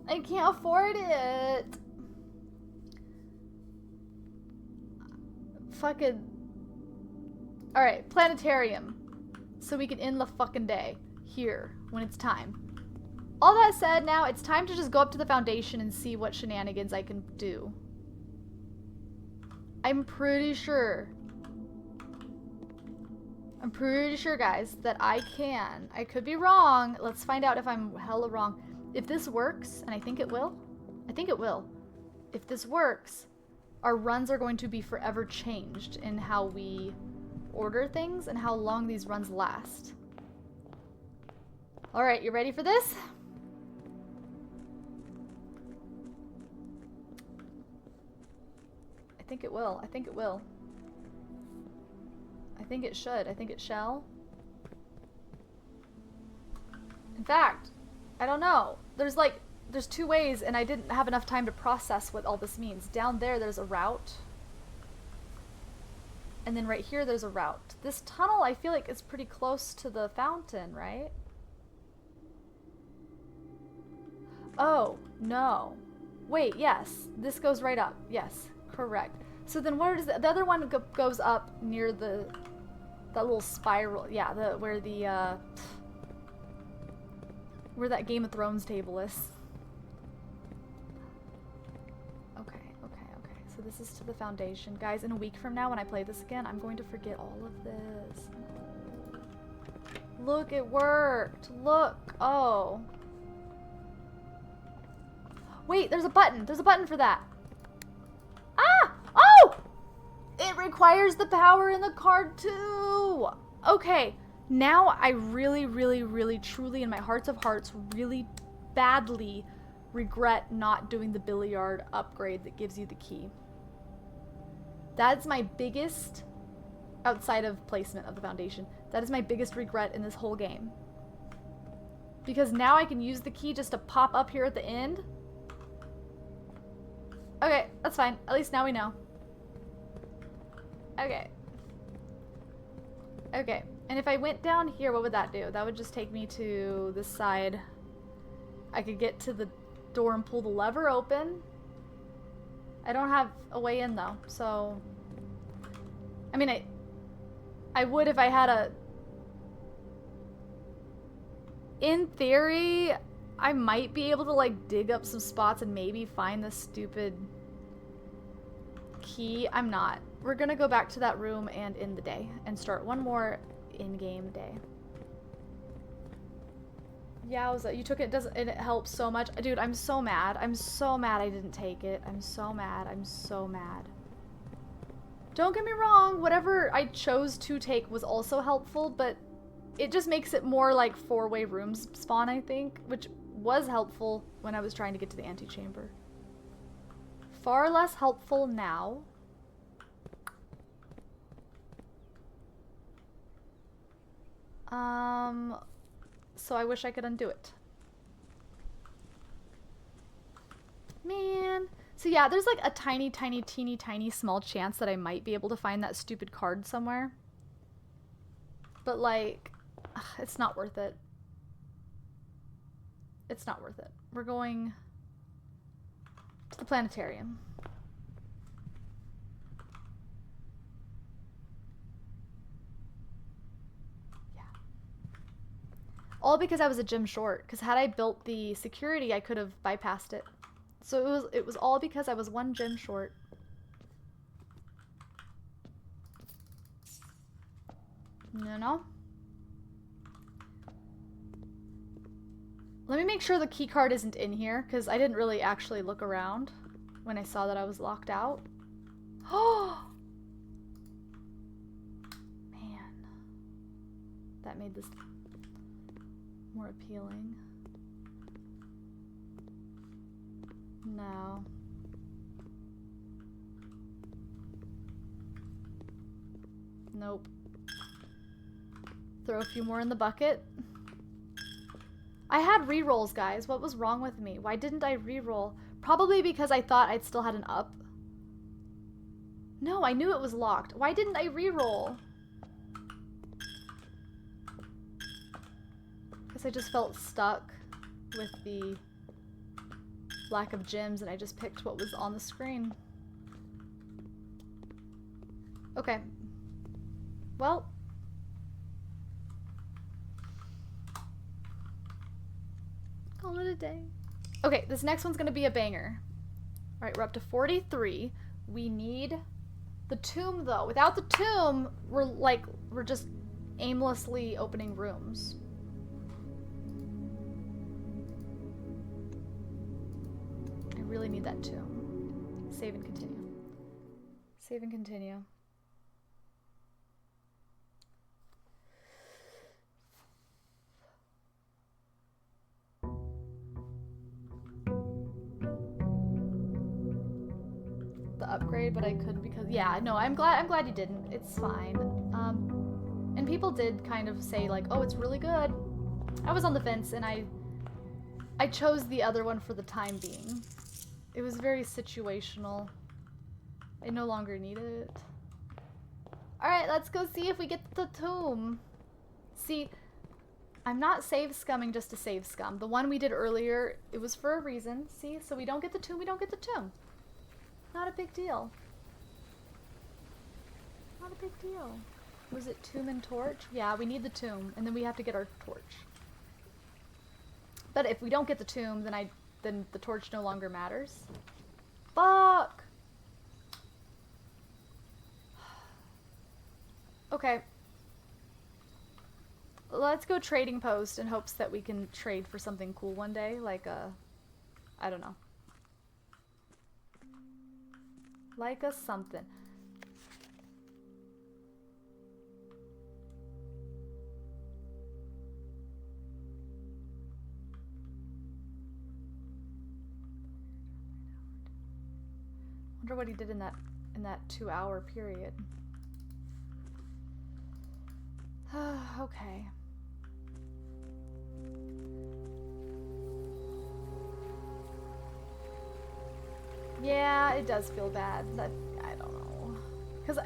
I can't afford it. Fucking... Alright, planetarium. So we can end the fucking day. Here, when it's time. All that said, now it's time to just go up to the foundation and see what shenanigans I can do. I'm pretty sure I'm pretty sure, guys, that I can. I could be wrong. Let's find out if I'm hella wrong. If this works, and I think it will. I think it will. If this works, our runs are going to be forever changed in how we order things and how long these runs last. All right, you ready for this? I think it will. I think it will. I think it should. I think it shall. In fact, I don't know. There's two ways, and I didn't have enough time to process what all this means. Down there, there's a route. And then right here, there's a route. This tunnel, I feel like, is pretty close to the fountain, right? Oh, no. Wait, yes. This goes right up. Yes, correct. So then where does the other one goes up near that little spiral? Yeah, where that Game of Thrones table is. Okay. So this is to the foundation. Guys, in a week from now when I play this again, I'm going to forget all of this. Look, it worked. Look. Oh. Wait, there's a button. There's a button for that. Ah! Oh! It requires the power in the card too. Okay. Now I really, really, really, truly, in my hearts of hearts, really badly regret not doing the billiard upgrade that gives you the key. That's my biggest, outside of placement of the foundation, that is my biggest regret in this whole game. Because now I can use the key just to pop up here at the end. Okay, that's fine. At least now we know. Okay. Okay. And if I went down here, what would that do? That would just take me to this side. I could get to the door and pull the lever open. I don't have a way in though, so... I mean, I would if I had a... In theory, I might be able to like dig up some spots and maybe find the stupid key. I'm not. We're gonna go back to that room and end the day and start one more in-game day. Yowza, you took it, and it helps so much. Dude, I'm so mad. I'm so mad I didn't take it. I'm so mad. I'm so mad. Don't get me wrong, whatever I chose to take was also helpful, but it just makes it more like four-way rooms spawn, I think, which was helpful when I was trying to get to the antechamber. Far less helpful now. So I wish I could undo it. Man. So yeah, there's like a tiny, tiny, teeny, tiny small chance that I might be able to find that stupid card somewhere. But like, it's not worth it. It's not worth it. We're going to the planetarium. All because I was a gym short, because had I built the security, I could have bypassed it. So it was all because I was one gym short. No. Let me make sure the key card isn't in here, because I didn't really actually look around when I saw that I was locked out. Oh! Man. That made this more appealing. No. Nope. Throw a few more in the bucket. I had rerolls, guys. What was wrong with me? Why didn't I reroll? Probably because I thought I'd still had an up. No, I knew it was locked. Why didn't I reroll? I just felt stuck with the lack of gems and I just picked what was on the screen. Okay. Well. Call it a day. Okay, this next one's gonna be a banger. Alright, we're up to 43. We need the tomb though. Without the tomb, we're just aimlessly opening rooms. I really need that tomb. Save and continue. Save and continue. The upgrade, but I couldn't because yeah, no, I'm glad you didn't. It's fine. And people did kind of say like, oh, it's really good. I was on the fence and I chose the other one for the time being. It was very situational. I no longer need it. Alright, let's go see if we get the tomb. See, I'm not save scumming just to save scum. The one we did earlier, it was for a reason. See, so we don't get the tomb, we don't get the tomb. Not a big deal. Not a big deal. Was it tomb and torch? Yeah, we need the tomb, and then we have to get our torch. But if we don't get the tomb, then the torch no longer matters. Fuck! Okay. Let's go trading post in hopes that we can trade for something cool one day, like I don't know. Like a something. Wonder what he did in that 2-hour period. Okay. Yeah, it does feel bad. I don't know.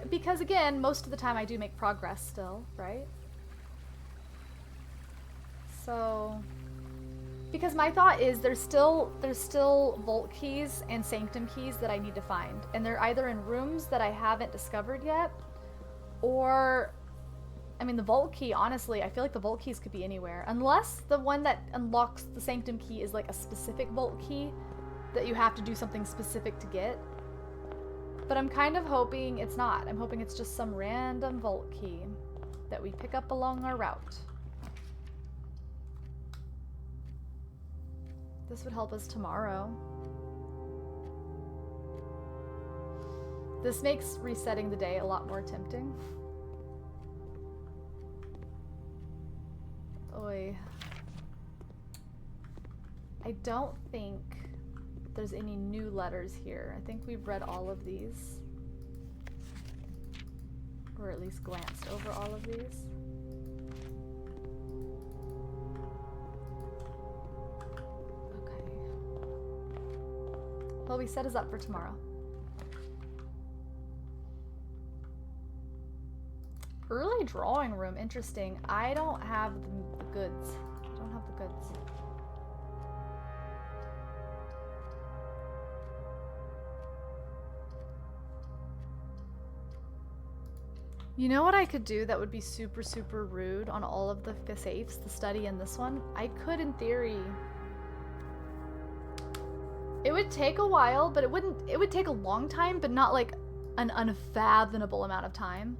Because again, most of the time I do make progress still, right? So, because my thought is there's still vault keys and sanctum keys that I need to find, and they're either in rooms that I haven't discovered yet, or I mean the vault key, honestly, I feel like the vault keys could be anywhere, unless the one that unlocks the sanctum key is like a specific vault key that you have to do something specific to get. But I'm kind of hoping it's not. I'm hoping it's just some random vault key that we pick up along our route. This would help us tomorrow. This makes resetting the day a lot more tempting. Oy. I don't think there's any new letters here. I think we've read all of these. Or at least glanced over all of these. Okay. Well, we set us up for tomorrow. Early drawing room, interesting. I don't have the goods. I don't have the goods. You know what I could do that would be super, super rude on all of the safes, the study and this one? I could, in theory. It would take a while, but it would take a long time, but not like an unfathomable amount of time.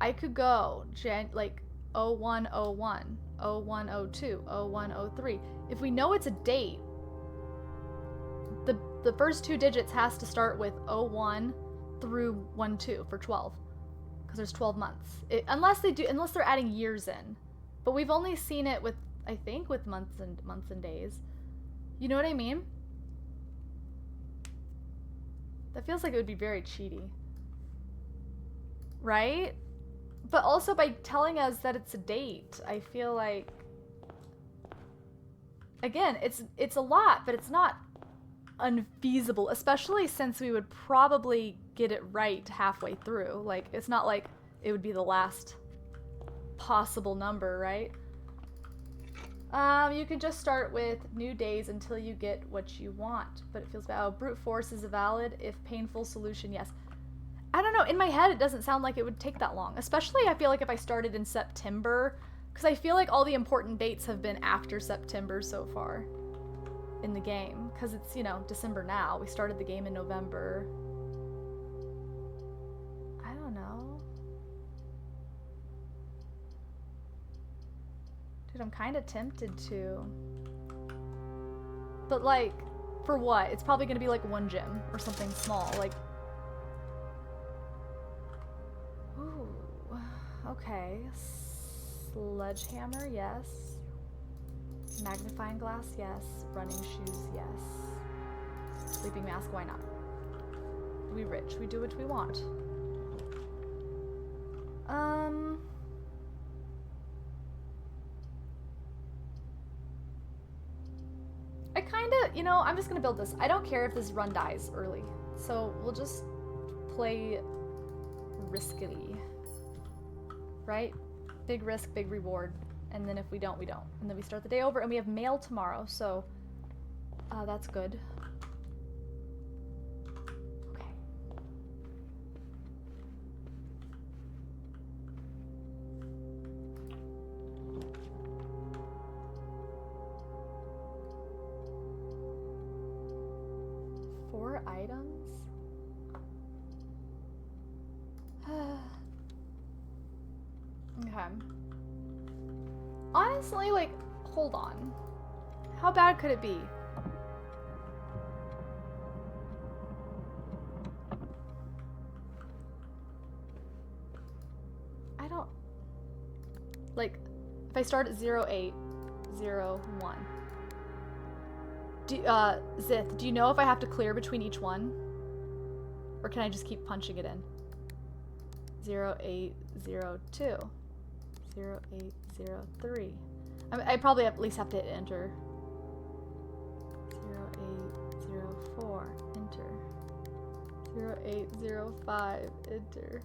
I could go like 0101, 0102, 0103. If we know it's a date, the first 2 digits has to start with 01 through 12 for 12. Because there's 12 months. Unless they're adding years in. But we've only seen it with, I think, with months and days. You know what I mean? That feels like it would be very cheaty. Right? But also by telling us that it's a date, I feel like, again, it's a lot, but it's not unfeasible, especially since we would probably get it right halfway through. Like, it's not like it would be the last possible number, right? You can just start with new days until you get what you want, but it feels bad. Oh, brute force is valid if painful solution, yes. I don't know, in my head it doesn't sound like it would take that long, especially I feel like if I started in September, because I feel like all the important dates have been after September so far in the game, because it's, you know, December now. We started the game in November. I don't know. Dude, I'm kind of tempted to. But like, for what? It's probably gonna be like one gym or something small. Like, ooh, okay. Sledgehammer, yes. Magnifying glass, yes. Running shoes, yes. Sleeping mask, why not? We rich, we do what we want. I kinda, you know, I'm just gonna build this. I don't care if this run dies early. So we'll just play riskily. Right? Big risk, big reward. And then if we don't, we don't. And then we start the day over and we have mail tomorrow, so that's good. Okay. Four items? Okay. Honestly, like, hold on. How bad could it be? I don't... Like, if I start at 0801. Zith, do you know if I have to clear between each one? Or can I just keep punching it in? 0802. 0803. I probably at least have to hit enter. 0804. Enter. 0805. Enter.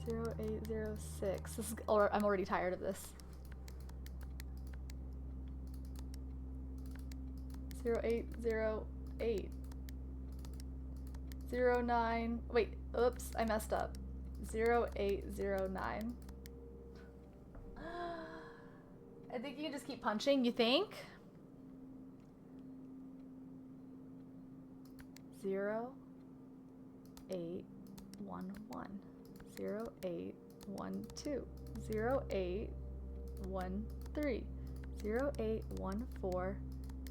0806. This is, or I'm already tired of this. 0808. 09. Wait, oops, I messed up. 0809. I think you can just keep punching, you think? 0811. 0812. 0813. 0814.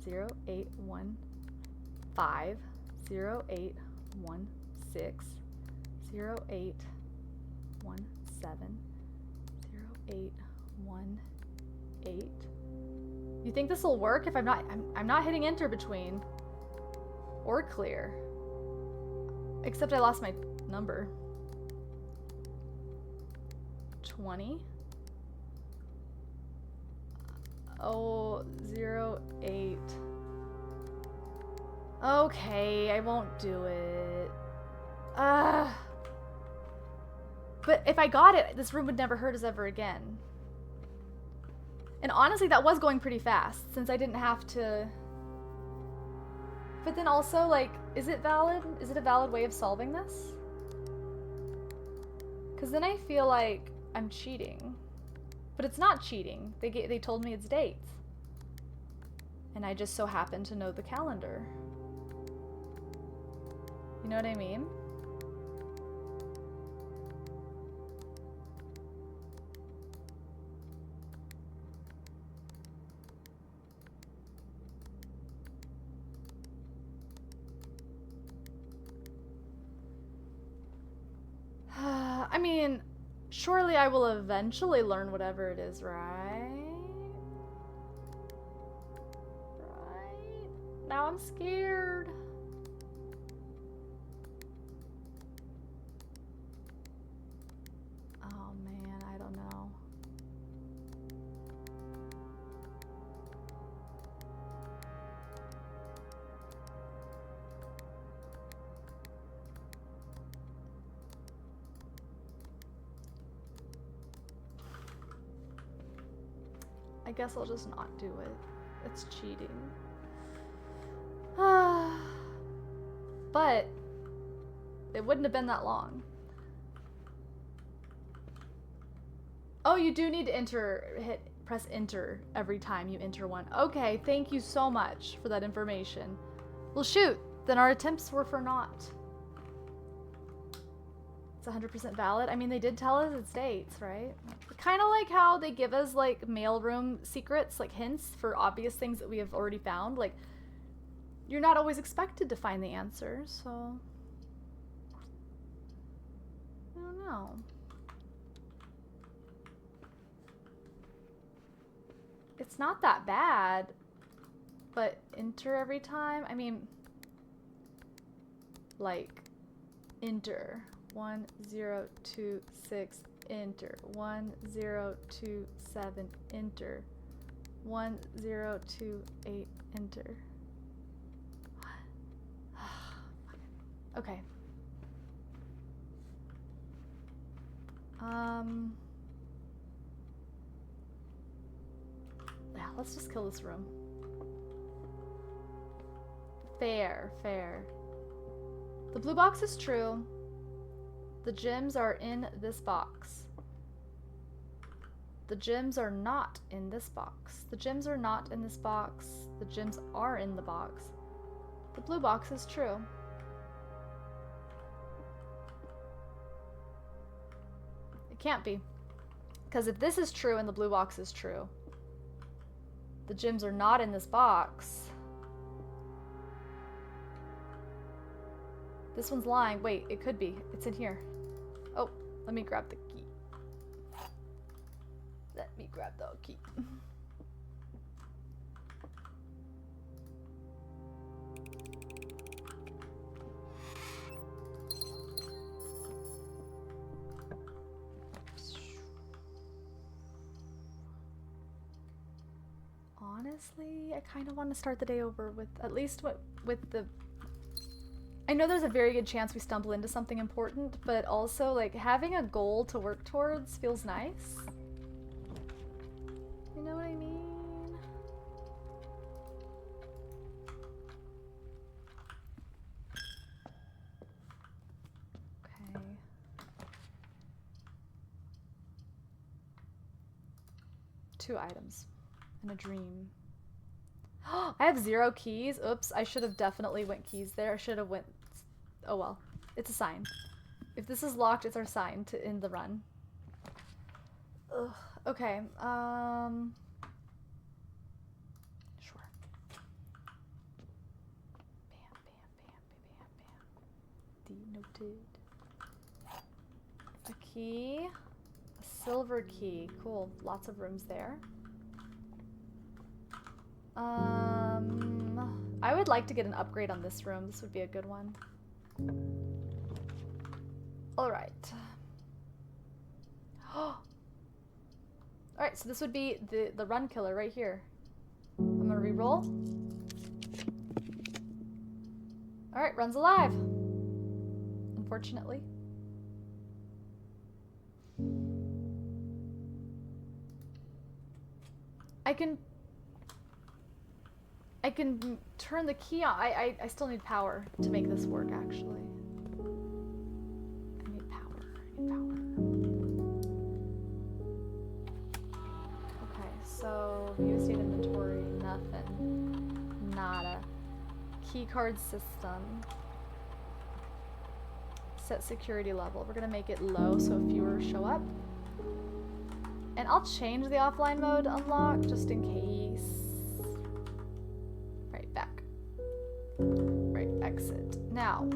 0815. 0816. 0817. 0818. You think this will work if I'm not hitting enter between or clear? Except I lost my number. 20. Oh, 08. Okay, I won't do it. But if I got it, this room would never hurt us ever again. And honestly, that was going pretty fast, since I didn't have to... But then also, like, is it valid? Is it a valid way of solving this? Because then I feel like I'm cheating. But it's not cheating. They told me it's dates. And I just so happen to know the calendar. You know what I mean? I mean, surely I will eventually learn whatever it is, right? Right? Now I'm scared. Oh man, I don't know. I guess I'll just not do it. It's cheating. But it wouldn't have been that long. Oh, you do need to press enter every time you enter one. Okay, thank you so much for that information. Well, shoot, then our attempts were for naught. It's 100% valid. I mean, they did tell us its dates, right? Kind of like how they give us like mailroom secrets, like hints for obvious things that we have already found. Like, you're not always expected to find the answer, so I don't know. It's not that bad, but enter every time. I mean, like, enter 1026, enter 1027, enter 1028, enter. Okay. Yeah, let's just kill this room. Fair, fair. The blue box is true. The gems are in this box. The gems are not in this box. The gems are not in this box. The gems are in the box. The blue box is true. It can't be. Because if this is true and the blue box is true, the gems are not in this box. This one's lying. Wait, it could be. It's in here. Oh, let me grab the key. Let me grab the key. Honestly, I kind of want to start the day over with at least with the... I know there's a very good chance we stumble into something important, but also, like, having a goal to work towards feels nice. You know what I mean? Okay. Two items. And a dream. I have 0 keys. Oops, I should have definitely went keys there. I should have went... Oh well. It's a sign. If this is locked, it's our sign to end the run. Ugh. Okay, sure. Bam, bam, bam, bam, bam. Denoted. A key. A silver key. Cool. Lots of rooms there. I would like to get an upgrade on this room. This would be a good one. Alright. Alright, so this would be the run killer right here. I'm gonna re-roll. Alright, run's alive. Unfortunately. I can turn the key on. I still need power to make this work, actually. I need power. I need power. Okay, so view state inventory, nothing. Nada. Keycard system. Set security level. We're gonna make it low so fewer show up. And I'll change the offline mode unlock just in case. Right, back. Right, exit. Now,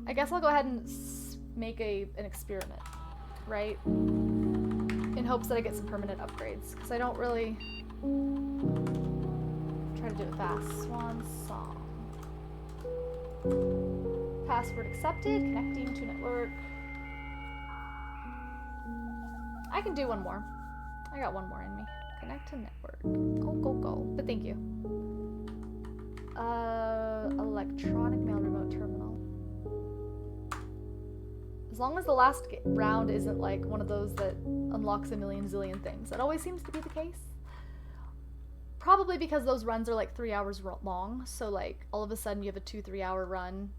I guess I'll go ahead and make an experiment, right? In hopes that I get some permanent upgrades, because I don't really try to do it fast. Swan song. Password accepted. Connecting to network. I can do one more. I got one more in me. Connect to network. Go, go, go. But thank you. Electronic mail remote terminal. As long as the last round isn't like one of those that unlocks a million zillion things. That always seems to be the case. Probably because those runs are like 3 hours long. So like all of a sudden you have a 2-3 hour run.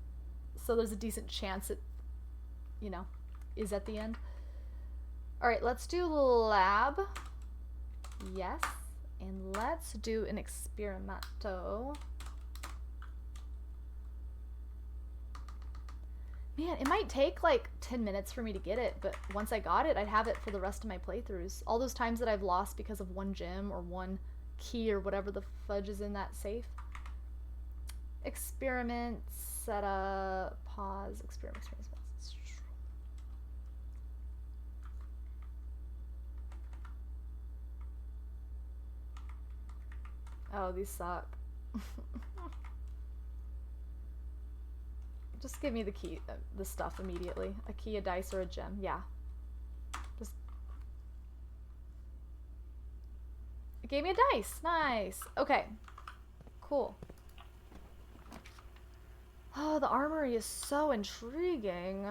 So there's a decent chance it, you know, is at the end. Alright, let's do lab. Yes. And let's do an experimento. Man, it might take like 10 minutes for me to get it, but once I got it, I'd have it for the rest of my playthroughs. All those times that I've lost because of one gem or one key or whatever the fudge is in that safe. Experiment, setup, pause, experiment. Oh, these suck. Just give me the key, the stuff immediately. A key, a dice, or a gem. Yeah. Just. It gave me a dice. Nice. Okay. Cool. Oh, the armory is so intriguing.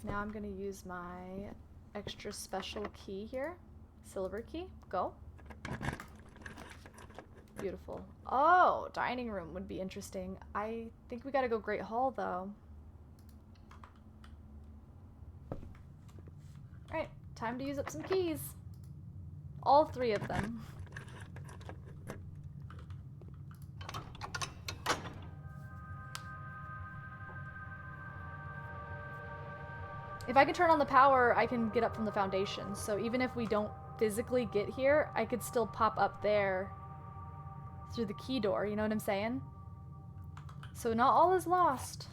Now I'm gonna use my extra special key here. Silver key. Go. Beautiful. Oh, dining room would be interesting. I think we gotta go Great Hall though. Alright, time to use up some keys. All 3 of them. If I can turn on the power, I can get up from the foundation. So even if we don't physically get here, I could still pop up there through the key door, you know what I'm saying? So not all is lost.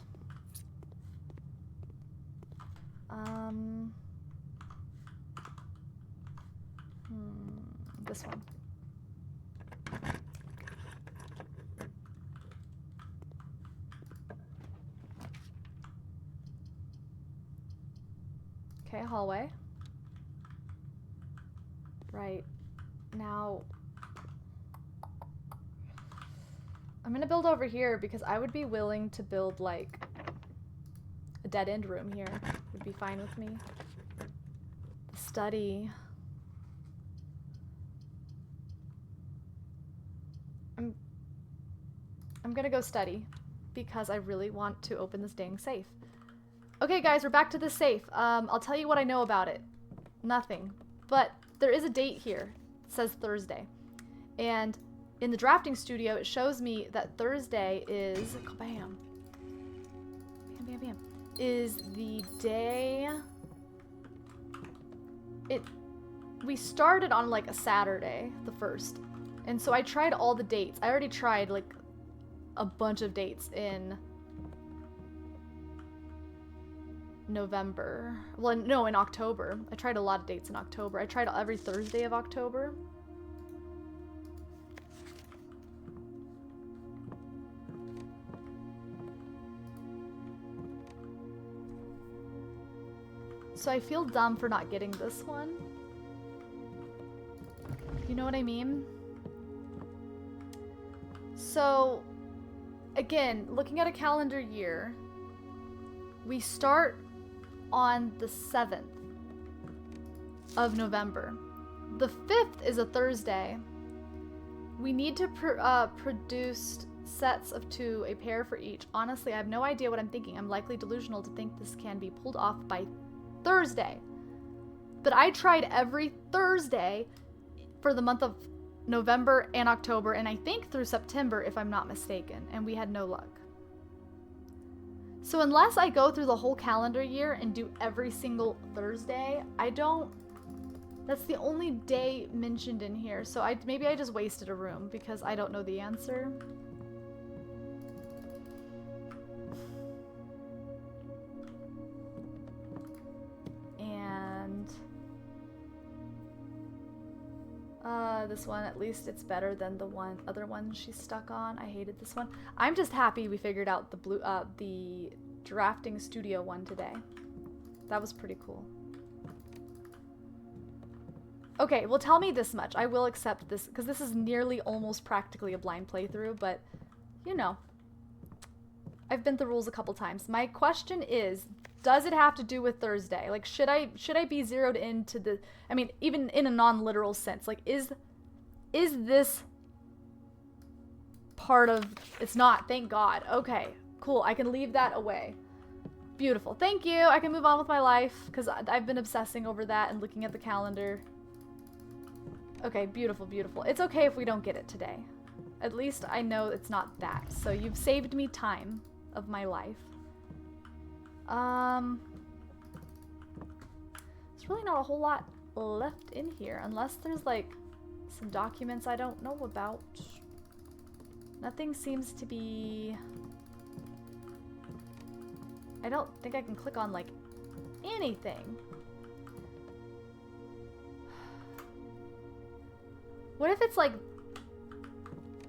This one. Okay, hallway. Right. Now, I'm gonna build over here because I would be willing to build like a dead end room here. Would be fine with me. The study. I'm gonna go study because I really want to open this dang safe. Okay guys, we're back to the safe. I'll tell you what I know about it. Nothing. But there is a date here. It says Thursday. And in the drafting studio, it shows me that Thursday is... Bam. Bam, bam, bam. Is the day... We started on like a Saturday, the 1st. And so I tried all the dates. I already tried like a bunch of dates in November. Well, no, in October. I tried a lot of dates in October. I tried every Thursday of October. So I feel dumb for not getting this one. You know what I mean? So, again, looking at a calendar year, we start on the 7th of November. The 5th is a Thursday. We need to produce sets of 2, a pair for each. Honestly, I have no idea what I'm thinking. I'm likely delusional to think this can be pulled off by Thursday. But I tried every Thursday for the month of November and October, and I think through September, if I'm not mistaken, and we had no luck. So unless I go through the whole calendar year and do every single Thursday, that's the only day mentioned in here. So maybe I just wasted a room because I don't know the answer. And this one, at least it's better than the other one she's stuck on. I hated this one. I'm just happy we figured out the drafting studio one today. That was pretty cool. Okay, well, tell me this much. I will accept this because this is nearly almost practically a blind playthrough, but you know, I've been through rules a couple times. My question is, does it have to do with Thursday? Like, should I be zeroed into the, I mean, even in a non-literal sense, like, is this part of, it's not, thank God. Okay, Cool, I can leave that away. Beautiful. Thank you. I can move on with my life because I've been obsessing over that and looking at the calendar. Okay, beautiful, beautiful. It's okay if we don't get it today. At least I know it's not that. So you've saved me time of my life. There's really not a whole lot left in here unless there's like some documents I don't know about. Nothing seems to be... I don't think I can click on like anything. What if it's like,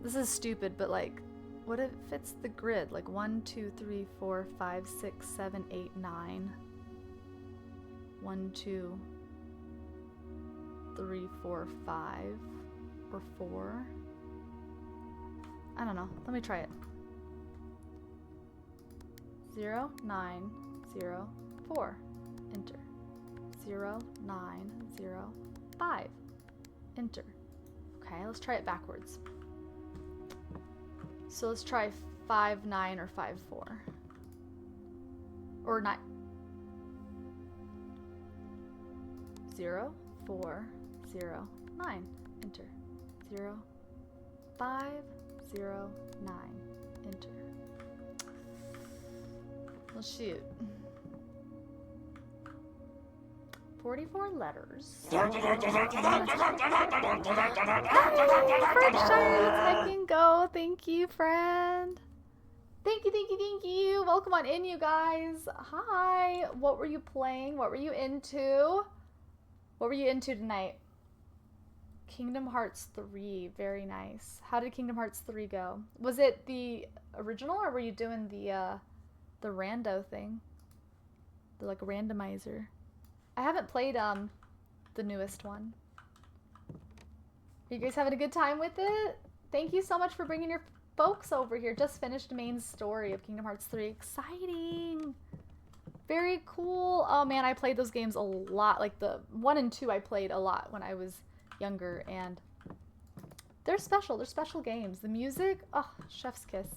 this is stupid, but like, what if it's the grid? Like 1, 2, 3, 4, 5, 6, 7, 8, 9. 1, 2, 3, 4, 5, or 4. I don't know. Let me try it. 0, 9, 0, 4. Enter. 0, 9, 0, 5. Enter. Okay, let's try it backwards. So let's try 5, 9, or 5, 4. Or 9. 0, 4, 0, 9. Enter. 0, 5, 0, 9. Enter. Well, shoot. 44 letters. Hey, I can go. Thank you, friend. Thank you, thank you, thank you. Welcome on in, you guys. Hi. What were you playing? What were you into? What were you into tonight? Kingdom Hearts 3. Very nice. How did Kingdom Hearts 3 go? Was it the original or were you doing the rando thing? The like randomizer. I haven't played the newest one. Are you guys having a good time with it? Thank you so much for bringing your folks over here. Just finished main story of Kingdom Hearts 3. Exciting. Very cool. Oh man, I played those games a lot. Like the 1 and 2 I played a lot when I was younger, and they're special. They're special games. The music, oh, chef's kiss.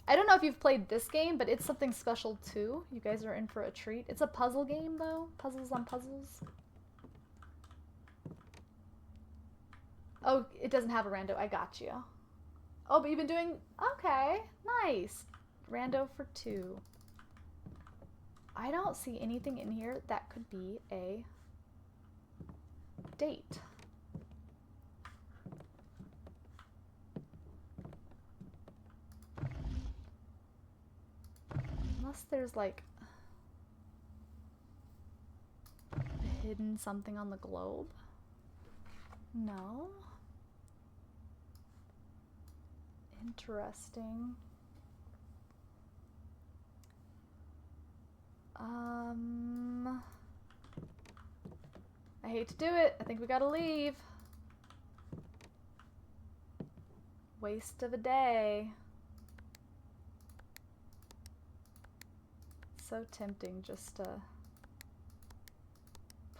I don't know if you've played this game, but it's something special too. You guys are in for a treat. It's a puzzle game though. Puzzles on puzzles. Oh, it doesn't have a rando. I got you. Oh, but you've been doing... Okay, nice. Rando for 2. I don't see anything in here that could be a date. Unless there's like hidden something on the globe. No. Interesting. I hate to do it. I think we gotta leave. Waste of a day. So tempting just to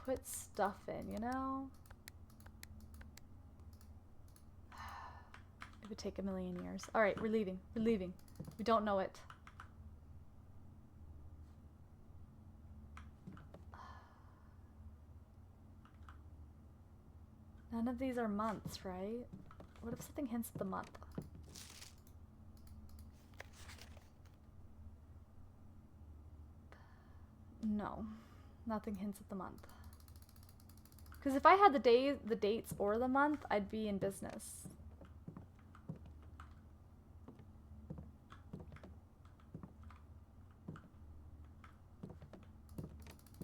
put stuff in, you know? It would take a million years. All right, we're leaving. We're leaving. We don't know it. None of these are months, right? What if something hints at the month? No, nothing hints at the month. Because if I had the dates or the month, I'd be in business.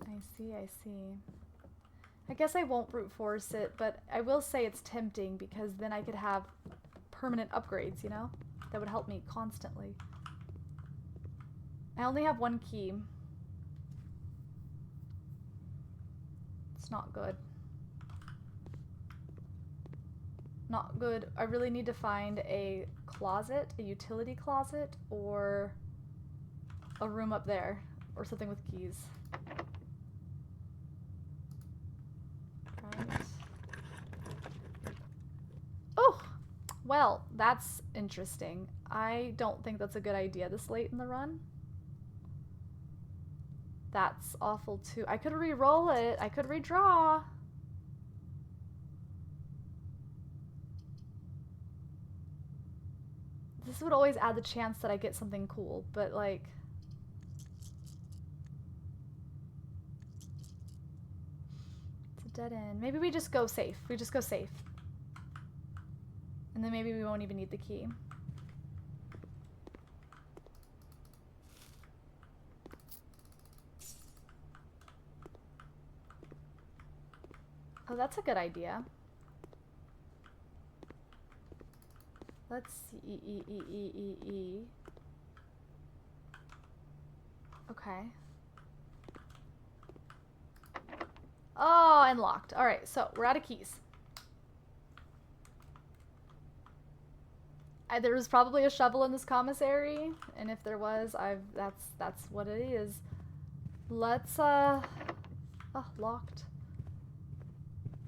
I see, I see. I guess I won't brute force it, but I will say it's tempting because then I could have permanent upgrades, you know? That would help me constantly. I only have 1 key. It's not good. Not good. I really need to find a closet, a utility closet, or a room up there, or something with keys. Right. Oh! Well, that's interesting. I don't think that's a good idea this late in the run. That's awful too. I could re-roll it. I could redraw. This would always add the chance that I get something cool, but like... It's a dead end. Maybe we just go safe. We just go safe. And then maybe we won't even need the key. Oh, that's a good idea. Let's see. Okay. Oh, and locked. Alright, so we're out of keys. There was probably a shovel in this commissary, and if there was, that's what it is. Let's oh, locked.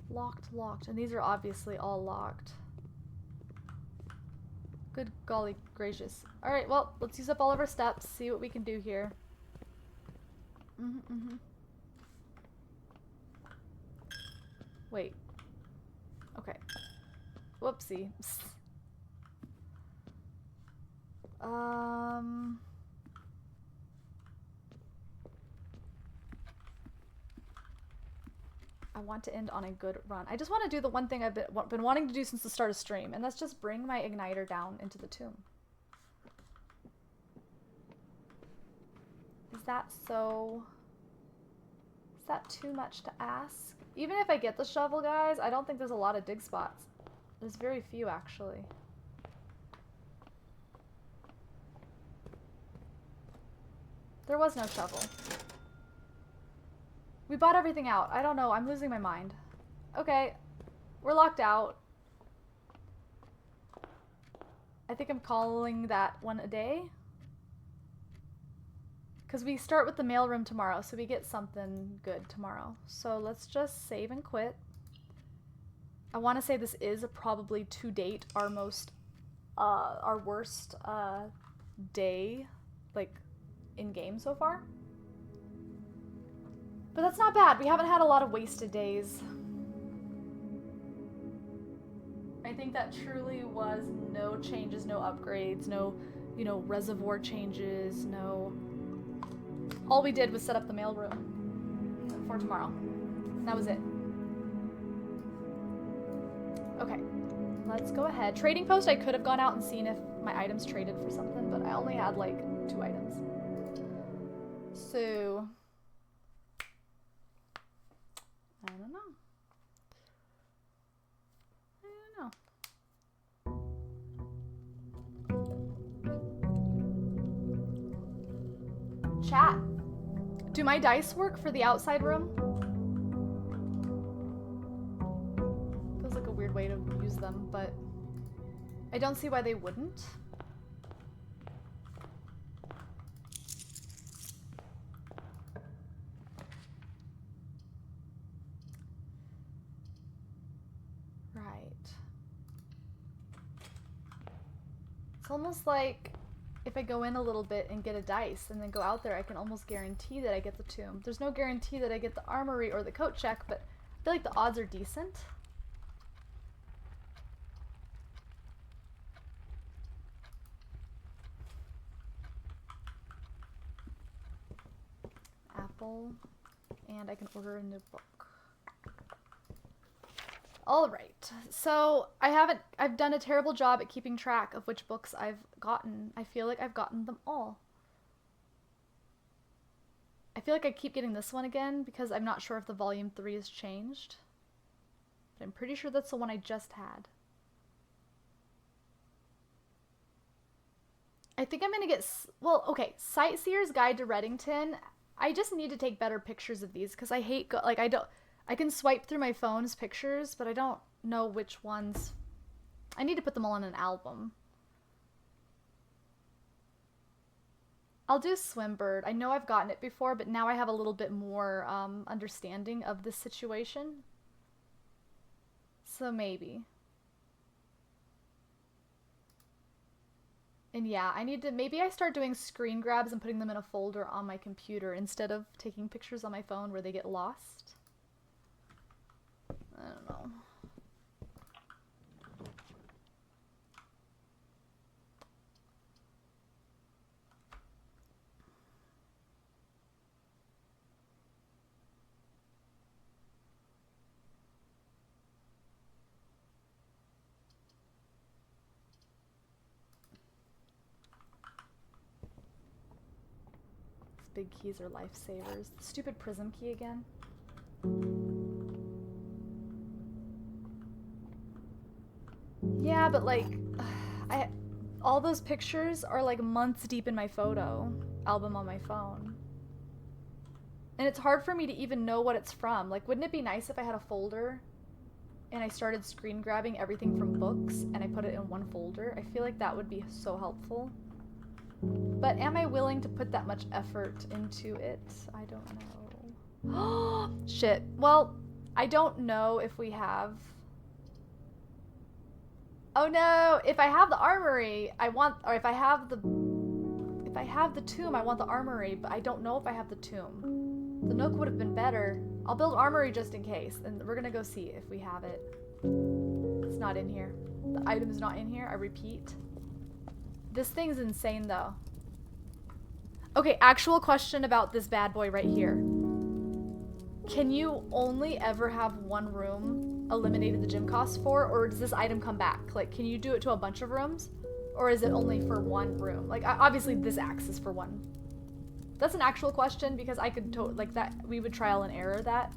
Locked. And these are obviously all locked. Good golly gracious. Alright, well, let's use up all of our steps, see what we can do here. Wait. Okay. Whoopsie. I want to end on a good run. I just want to do the one thing I've been wanting to do since the start of stream, and that's just bring my igniter down into the tomb. Is that too much to ask? Even if I get the shovel, guys, I don't think there's a lot of dig spots. There's very few, actually. There was no shovel. We bought everything out. I don't know. I'm losing my mind. Okay. We're locked out. I think I'm calling that one a day. Because we start with the mailroom tomorrow, so we get something good tomorrow. So let's just save and quit. I want to say this is probably to date our worst day, like, in-game so far. But that's not bad. We haven't had a lot of wasted days. I think that truly was no changes, no upgrades, no, you know, reservoir changes, no... All we did was set up the mailroom for tomorrow. That was it. Okay, let's go ahead. Trading post, I could have gone out and seen if my items traded for something, but I only had like 2 items. So... I don't know. Chat. Do my dice work for the outside room? Feels like a weird way to use them, but I don't see why they wouldn't. It's almost like if I go in a little bit and get a dice and then go out there, I can almost guarantee that I get the tomb. There's no guarantee that I get the armory or the coat check, but I feel like the odds are decent. Apple, and I can order a new book. All right, so I've done a terrible job at keeping track of which books I've gotten. I feel like I've gotten them all. I feel like I keep getting this one again because I'm not sure if the volume 3 has changed. But I'm pretty sure that's the one I just had. I think I'm gonna get, well, okay, Sightseer's Guide to Reddington. I just need to take better pictures of these because I hate, I can swipe through my phone's pictures, but I don't know which ones. I need to put them all in an album. I'll do Swimbird. I know I've gotten it before, but now I have a little bit more understanding of this situation. So maybe. And yeah, I need to, maybe I start doing screen grabs and putting them in a folder on my computer instead of taking pictures on my phone where they get lost. I don't know. Big keys are lifesavers. Stupid prism key again. Yeah, but like, all those pictures are like months deep in my photo album on my phone. And it's hard for me to even know what it's from. Like, wouldn't it be nice if I had a folder and I started screen grabbing everything from books and I put it in one folder? I feel like that would be so helpful. But am I willing to put that much effort into it? I don't know. Shit. Well, I don't know if we have... Oh no! If I have the armory, I want... Or if I have the... If I have the tomb, I want the armory, but I don't know if I have the tomb. The Nook would have been better. I'll build armory just in case, and we're gonna go see if we have it. It's not in here. The item is not in here, I repeat. This thing's insane, though. Okay, actual question about this bad boy right here. Can you only ever have one room eliminated the gym cost for, or does this item come back? Like, can you do it to a bunch of rooms? Or is it only for one room? Like, obviously this axe is for one. That's an actual question, because I could like that, we would trial and error that.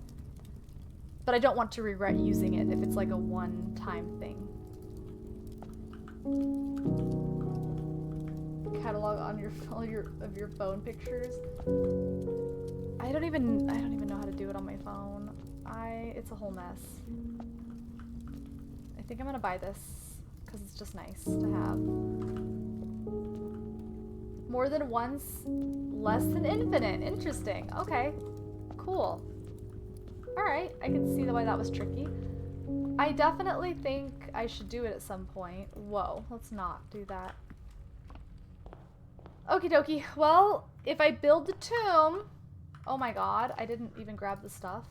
But I don't want to regret using it if it's like a one-time thing. Catalog on your phone pictures. I don't even know how to do it on my phone. It's a whole mess. I think I'm gonna buy this because it's just nice to have. More than once, less than infinite. Interesting. Okay, cool. All right, I can see why that was tricky. I definitely think I should do it at some point. Whoa, let's not do that. Okie dokie. Well, if I build the tomb... Oh my god, I didn't even grab the stuff.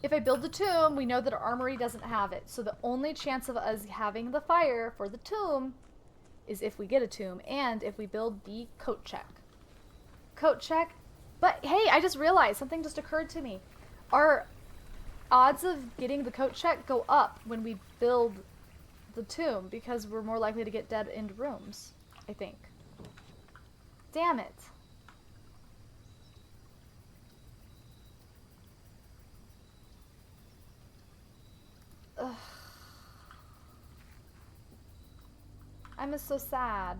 If I build the tomb, we know that our armory doesn't have it. So the only chance of us having the fire for the tomb is if we get a tomb and if we build the coat check. Coat check. But hey, I just realized something just occurred to me. Our odds of getting the coat check go up when we build the tomb because we're more likely to get dead end rooms. I think. Damn it. Ugh. I'm so sad.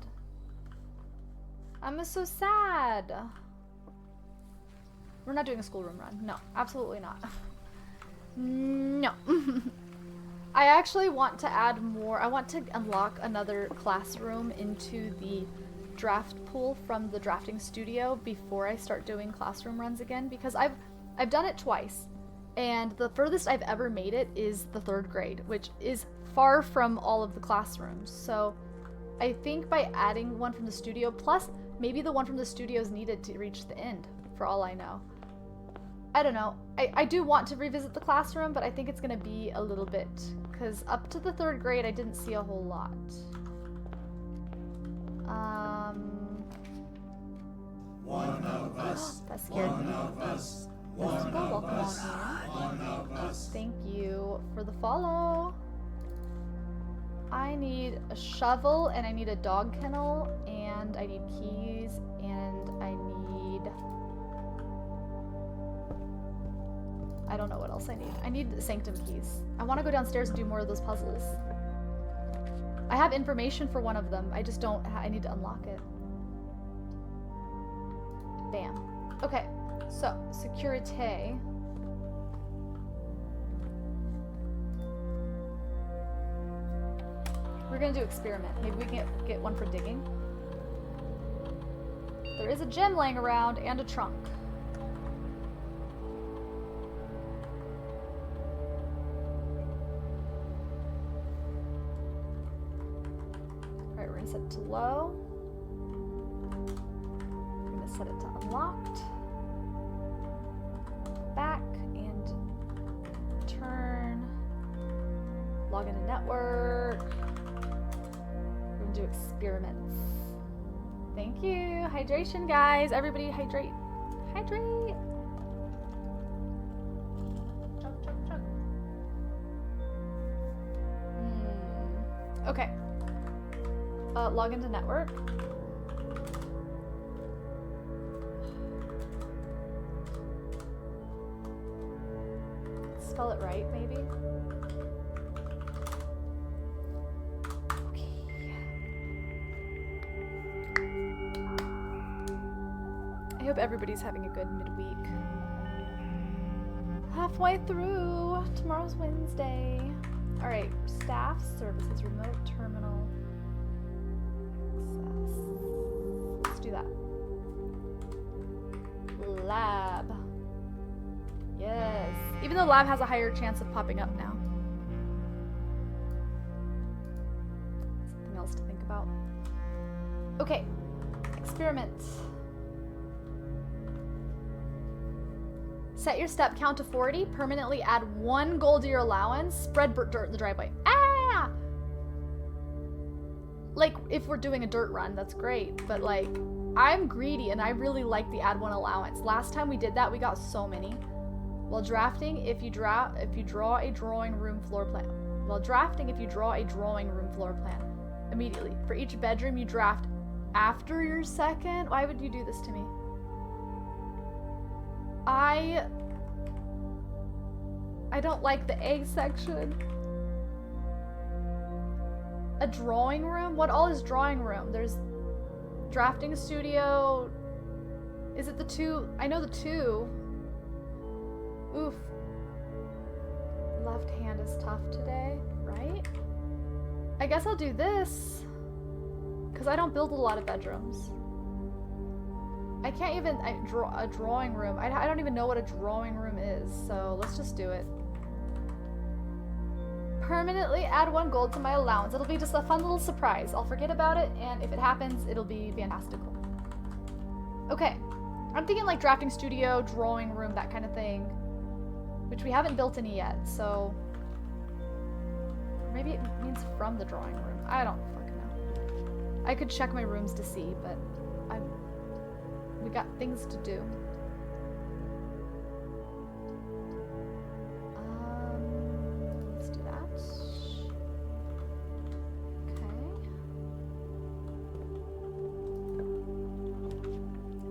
I'm so sad. We're not doing a schoolroom run. No, absolutely not. No. I actually want to add more. I want to unlock another classroom into the draft pool from the drafting studio before I start doing classroom runs again, because I've done it twice, and the furthest I've ever made it is the 3rd grade, which is far from all of the classrooms. So I think by adding one from the studio, plus maybe the one from the studio is needed to reach the end, for all I know. I don't know. I do want to revisit the classroom, but I think it's going to be a little bit, because up to the 3rd grade, I didn't see a whole lot. One of us. That scared me. One of us. Welcome on in. One of us. Thank you for the follow. I need a shovel, and I need a dog kennel, and I need keys, and I need... I don't know what else I need. I need the sanctum keys. I want to go downstairs and do more of those puzzles. I have information for one of them. I just don't... I need to unlock it. Bam. Okay. So, securite. We're gonna do experiment. Maybe we can get one for digging. There is a gem laying around and a trunk. Alright, Alright, we're gonna set it to low. We're gonna set it to unlocked. Back and turn. Log into network. We're gonna do experiments. Thank you. Hydration, guys. Everybody hydrate. Hydrate. Chug, chug, chug. Okay. Log into network. Spell it right, maybe. Okay. I hope everybody's having a good midweek. Halfway through. Tomorrow's Wednesday. Alright, staff, services, remote terminal, access. Let's do that. Lab. Yes. Even though lab has a higher chance of popping up now. Something else to think about. Okay. Experiment. Set your step count to 40. Permanently add 1 gold to your allowance. Spread dirt in the driveway. Ah! Like, if we're doing a dirt run, that's great. But, like, I'm greedy and I really like the add 1 allowance. Last time we did that, we got so many. While drafting, if you draw a drawing room floor plan. While drafting, if you draw a drawing room floor plan. Immediately. For each bedroom you draft after your second. Why would you do this to me? I don't like the egg section. A drawing room? What all is drawing room? There's drafting studio. Is it the 2? I know the 2. Oof. Left hand is tough today, right? I guess I'll do this. Because I don't build a lot of bedrooms. I can't even draw a drawing room. I don't even know what a drawing room is, so let's just do it. Permanently add 1 gold to my allowance. It'll be just a fun little surprise. I'll forget about it, and if it happens, it'll be fantastical. Okay. I'm thinking like drafting studio, drawing room, that kind of thing. Which we haven't built any yet, so... Maybe it means from the drawing room. I don't fucking know. I could check my rooms to see, but we got things to do. Let's do that. Okay.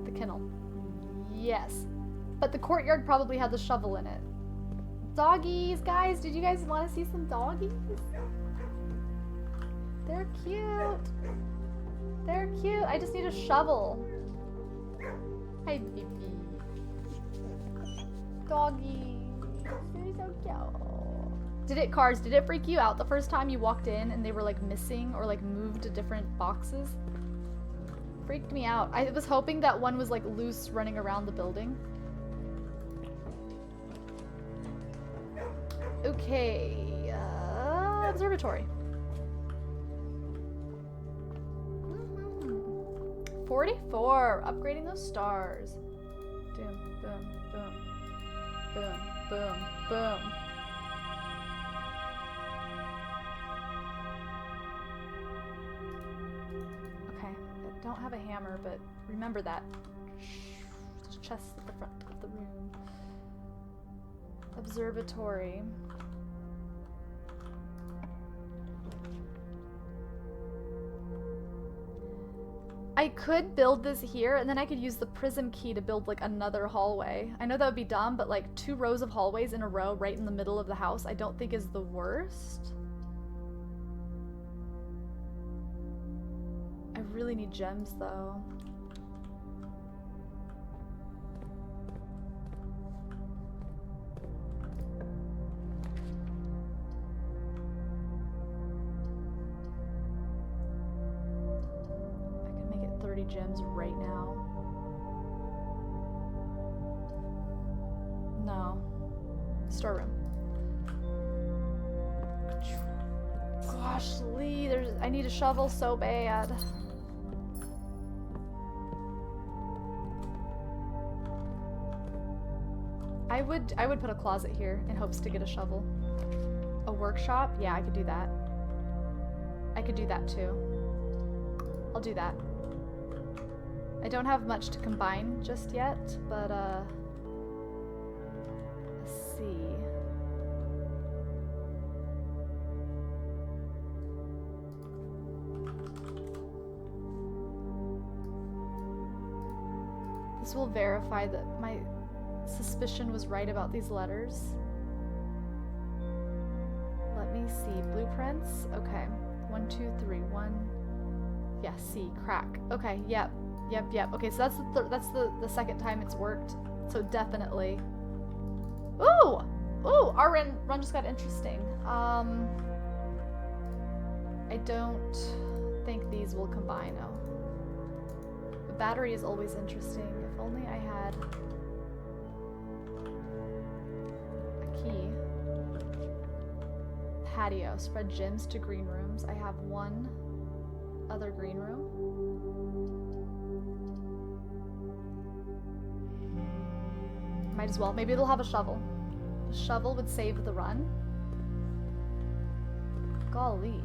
The kennel. Yes. But the courtyard probably had the shovel in it. Doggies, guys. Did you guys want to see some doggies? They're cute. They're cute. I just need a shovel. Hi, baby. Doggy. You're so cute. Cars, did it freak you out the first time you walked in and they were like missing or like moved to different boxes? Freaked me out. I was hoping that one was like loose running around the building. Okay. Observatory. 44. Upgrading those stars. Boom, boom, boom. Boom, boom, boom. Okay. I don't have a hammer, but remember that. There's a chest at the front of the room. Observatory. I could build this here, and then I could use the prism key to build, like, another hallway. I know that would be dumb, but, like, 2 rows of hallways in a row right in the middle of the house I don't think is the worst. I really need gems, though. Gems right now. No. Storeroom. Gosh, Lee, there's I need a shovel so bad. I would put a closet here in hopes to get a shovel. A workshop? Yeah, I could do that. I could do that too. I'll do that. I don't have much to combine just yet, but let's see. This will verify that my suspicion was right about these letters. Let me see. Blueprints? Okay. 1, 2, 3. 1. Yeah, C. Crack. Okay, yep. Yep. Okay, so that's the second time it's worked. So definitely. Ooh! Ooh! Our run just got interesting. I don't think these will combine. No. The battery is always interesting. If only I had a key. Patio. Spread gyms to green rooms. I have one other green room. Might as well. Maybe they'll have a shovel. A shovel would save the run. Golly.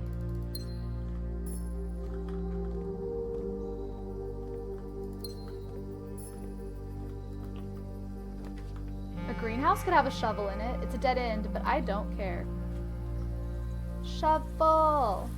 A greenhouse could have a shovel in it. It's a dead end, but I don't care. Shovel!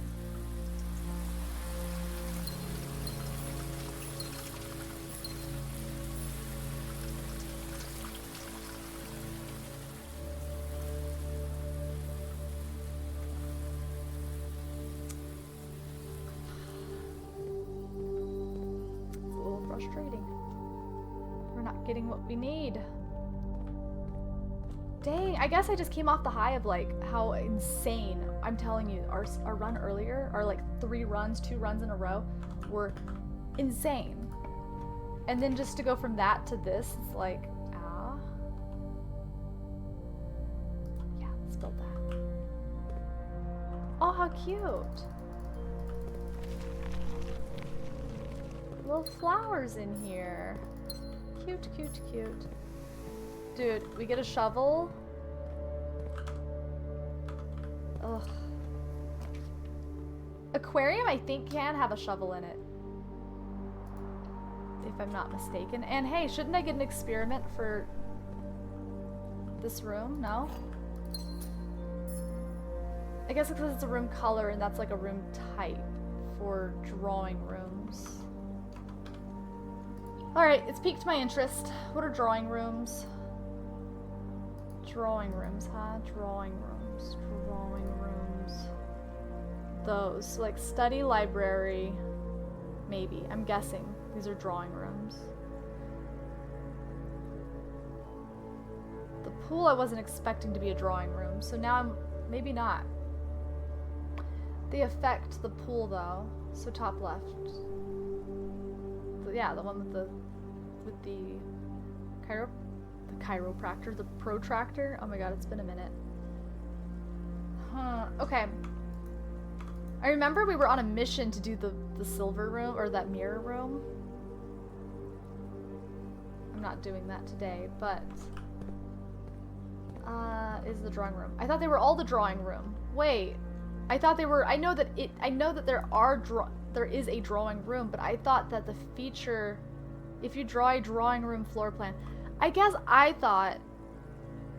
Frustrating. We're not getting what we need. Dang, I guess I just came off the high of like how insane, I'm telling you, our run earlier, our like 2 runs in a row were insane. And then just to go from that to this, it's like, ah. Yeah, let's build that. Oh, how cute. Little flowers in here. Cute, cute, cute. Dude, we get a shovel. Ugh. Aquarium, I think, can have a shovel in it. If I'm not mistaken. And hey, shouldn't I get an experiment for this room? No? I guess because it's a room color and that's like a room type for drawing rooms. Alright, it's piqued my interest. What are drawing rooms? Drawing rooms, huh? Drawing rooms. Drawing rooms. Those. Like study, library. Maybe. I'm guessing. These are drawing rooms. The pool I wasn't expecting to be a drawing room, so now I'm... maybe not. They affect the pool though. So top left. Yeah, the one with the chiropractor, the protractor. Oh my god, it's been a minute. Huh. Okay. I remember we were on a mission to do the silver room, or that mirror room. I'm not doing that today, but is the drawing room. I thought they were all the drawing room. Wait. I thought they were. I know that there is a drawing room, but I thought that the feature, if you draw a drawing room floor plan, I guess I thought,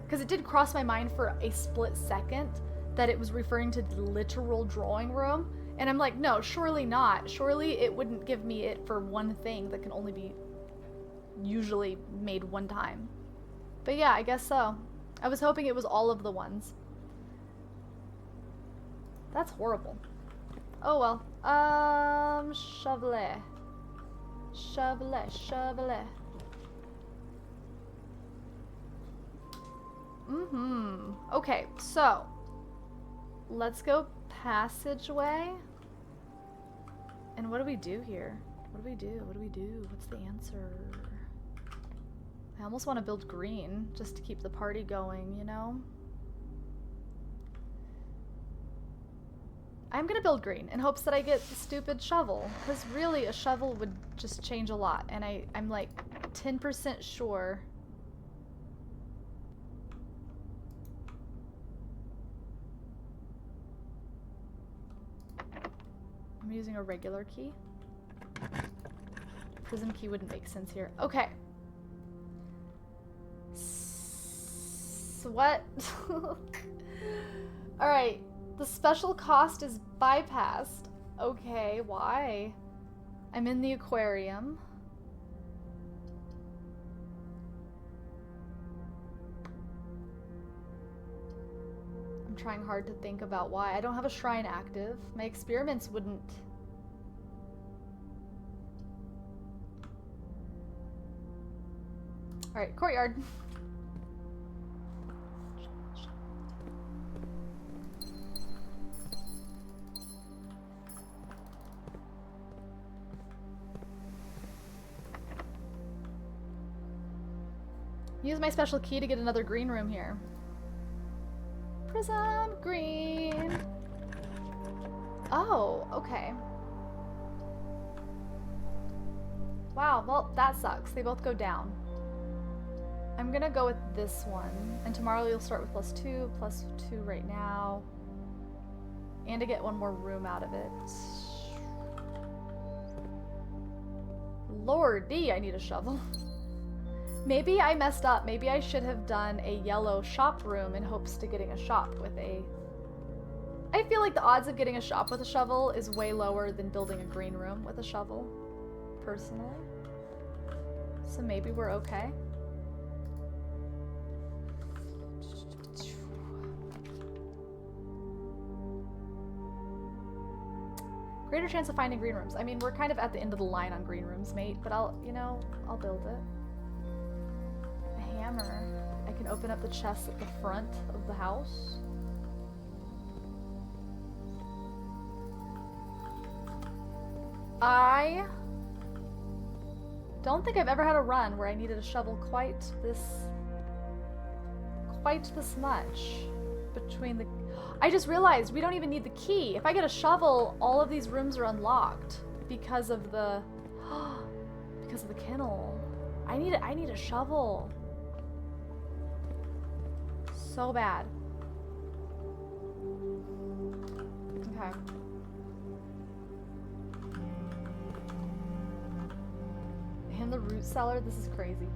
because it did cross my mind for a split second, that it was referring to the literal drawing room, and I'm like, no, surely not. Surely it wouldn't give me it for one thing that can only be usually made one time. But yeah, I guess so. I was hoping it was all of the ones. That's horrible. Oh well. Shovelet. Shovelet. Okay, so let's go passageway. And what do we do here? What do we do? What do we do? What's the answer? I almost want to build green just to keep the party going, you know? I'm gonna build green in hopes that I get the stupid shovel. Because really, a shovel would just change a lot. And I'm like 10% sure. I'm using a regular key. Prism key wouldn't make sense here. Okay. So what? Alright. The special cost is bypassed. Okay, why? I'm in the aquarium. I'm trying hard to think about why. I don't have a shrine active. My experiments wouldn't... Alright, courtyard. Use my special key to get another green room here. Prism green. Oh, okay. Wow, well, that sucks. They both go down. I'm gonna go with this one. And tomorrow you'll start with +2 right now. And to get one more room out of it. Lordy, I need a shovel. Maybe I messed up. Maybe I should have done a yellow shop room in hopes to getting a shop with a... I feel like the odds of getting a shop with a shovel is way lower than building a green room with a shovel, personally. So maybe we're okay. Greater chance of finding green rooms. I mean, we're kind of at the end of the line on green rooms, mate, but I'll build it. Hammer. I can open up the chest at the front of the house. I don't think I've ever had a run where I needed a shovel quite this much between the... I just realized we don't even need the key. If I get a shovel, all of these rooms are unlocked because of the kennel. I need a shovel. So bad. Okay. In the root cellar? This is crazy.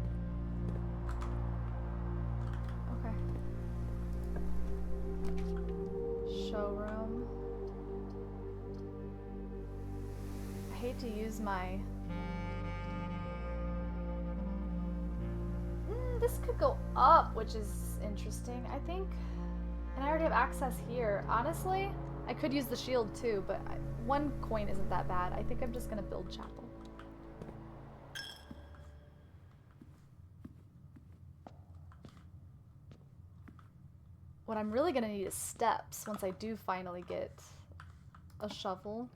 Okay. Showroom. I hate to use my... this could go up, which is interesting, I think. And I already have access here. Honestly, I could use the shield too, but one coin isn't that bad. I think I'm just gonna build chapel. What I'm really gonna need is steps once I do finally get a shovel.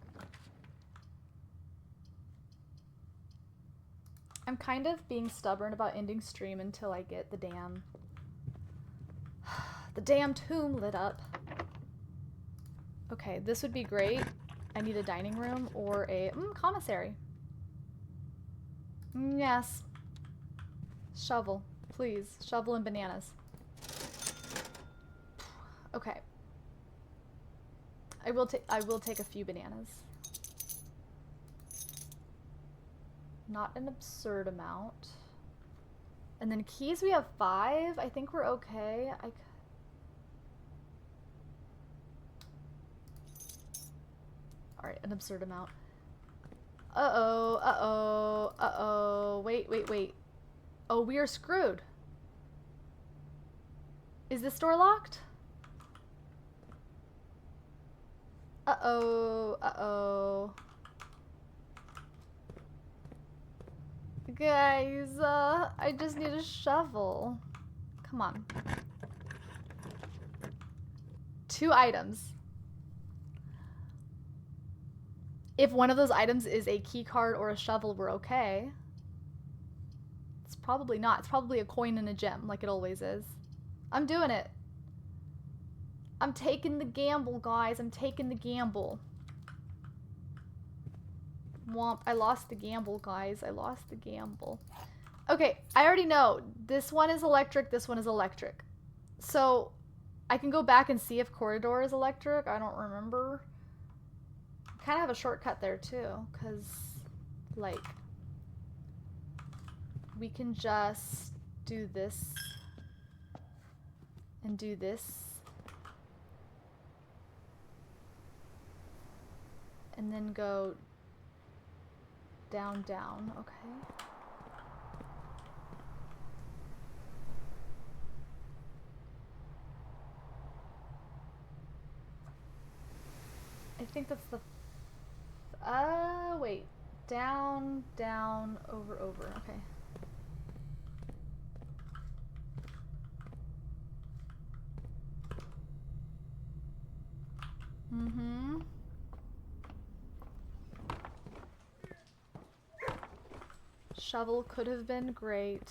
I'm kind of being stubborn about ending stream until I get the damn tomb lit up. Okay, this would be great. I need a dining room or a commissary. Yes. Shovel, please. Shovel and bananas. Okay. I will take a few bananas. Not an absurd amount. And then keys, we have 5. I think we're okay. Alright, an absurd amount. Uh-oh, uh-oh, uh-oh. Wait. Oh, we are screwed. Is this door locked? Uh-oh, uh-oh. Guys, I just need a shovel. Come on. 2 items. If one of those items is a key card or a shovel, we're okay. It's probably not. It's probably a coin and a gem, like it always is. I'm doing it. I'm taking the gamble, guys. I'm taking the gamble. Womp. I lost the gamble, guys. I lost the gamble. Okay, I already know. This one is electric, this one is electric. So, I can go back and see if corridor is electric. I don't remember. Kind of have a shortcut there, too. Because, like, we can just do this. And do this. And then go down, down. Okay. I think that's the... wait. Down, down, over, over. Okay. Mm-hmm. Shovel could have been great.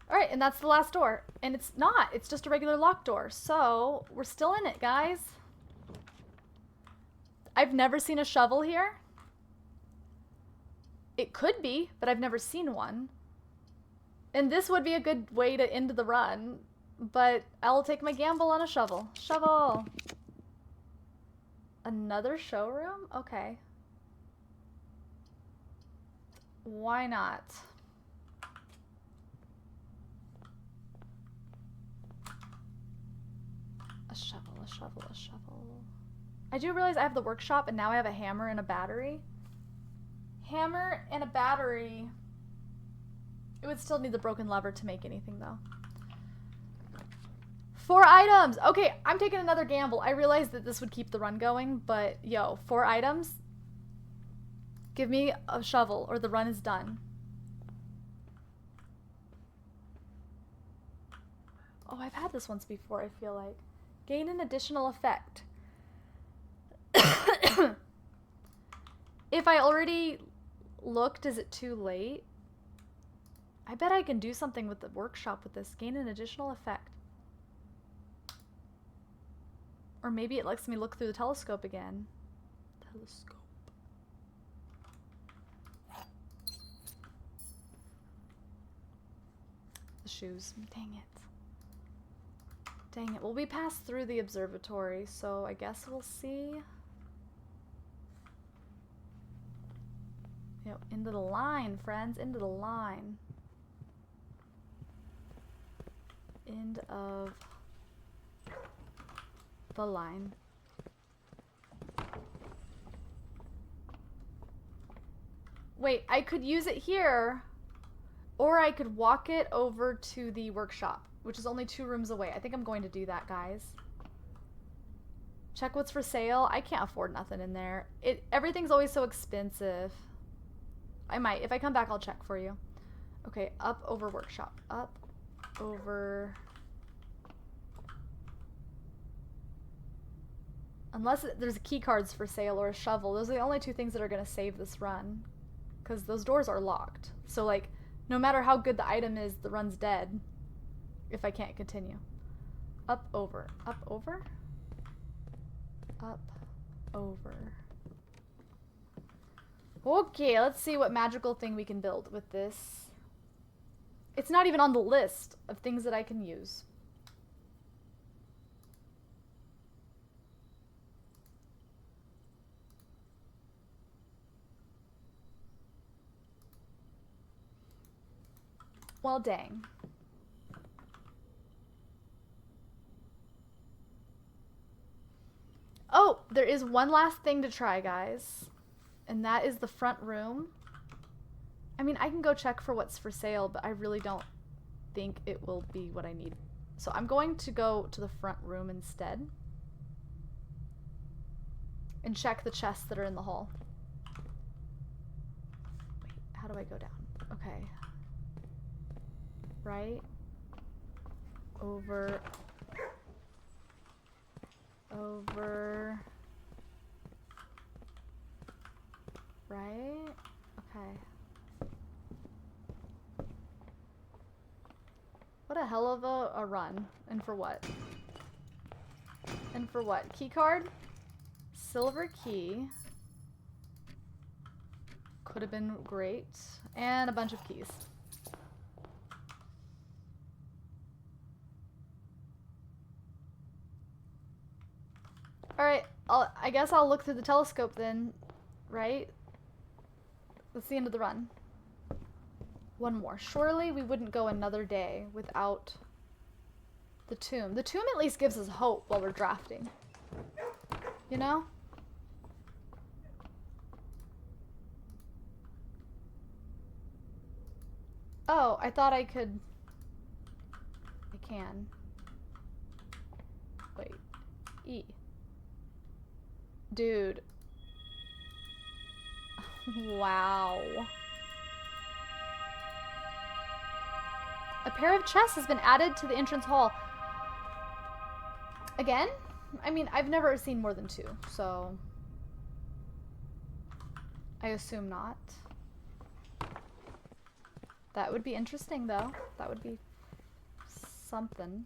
Alright, and that's the last door. And it's not. It's just a regular locked door. So, we're still in it, guys. I've never seen a shovel here. It could be, but I've never seen one. And this would be a good way to end the run. But I'll take my gamble on a shovel. Shovel! Another showroom? Okay. Why not? A shovel, a shovel, a shovel. I do realize I have the workshop and now I have a hammer and a battery. Hammer and a battery. It would still need the broken lever to make anything though. 4 items! Okay, I'm taking another gamble. I realized that this would keep the run going, but yo, 4 items? Give me a shovel or the run is done. Oh, I've had this once before, I feel like. Gain an additional effect. If I already looked, is it too late? I bet I can do something with the workshop with this. Gain an additional effect. Or maybe it lets me look through the telescope again. Telescope. The shoes. Dang it. Dang it. Well, we passed through the observatory, so I guess we'll see. Yo, into the line, friends. Into the line. End of the line. Wait, I could use it here, or I could walk it over to the workshop, which is only 2 rooms away. I think I'm going to do that, guys. Check what's for sale. I can't afford nothing in there. Everything's always so expensive. I might. If I come back, I'll check for you. Okay, up, over, workshop. Up, over... Unless there's key cards for sale or a shovel. Those are the only 2 things that are going to save this run. Because those doors are locked. So, like, no matter how good the item is, the run's dead. If I can't continue. Up, over. Up, over? Up, over. Okay, let's see what magical thing we can build with this. It's not even on the list of things that I can use. Well, dang. Oh, there is one last thing to try, guys. And that is the front room. I mean, I can go check for what's for sale, but I really don't think it will be what I need. So I'm going to go to the front room instead. And check the chests that are in the hall. Wait, how do I go down? Okay. Right. Over. Over. Right? Okay. What a hell of a run. And for what? And for what? Key card? Silver key. Could have been great. And a bunch of keys. Alright, I guess I'll look through the telescope then, right? That's the end of the run. One more. Surely we wouldn't go another day without the tomb. The tomb at least gives us hope while we're drafting. You know? Oh, I thought I could... I can. Wait. E. Dude. Wow. A pair of chests has been added to the entrance hall. Again? I mean, I've never seen more than 2, so... I assume not. That would be interesting, though. That would be something.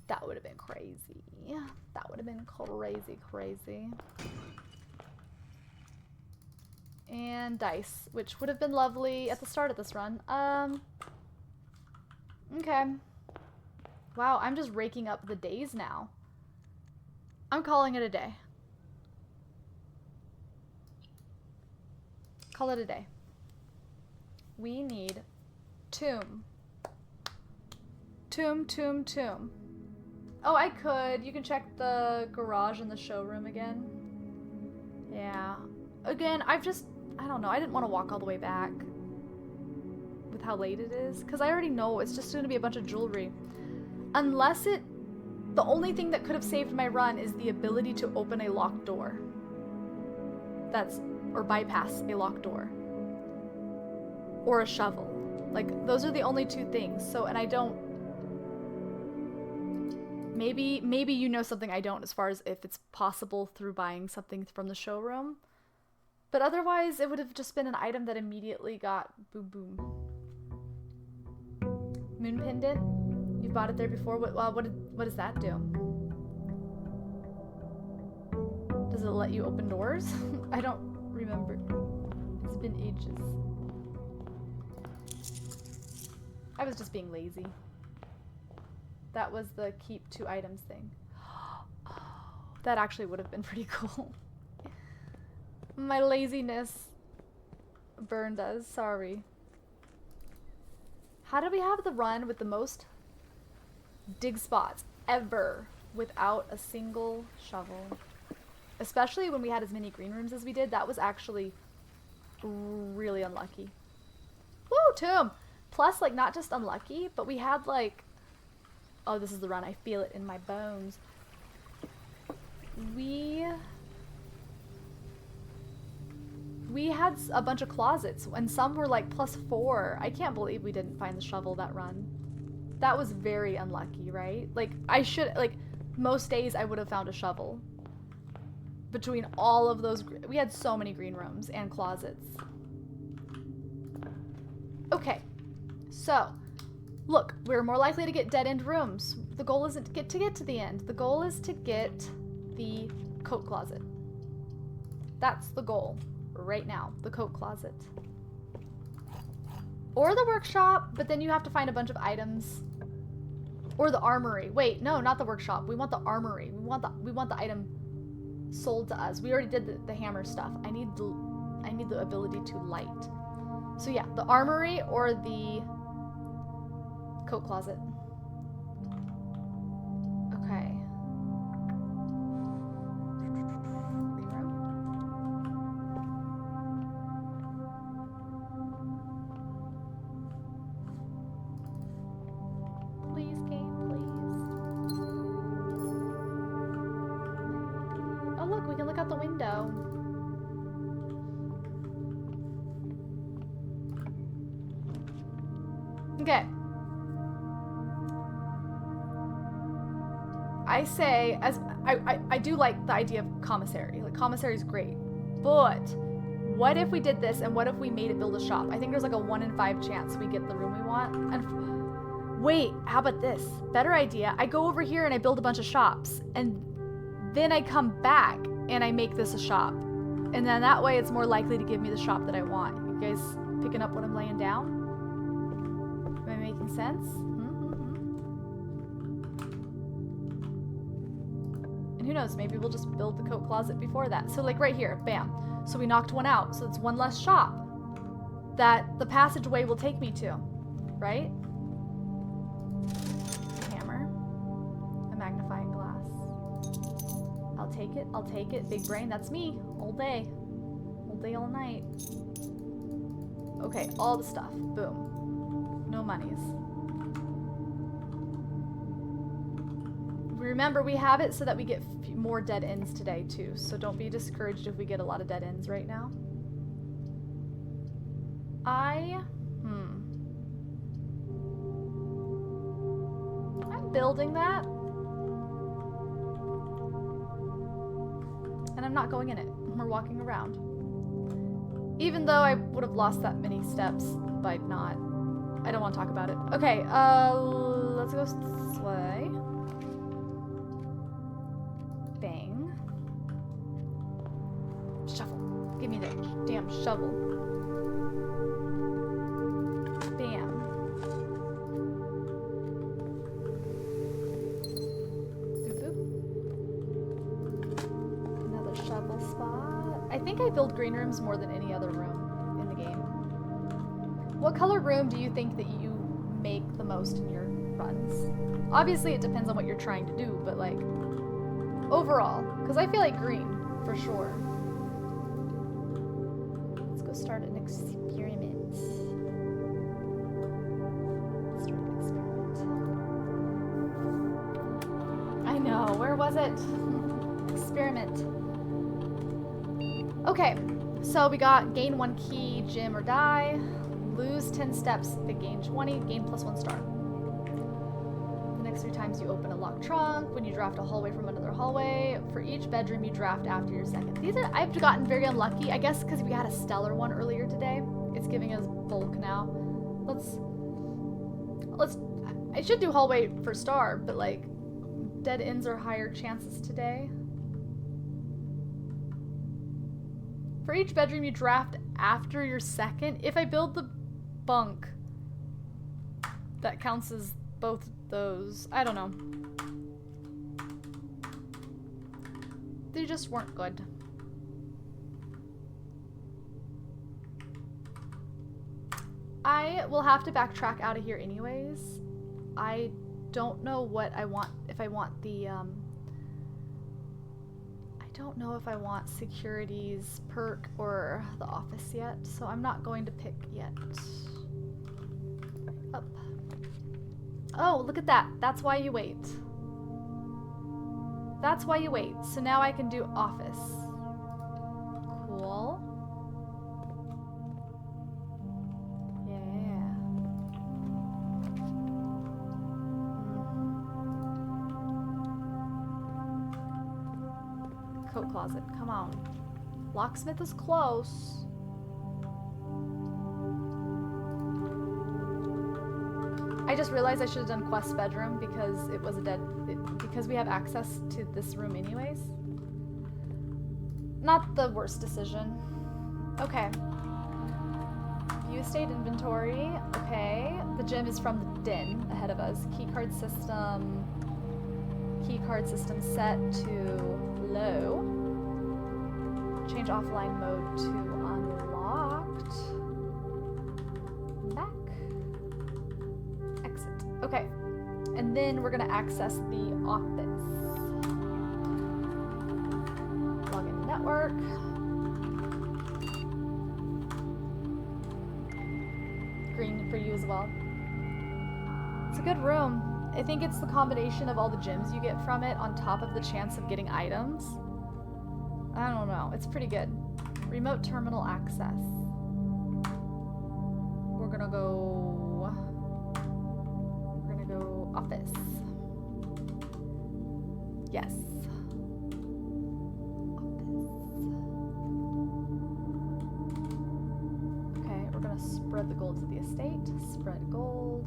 That would have been crazy. That would have been crazy, crazy. And dice, which would have been lovely at the start of this run. Okay. Wow, I'm just raking up the days now. I'm calling it a day. Call it a day. We need tomb. Tomb. Oh, I could. You can check the garage and the showroom again. Yeah. Again, I don't know. I didn't want to walk all the way back with how late it is. Because I already know it's just going to be a bunch of jewelry. Unless the only thing that could have saved my run is the ability to open a locked door. Or bypass a locked door. Or a shovel. Like, those are the only 2 things. So, and I don't... Maybe you know something I don't as far as if it's possible through buying something from the showroom. But otherwise, it would have just been an item that immediately got boom boom. Moon pendant? You've bought it there before? What does that do? Does it let you open doors? I don't remember. It's been ages. I was just being lazy. That was the keep 2 items thing. Oh, that actually would have been pretty cool. My laziness burned us. Sorry. How did we have the run with the most dig spots ever without a single shovel? Especially when we had as many green rooms as we did. That was actually really unlucky. Woo, tomb! Plus, like, not just unlucky, but we had, like... Oh, this is the run. I feel it in my bones. We had a bunch of closets, and some were like +4. I can't believe we didn't find the shovel that run. That was very unlucky, right? Like, most days I would have found a shovel. Between all of those, we had so many green rooms and closets. Okay, so... Look, we're more likely to get dead-end rooms. The goal isn't to get to the end. The goal is to get the coat closet. That's the goal right now, the coat closet. Or the workshop, but then you have to find a bunch of items. Or the armory. Wait, no, not the workshop. We want the armory. We want the item sold to us. We already did the hammer stuff. I need the ability to light. So yeah, the armory or the coat closet. Okay. Green room. Please, game, please. Oh look, we can look out the window. Okay. I say, I do like the idea of commissary. Like, commissary is great. But what if we did this and what if we made it build a shop? I think there's like a 1 in 5 chance we get the room we want. And wait, how about this? Better idea. I go over here and I build a bunch of shops. And then I come back and I make this a shop. And then that way it's more likely to give me the shop that I want. You guys picking up what I'm laying down? Am I making sense? And who knows, maybe we'll just build the coat closet before that. So like right here, bam. So we knocked one out, so it's one less shop that the passageway will take me to, right? A hammer, a magnifying glass. I'll take it. Big brain, that's me, all day, all night. Okay, all the stuff, boom. No monies. Remember, we have it so that we get more dead ends today, too. So don't be discouraged if we get a lot of dead ends right now. I'm building that. And I'm not going in it. We're walking around. Even though I would have lost that many steps by not. I don't want to talk about it. Okay, let's go this way. Bang. Shovel. Give me that damn shovel. Bam. Boop boop. Another shovel spot. I think I build green rooms more than any other room in the game. What color room do you think that you make the most in your runs? Obviously it depends on what you're trying to do, but like overall, because I feel like green, for sure. Let's go start an experiment. Start an experiment. I know, where was it? Experiment. Okay, so we got gain 1 key, gem or die, lose 10 steps, they gain 20, gain +1 star. 3 times you open a locked trunk, when you draft a hallway from another hallway, for each bedroom you draft after your second. I've gotten very unlucky, I guess because we had a stellar one earlier today. It's giving us bulk now. I should do hallway for star, but like, dead ends are higher chances today. For each bedroom you draft after your second, if I build the bunk, that counts as both those. I don't know. They just weren't good. I will have to backtrack out of here anyways. I don't know what I want, if I want the, I don't know if I want securities perk or the office yet, so I'm not going to pick yet. Up. Oh, look at that. That's why you wait. That's why you wait. So now I can do office. Cool. Yeah. Coat closet. Come on. Locksmith is close. I just realized I should have done quest bedroom because it was because we have access to this room anyways. Not the worst decision. Okay. View estate inventory. Okay. The gem is from the den ahead of us. Keycard system. Keycard system set to low. Change offline mode to unlocked. Back. Exit. Okay. And then we're going to access the office. Login network. Green for you as well. It's a good room. I think it's the combination of all the gems you get from it on top of the chance of getting items. I don't know. It's pretty good. Remote terminal access. We're gonna go office. Yes. Office. gonna spread the gold to the estate. Spread gold.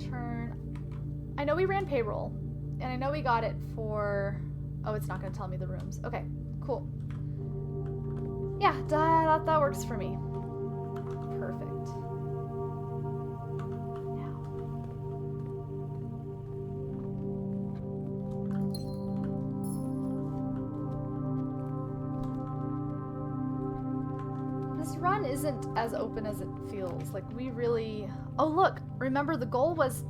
Turn. I know we ran payroll, and I know we got it for... Oh, it's not gonna tell me the rooms. Okay, cool. Yeah, that works for me. Perfect. Now. This run isn't as open as it feels. Like, we really... Oh, look! Remember, the goal was...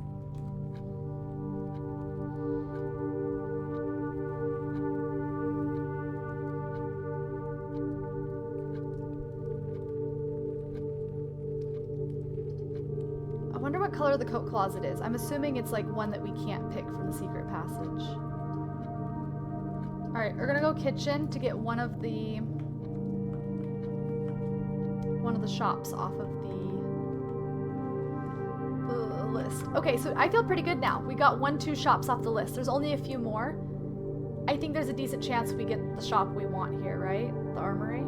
I wonder what color the coat closet is. I'm assuming it's like one that we can't pick from the secret passage. Alright, we're gonna go kitchen to get one of the shops off of the list. Okay, so I feel pretty good now. We got 2 shops off the list. There's only a few more. I think there's a decent chance we get the shop we want here, right? The armory.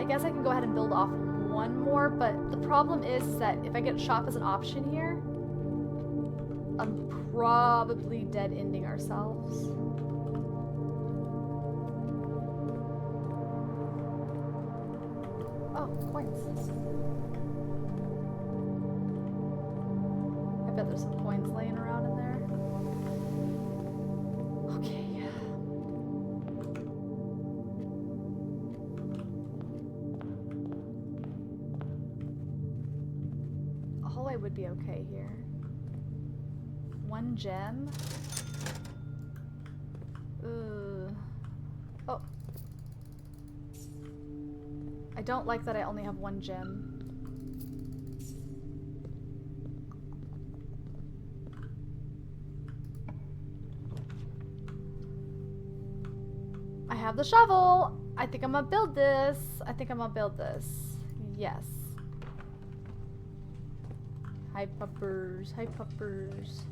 I guess I can go ahead and build off one more, but the problem is that if I get shop as an option here, I'm probably dead-ending ourselves. Oh, coins. I bet there's some coins laying around in there. Okay. A hallway would be okay here. 1 gem. Oh. I don't like that I only have 1 gem. I have the shovel. I think I'm gonna build this. Yes. Hi puppers. Hi puppers.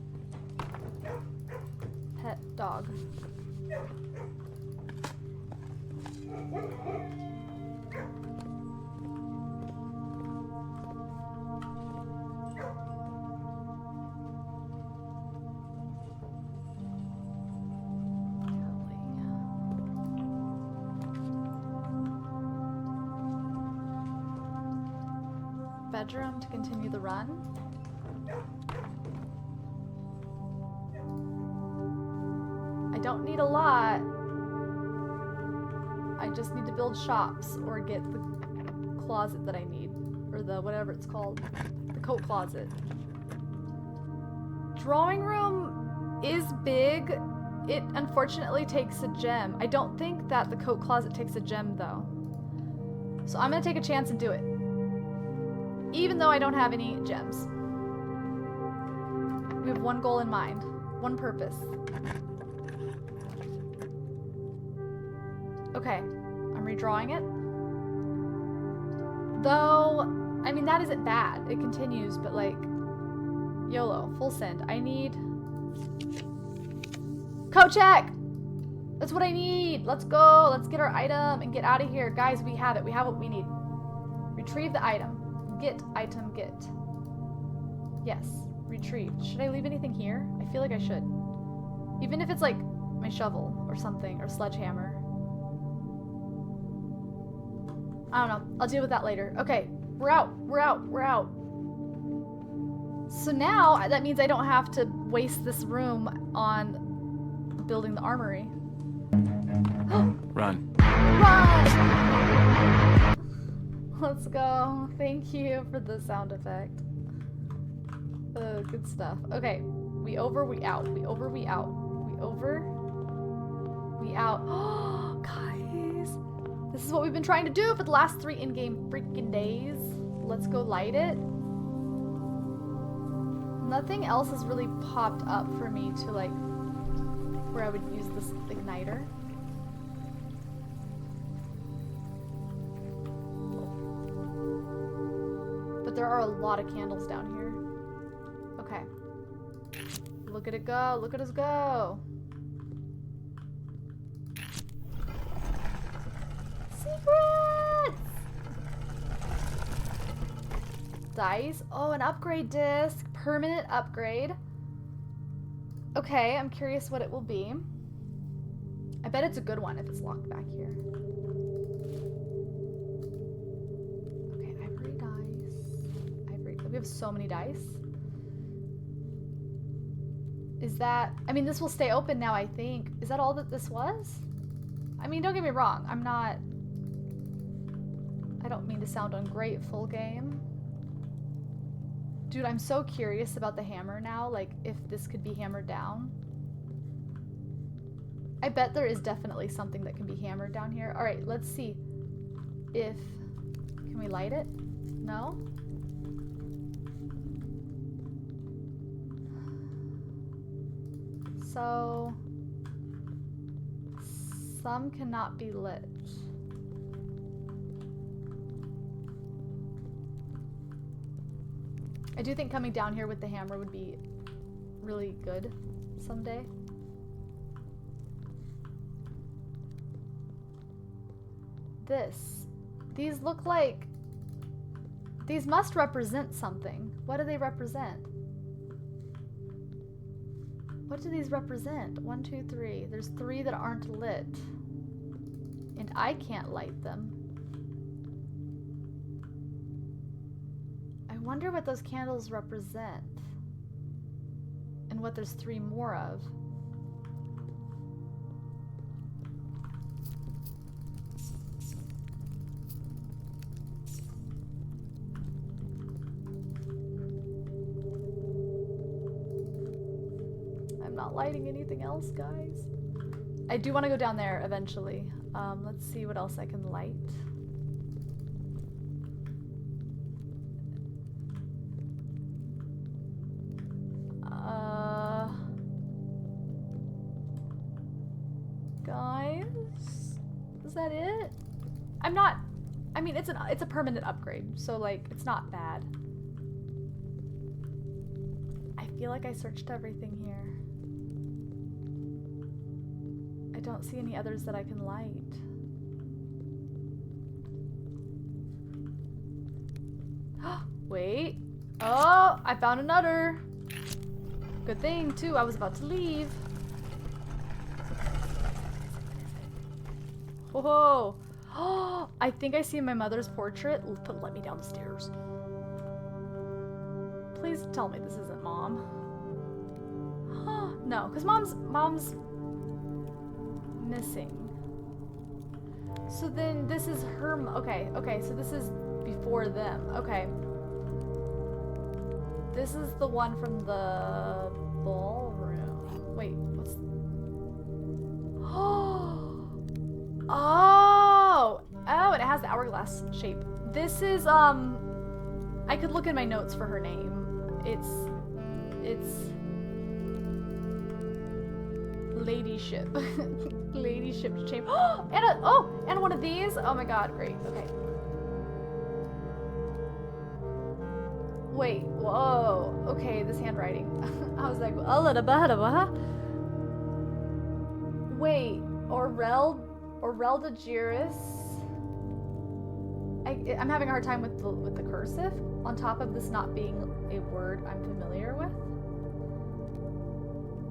Pet dog. Bedroom to continue the run. I don't need a lot. I just need to build shops or get the closet that I need. Or the whatever it's called. The coat closet. Drawing room is big. It unfortunately takes a gem. I don't think that the coat closet takes a gem though. So I'm gonna take a chance and do it. Even though I don't have any gems. We have one goal in mind. One purpose. Okay. I'm redrawing it. Though, I mean, that isn't bad. It continues, but like... YOLO. Full send. I need... Coat check! That's what I need! Let's go! Let's get our item and get out of here. Guys, we have it. We have what we need. Retrieve the item. Get item get. Yes, retrieved. Should I leave anything here? I feel like I should. Even if it's like my shovel or something, or sledgehammer. I don't know. I'll deal with that later. Okay, we're out. We're out. We're out. So now that means I don't have to waste this room on building the armory. Run. Run! Let's go. Thank you for the sound effect. Good stuff. Okay. We over, we out. We over, we out. We over, we out. Oh, guys. This is what we've been trying to do for the last 3 in-game freaking days. Let's go light it. Nothing else has really popped up for me to like, where I would use this igniter. There are a lot of candles down here. Okay. Look at it go. Look at us go. Secret dice. Oh, an upgrade disc. Permanent upgrade. Okay, I'm curious what it will be. I bet it's a good one if it's locked back here. Okay, ivory dice. Ivory. We have so many dice. Is that... I mean, this will stay open now, I think. Is that all that this was? I mean, don't get me wrong. I'm not... I don't mean to sound ungrateful, game. Dude, I'm so curious about the hammer now. Like, if this could be hammered down. I bet there is definitely something that can be hammered down here. Alright, let's see if... Can we light it? No? So... Some cannot be lit. I do think coming down here with the hammer would be really good someday. These look like... These must represent something. What do they represent? What do these represent? 1, 2, 3. There's 3 that aren't lit. And I can't light them. I wonder what those candles represent. And what there's 3 more of. I'm not lighting anything else, guys. I do want to go down there eventually. Let's see what else I can light. Guys, is that it? I'm not. I mean, it's a permanent upgrade, so like it's not bad. I feel like I searched everything here. I don't see any others that I can light. Wait. Oh, I found another. Good thing, too. I was about to leave. Whoa. Oh, I think I see my mother's portrait. Let me down the stairs. Please tell me this isn't Mom. No, because mom's missing. So then this is her. Okay, so this is before them. Okay. This is the one from the ballroom. Wait, what's... Oh, and it has the hourglass shape. This is, I could look in my notes for her name. It's Ladyship. Ladyship chamber. And one of these. Oh my god, great. Okay. Wait, whoa. Okay, this handwriting. I was like, wait, Orel de Giris. I'm having a hard time with the cursive, on top of this not being a word I'm familiar with.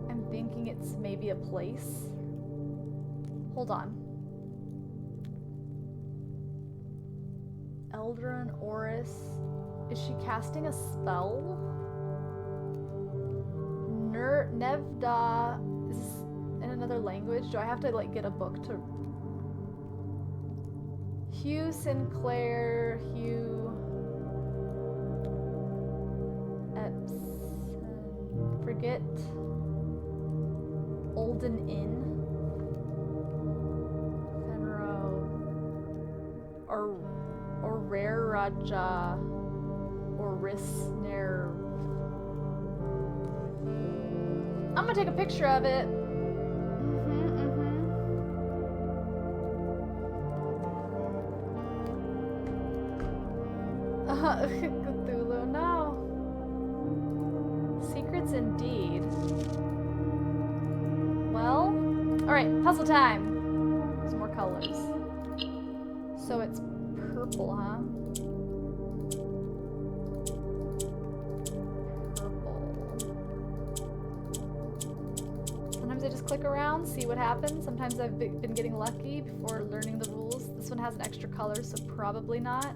I'm thinking it's maybe a place. Hold on. Eldrin Oris. Is she casting a spell? Nevda. Is this in another language? Do I have to like get a book to... Hugh Sinclair, Hugh Epson, forget Olden Inn, Fenro, Oreraja, Orisner. I'm gonna take a picture of it. Cthulhu, no. Secrets indeed. Well, alright, puzzle time. There's more colors. So it's purple, huh? click around, see what happens. Sometimes I've been getting lucky before learning the rules. This one has an extra color, so probably not.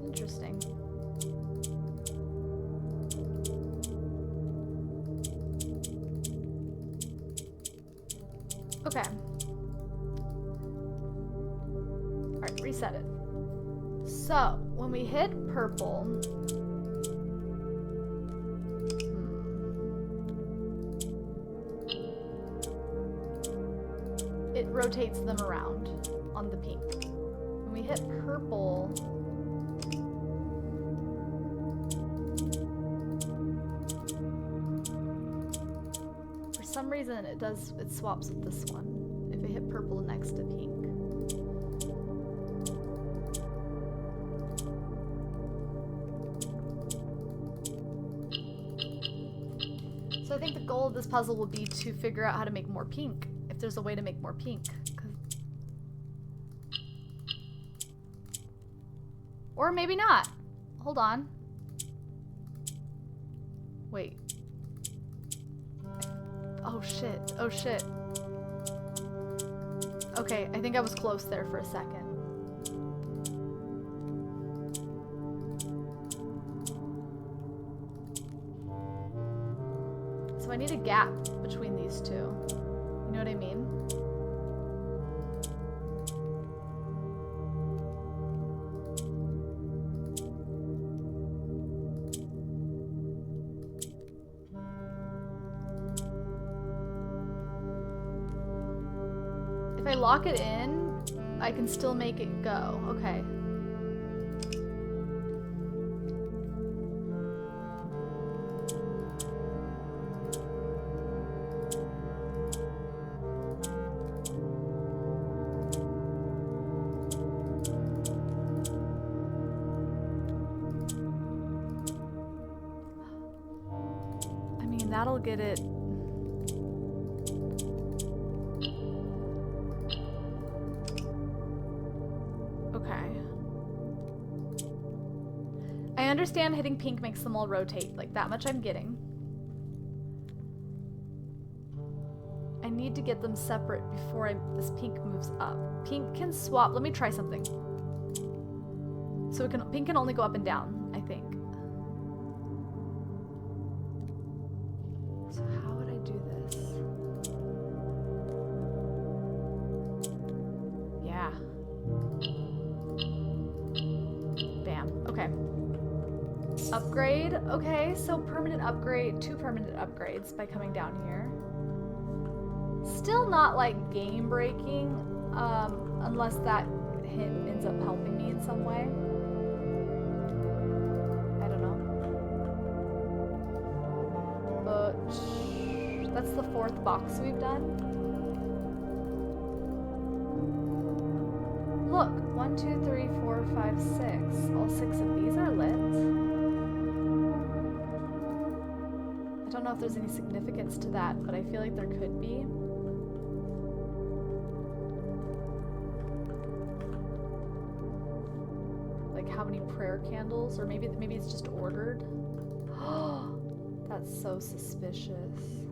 Interesting. Okay. Alright, reset it. So, when we hit purple... it rotates them around on the pink. When we hit purple... for some reason it swaps with this one if I hit purple next to pink. So I think the goal of this puzzle will be to figure out how to make more pink, if there's a way to make more pink. Or maybe not. Hold on. Wait. Oh shit. Oh shit. Okay, I think I was close there for a second. So I need a gap between these two. You know what I mean? If I lock it in, I can still make it go. Okay. I mean, that'll get it. I understand hitting pink makes them all rotate. Like, that much I'm getting. I need to get them separate before this pink moves up. Pink can swap. Let me try something. So pink can only go up and down, I think. So how would I do this? Yeah. Bam. Okay. Upgrade. Okay, so permanent upgrade, 2 permanent upgrades by coming down here. Still not like game breaking, unless that hit ends up helping me in some way. I don't know. But that's the 4th box we've done. Look, 1, 2, 3, 4, 5, 6. All 6 of these are lit. I don't know if there's any significance to that, but I feel like there could be. Like how many prayer candles, or maybe it's just ordered. That's so suspicious.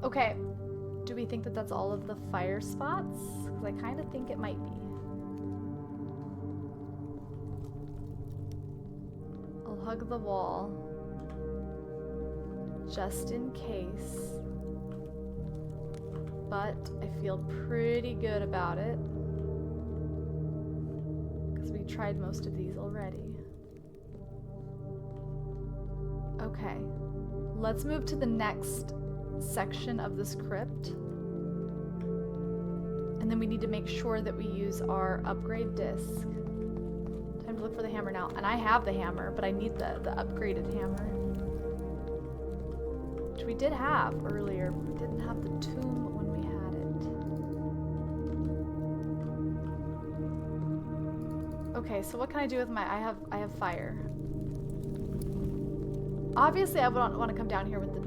Okay, do we think that that's all of the fire spots? Because I kind of think it might be. I'll hug the wall just in case. But I feel pretty good about it because we tried most of these already. Okay, let's move to the next section of this crypt. And then we need to make sure that we use our upgrade disc. Time to look for the hammer now. And I have the hammer, but I need the upgraded hammer. Which we did have earlier. We didn't have the tomb when we had Okay, so what can I do with my... I have fire. Obviously, I would want to come down here with the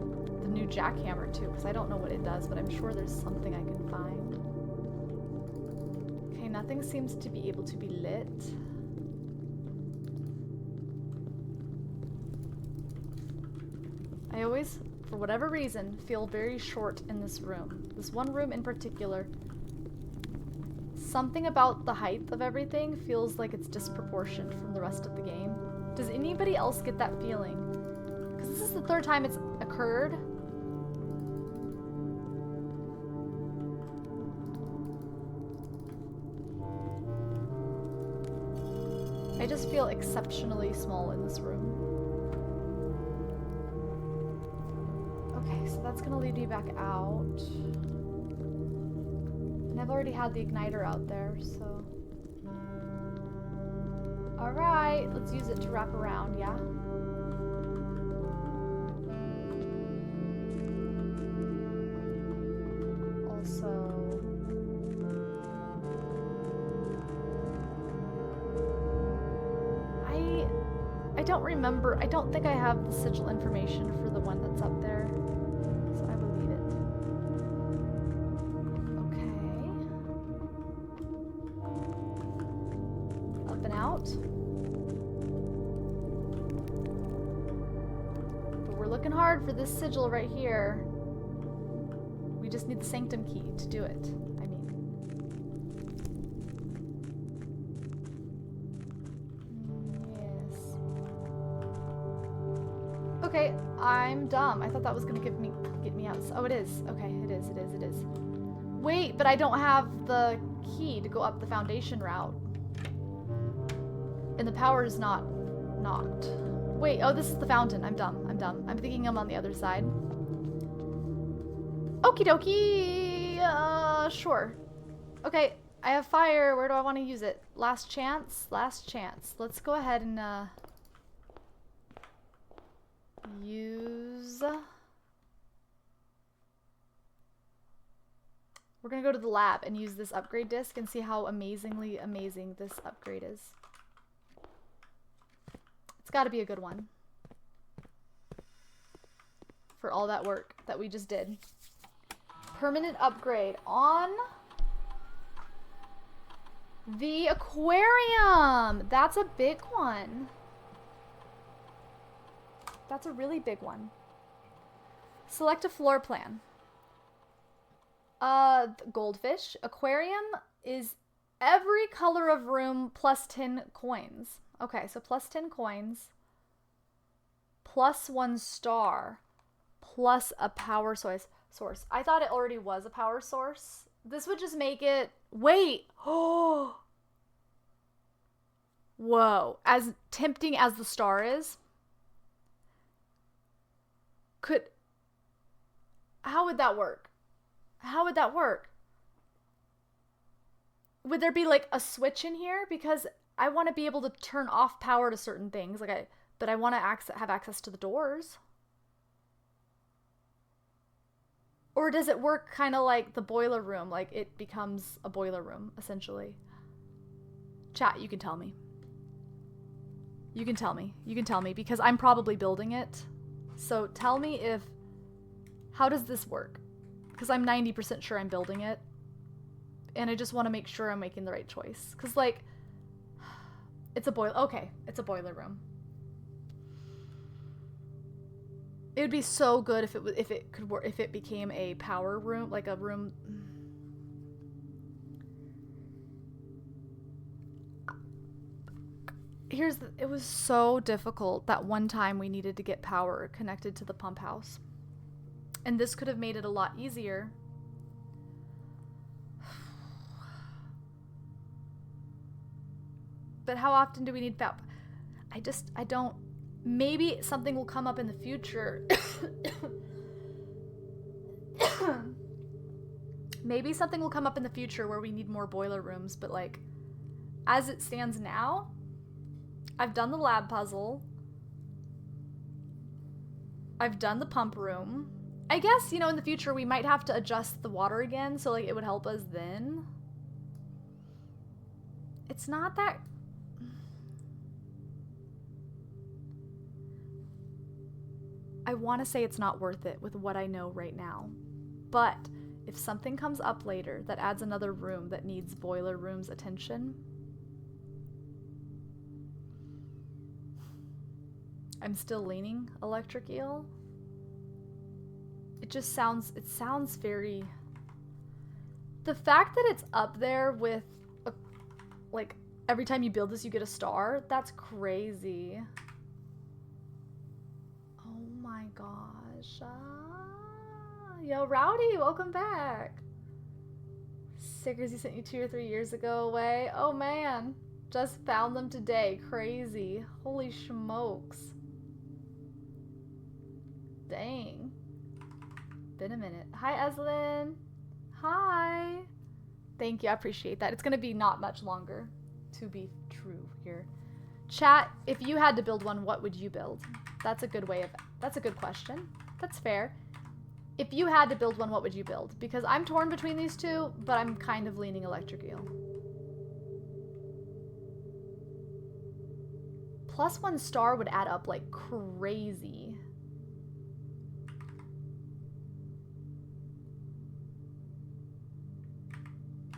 new jackhammer too, because I don't know what it does, but I'm sure there's something I can find. Okay, nothing seems to be able to be lit. I always, for whatever reason, feel very short in this room. This one room in particular. Something about the height of everything feels like it's disproportionate from the rest of the game. Does anybody else get that feeling? Because this is the third time it's occurred. I just feel exceptionally small in this room. Okay, so that's gonna lead me back out. And I've already had the igniter out there, so... Alright, let's use it to wrap around, yeah? Also... I don't remember, I don't think I have the sigil information for the one that's up there. So I will leave it. Okay. Up and out. But we're looking hard for this sigil right here. We just need the sanctum key to do it. I mean. Yes. Okay, I'm dumb. I thought that was gonna get me out. Oh, it is. Okay, it is. Wait, but I don't have the key to go up the foundation route. And the power is not knocked. Wait, oh, this is the fountain. I'm dumb. I'm thinking I'm on the other side. Okie dokie. Sure. Okay, I have fire. Where do I want to use it? Last chance? Last chance. Let's go ahead and, use... We're gonna go to the lab and use this upgrade disc and see how amazingly amazing this upgrade is. It's gotta be a good one. For all that work that we just did. Permanent upgrade on the aquarium. That's a big one. That's a really big one. Select a floor plan. Goldfish. Aquarium is every color of room plus 10 coins. Okay, so plus 10 coins. Plus 1 star. Plus a power source. I thought it already was a power source. This would just make it... Wait! Oh! Whoa. As tempting as the star is... How would that work? How would that work? Would there be like a switch in here? Because I want to be able to turn off power to certain things. But I want to have access to the doors. Or does it work kind of like the boiler room? Like it becomes a boiler room, essentially. Chat, you can tell me. You can tell me. You can tell me because I'm probably building it. So tell me if... How does this work? Because I'm 90% sure I'm building it. And I just want to make sure I'm making the right choice. Because, like, it's a boiler... Okay, it's a boiler room. It would be so good if it became a power room, like a room... It was so difficult that one time we needed to get power connected to the pump house. And this could have made it a lot easier. But how often do we need power? I don't... Maybe something will come up in the future. Maybe something will come up in the future where we need more boiler rooms, but like, as it stands now, I've done the lab puzzle. I've done the pump room. I guess, you know, in the future we might have to adjust the water again, so like it would help us then. It's not that... I want to say it's not worth it with what I know right now. But if something comes up later that adds another room that needs boiler room's attention, I'm still leaning electric eel. It sounds very... The fact that it's up there with, like, every time you build this you get a star, that's crazy. Oh my gosh. Yo, Rowdy, welcome back. Stickers you sent you 2 or 3 years ago away. Oh man, just found them today. Crazy. Holy smokes. Dang. Been a minute. Hi, Eslin. Hi. Thank you, I appreciate that. It's gonna be not much longer, to be true here. Chat, if you had to build one, what would you build? That's a good question. That's fair. If you had to build one, what would you build? Because I'm torn between these two, but I'm kind of leaning electric eel. +1 star would add up like crazy.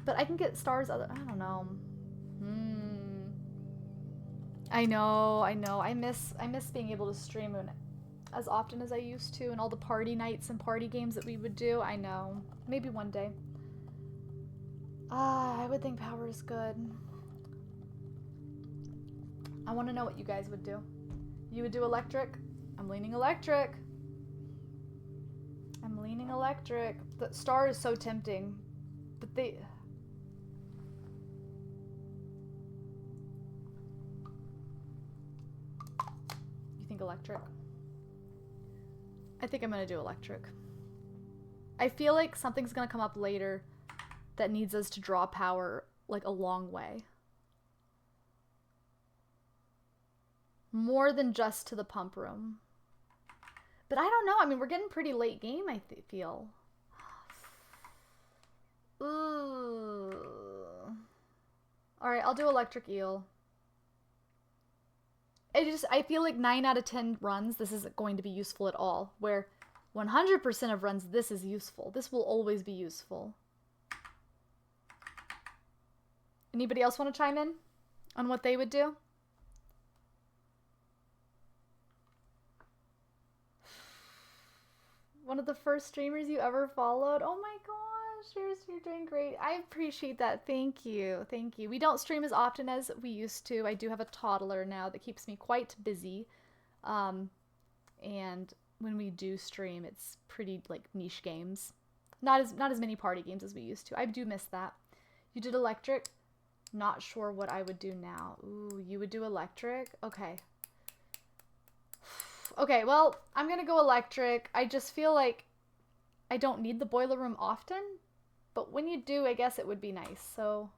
But I can get stars other, I don't know. I know. I miss being able to stream as often as I used to, and all the party nights and party games that we would do. I know. Maybe one day. I would think power is good. I want to know what you guys would do. You would do electric? I'm leaning electric. I'm leaning electric. The star is so tempting, but they... You think electric? I think I'm gonna do electric. I feel like something's gonna come up later that needs us to draw power like a long way. More than just to the pump room. But I don't know. I mean, we're getting pretty late game, I feel. Ooh. Alright, I'll do electric eel. I feel like 9 out of 10 runs, this isn't going to be useful at all. Where 100% of runs, this is useful. This will always be useful. Anybody else want to chime in on what they would do? One of the first streamers you ever followed. Oh my gosh, you're doing great. I appreciate that. Thank you. Thank you. We don't stream as often as we used to. I do have a toddler now that keeps me quite busy. And when we do stream, it's pretty like niche games. Not as many party games as we used to. I do miss that. You did electric? Not sure what I would do now. Ooh, you would do electric? Okay. Okay, well, I'm gonna go electric. I just feel like I don't need the boiler room often, but when you do, I guess it would be nice. So,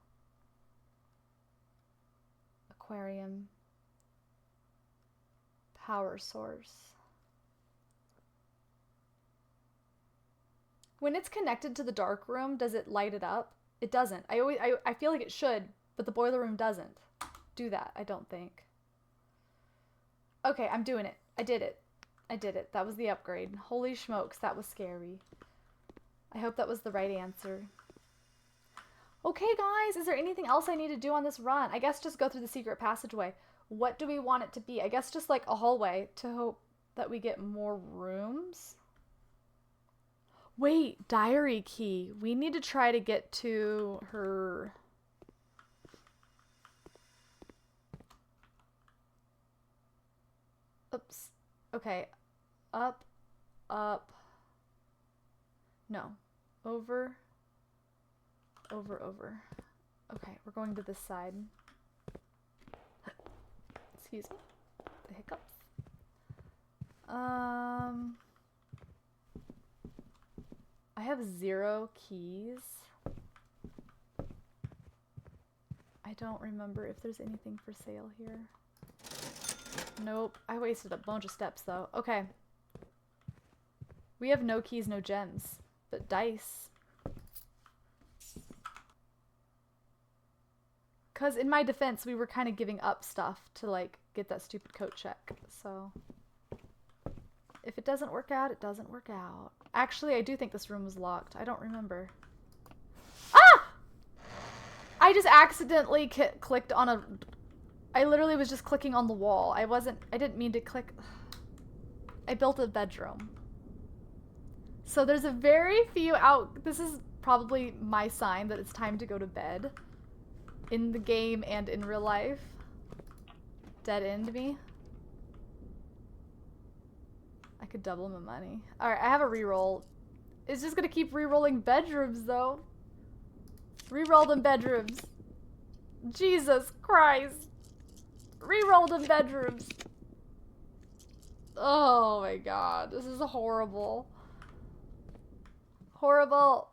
aquarium, power source. When it's connected to the dark room, does it light it up? It doesn't. I feel like it should, but the boiler room doesn't do that, I don't think. Okay, I'm doing it. I did it. I did it. That was the upgrade. Holy smokes, that was scary. I hope that was the right answer. Okay, guys, is there anything else I need to do on this run? I guess just go through the secret passageway. What do we want it to be? I guess just like a hallway to hope that we get more rooms. Wait, diary key. We need to try to get to her... Oops. Okay. Up. Up. No. Over. Over, over. Okay, we're going to this side. Excuse me. The hiccups. I have 0 keys. I don't remember if there's anything for sale here. Nope. I wasted a bunch of steps though. Okay. We have no keys, no gems, but dice. Because in my defense, we were kind of giving up stuff to like get that stupid coat check. So If it doesn't work out, it doesn't work out. Actually, I do think this room was locked. I don't remember. Ah! I just accidentally clicked on a... I literally was just clicking on the wall. I didn't mean to click... I built a bedroom. So there's a very few out... This is probably my sign that it's time to go to bed. In the game and in real life. Dead end me. I could double my money. Alright, I have a reroll. It's just gonna keep rerolling bedrooms though. Reroll them bedrooms. Jesus Christ. Reroll them bedrooms. Oh my god. This is horrible. Horrible.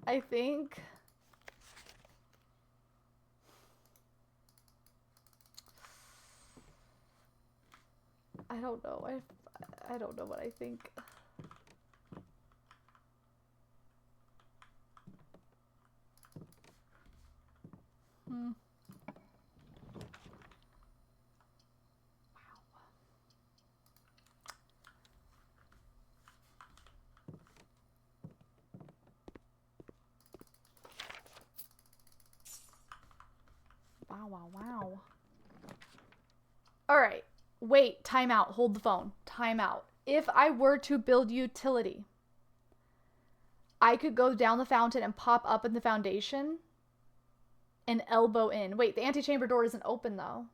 I think... I don't know. I don't know what I think. Wow, wow, wow. All right. Wait, time out. Hold the phone. Time out. If I were to build utility, I could go down the fountain and pop up in the foundation and elbow in. Wait, the antechamber door isn't open though.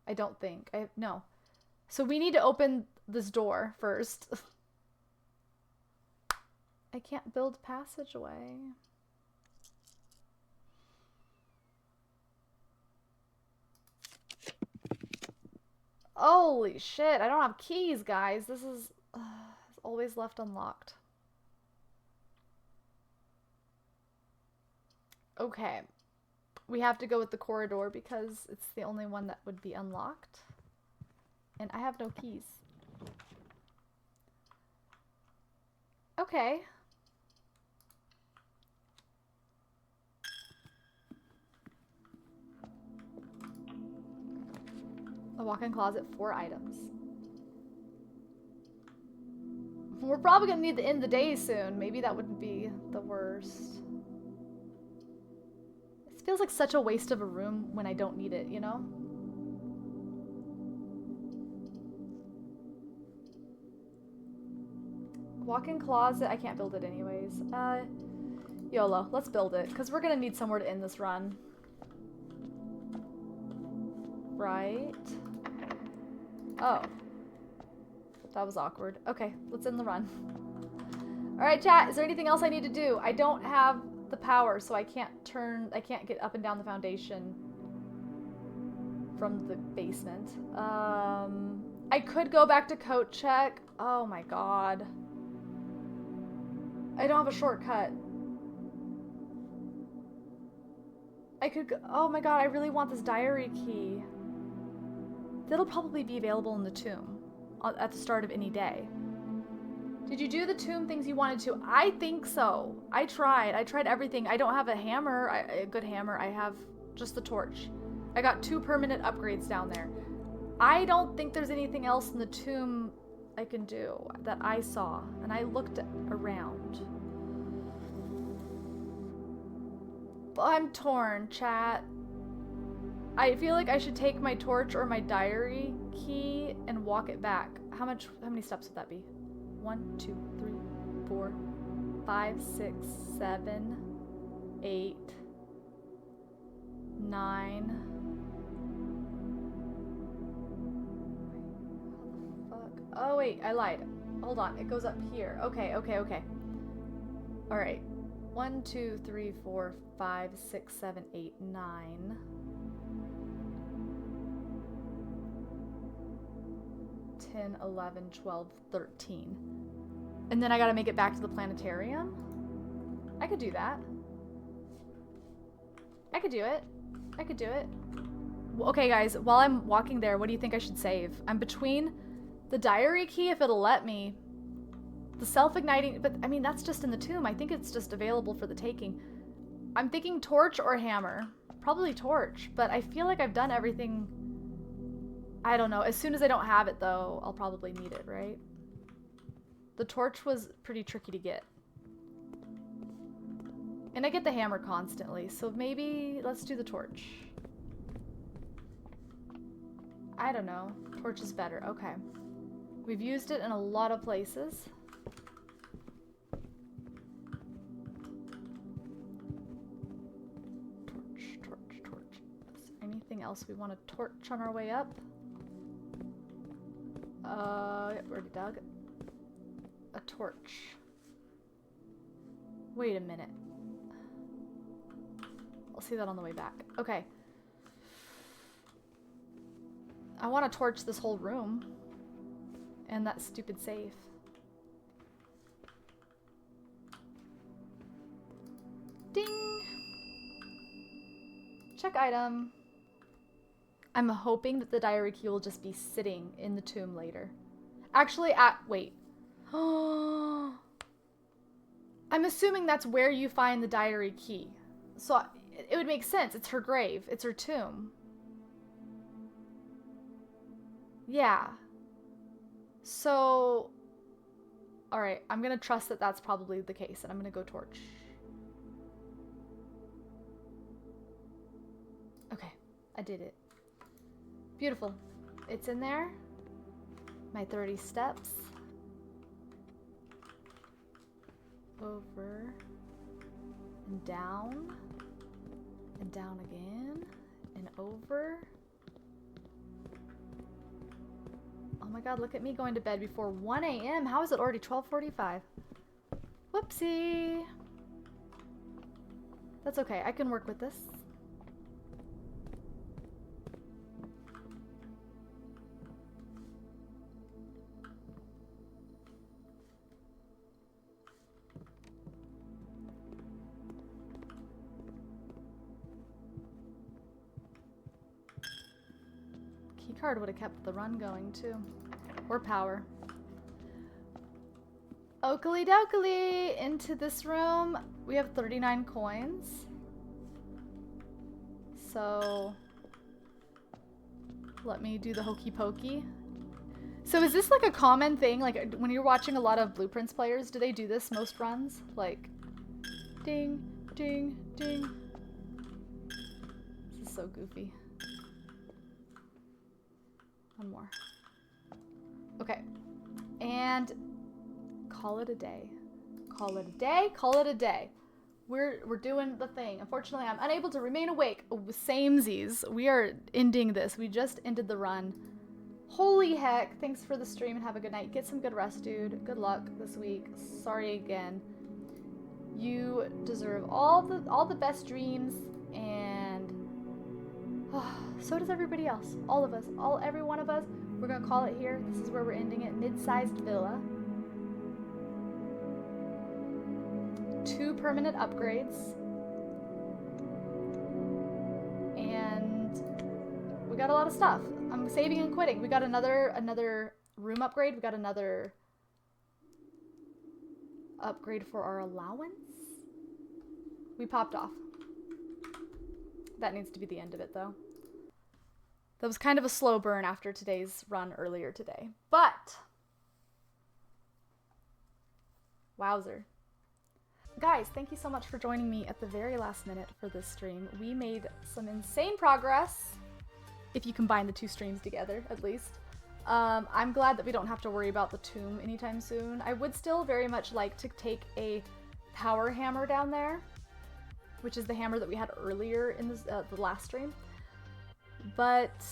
I don't think. No. So we need to open this door first. I can't build passageway. Holy shit, I don't have keys, guys. This is always left unlocked. Okay. We have to go with the corridor because it's the only one that would be unlocked. And I have no keys. Okay. A walk-in closet, 4 items. We're probably gonna need to end the day soon. Maybe that wouldn't be the worst. It feels like such a waste of a room when I don't need it, you know? Walk-in closet, I can't build it anyways. YOLO, let's build it, because we're gonna need somewhere to end this run. Right? Oh. That was awkward. Okay, let's end the run. Alright, chat, is there anything else I need to do? I don't have the power, so I can't get up and down the foundation from the basement. I could go back to coat check. Oh my god. I don't have a shortcut. I could go, oh my god, I really want this diary key. That'll probably be available in the tomb at the start of any day. Did you do the tomb things you wanted to? I think so. I tried everything. I don't have a hammer, a good hammer. I have just the torch. I got 2 permanent upgrades down there. I don't think there's anything else in the tomb I can do that I saw, and I looked around. I'm torn, chat. I feel like I should take my torch or my diary key and walk it back. How many steps would that be? 1, 2, 3, 4, 5, 6, 7, 8, 9. Oh wait, I lied. Hold on, it goes up here. Okay. Alright. 1, 2, 3, 4, 5, 6, 7, 8, 9. 10, 11, 12, 13. And then I gotta make it back to the planetarium? I could do that. I could do it. Okay guys, while I'm walking there, what do you think I should save? I'm between the diary key, if it'll let me. The self-igniting, but I mean, that's just in the tomb. I think it's just available for the taking. I'm thinking torch or hammer. Probably torch, but I feel like I've done everything I don't know. As soon as I don't have it, though, I'll probably need it, right? The torch was pretty tricky to get. And I get the hammer constantly, so maybe let's do the torch. I don't know. Torch is better. Okay. We've used it in a lot of places. Torch, torch, torch. Is there anything else we want to torch on our way up? Yep, we already dug. A torch. Wait a minute. I'll see that on the way back. Okay. I want to torch this whole room. And that stupid safe. Ding! Check item. I'm hoping that the diary key will just be sitting in the tomb later. Actually, wait. I'm assuming that's where you find the diary key. So it would make sense. It's her grave. It's her tomb. Yeah. So, alright, I'm gonna trust that that's probably the case, and I'm gonna go torch. Okay, I did it. Beautiful. It's in there. My 30 steps. Over. And down. And down again. And over. Oh my god, look at me going to bed before 1 a.m. How is it already 12:45? Whoopsie. That's okay, I can work with this. Keycard would have kept the run going too. Or power. Oakley dokley! Into this room. We have 39 coins. So let me do the hokey pokey. So is this like a common thing? Like when you're watching a lot of Blueprints players, do they do this most runs? Like ding, ding, ding. This is so goofy. One more. Okay. And call it a day. Call it a day. Call it a day. We're doing the thing. Unfortunately, I'm unable to remain awake. Oh, samesies. We are ending this. We just ended the run. Holy heck. Thanks for the stream and have a good night. Get some good rest, dude. Good luck this week. Sorry again. You deserve all the best dreams, and so does everybody else. All of us. Every one of us. We're gonna call it here. This is where we're ending it. Mid-sized villa. 2 permanent upgrades. And we got a lot of stuff. I'm saving and quitting. We got another room upgrade. We got another upgrade for our allowance. We popped off. That needs to be the end of it, though. That was kind of a slow burn after today's run earlier today. But wowzer. Guys, thank you so much for joining me at the very last minute for this stream. We made some insane progress, if you combine the 2 streams together, at least. I'm glad that we don't have to worry about the tomb anytime soon. I would still very much like to take a power hammer down there, which is the hammer that we had earlier in the last stream. But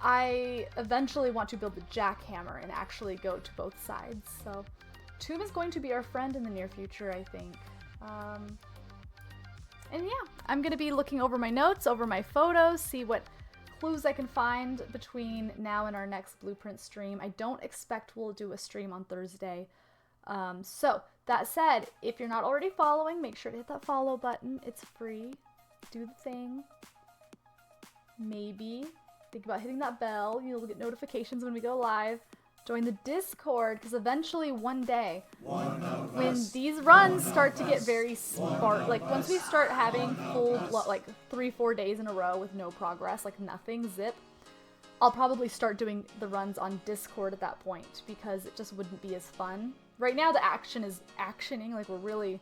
I eventually want to build the jackhammer and actually go to both sides. So tomb is going to be our friend in the near future, I think. And yeah, I'm going to be looking over my notes, over my photos, see what clues I can find between now and our next Blueprint stream. I don't expect we'll do a stream on Thursday. So that said, if you're not already following, make sure to hit that follow button. It's free. Do the thing. Maybe think about hitting that bell. You'll get notifications when we go live. Join the Discord, because eventually one day, when these runs start to get very sparse, like once we start having full, like 3-4 days in a row with no progress, like nothing, zip, I'll probably start doing the runs on Discord at that point because it just wouldn't be as fun. Right now the action is actioning, like we're really,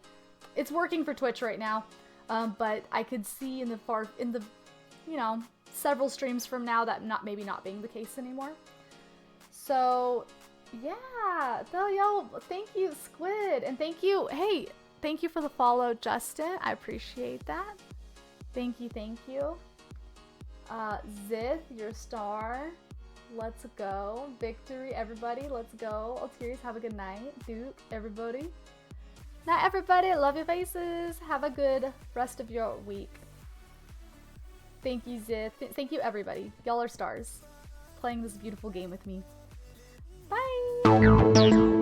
it's working for Twitch right now. But I could see in the you know, several streams from now that maybe not being the case anymore. So yeah, so yo, thank you Squid, and thank you, hey, thank you for the follow, Justin. I appreciate that. Thank you, thank you. Zith, your star. Let's go. Victory, everybody. Let's go. Alterius, have a good night. Duke, everybody. Night, everybody. Love your faces. Have a good rest of your week. Thank you, Zith. Thank you, everybody. Y'all are stars. Playing this beautiful game with me. Bye.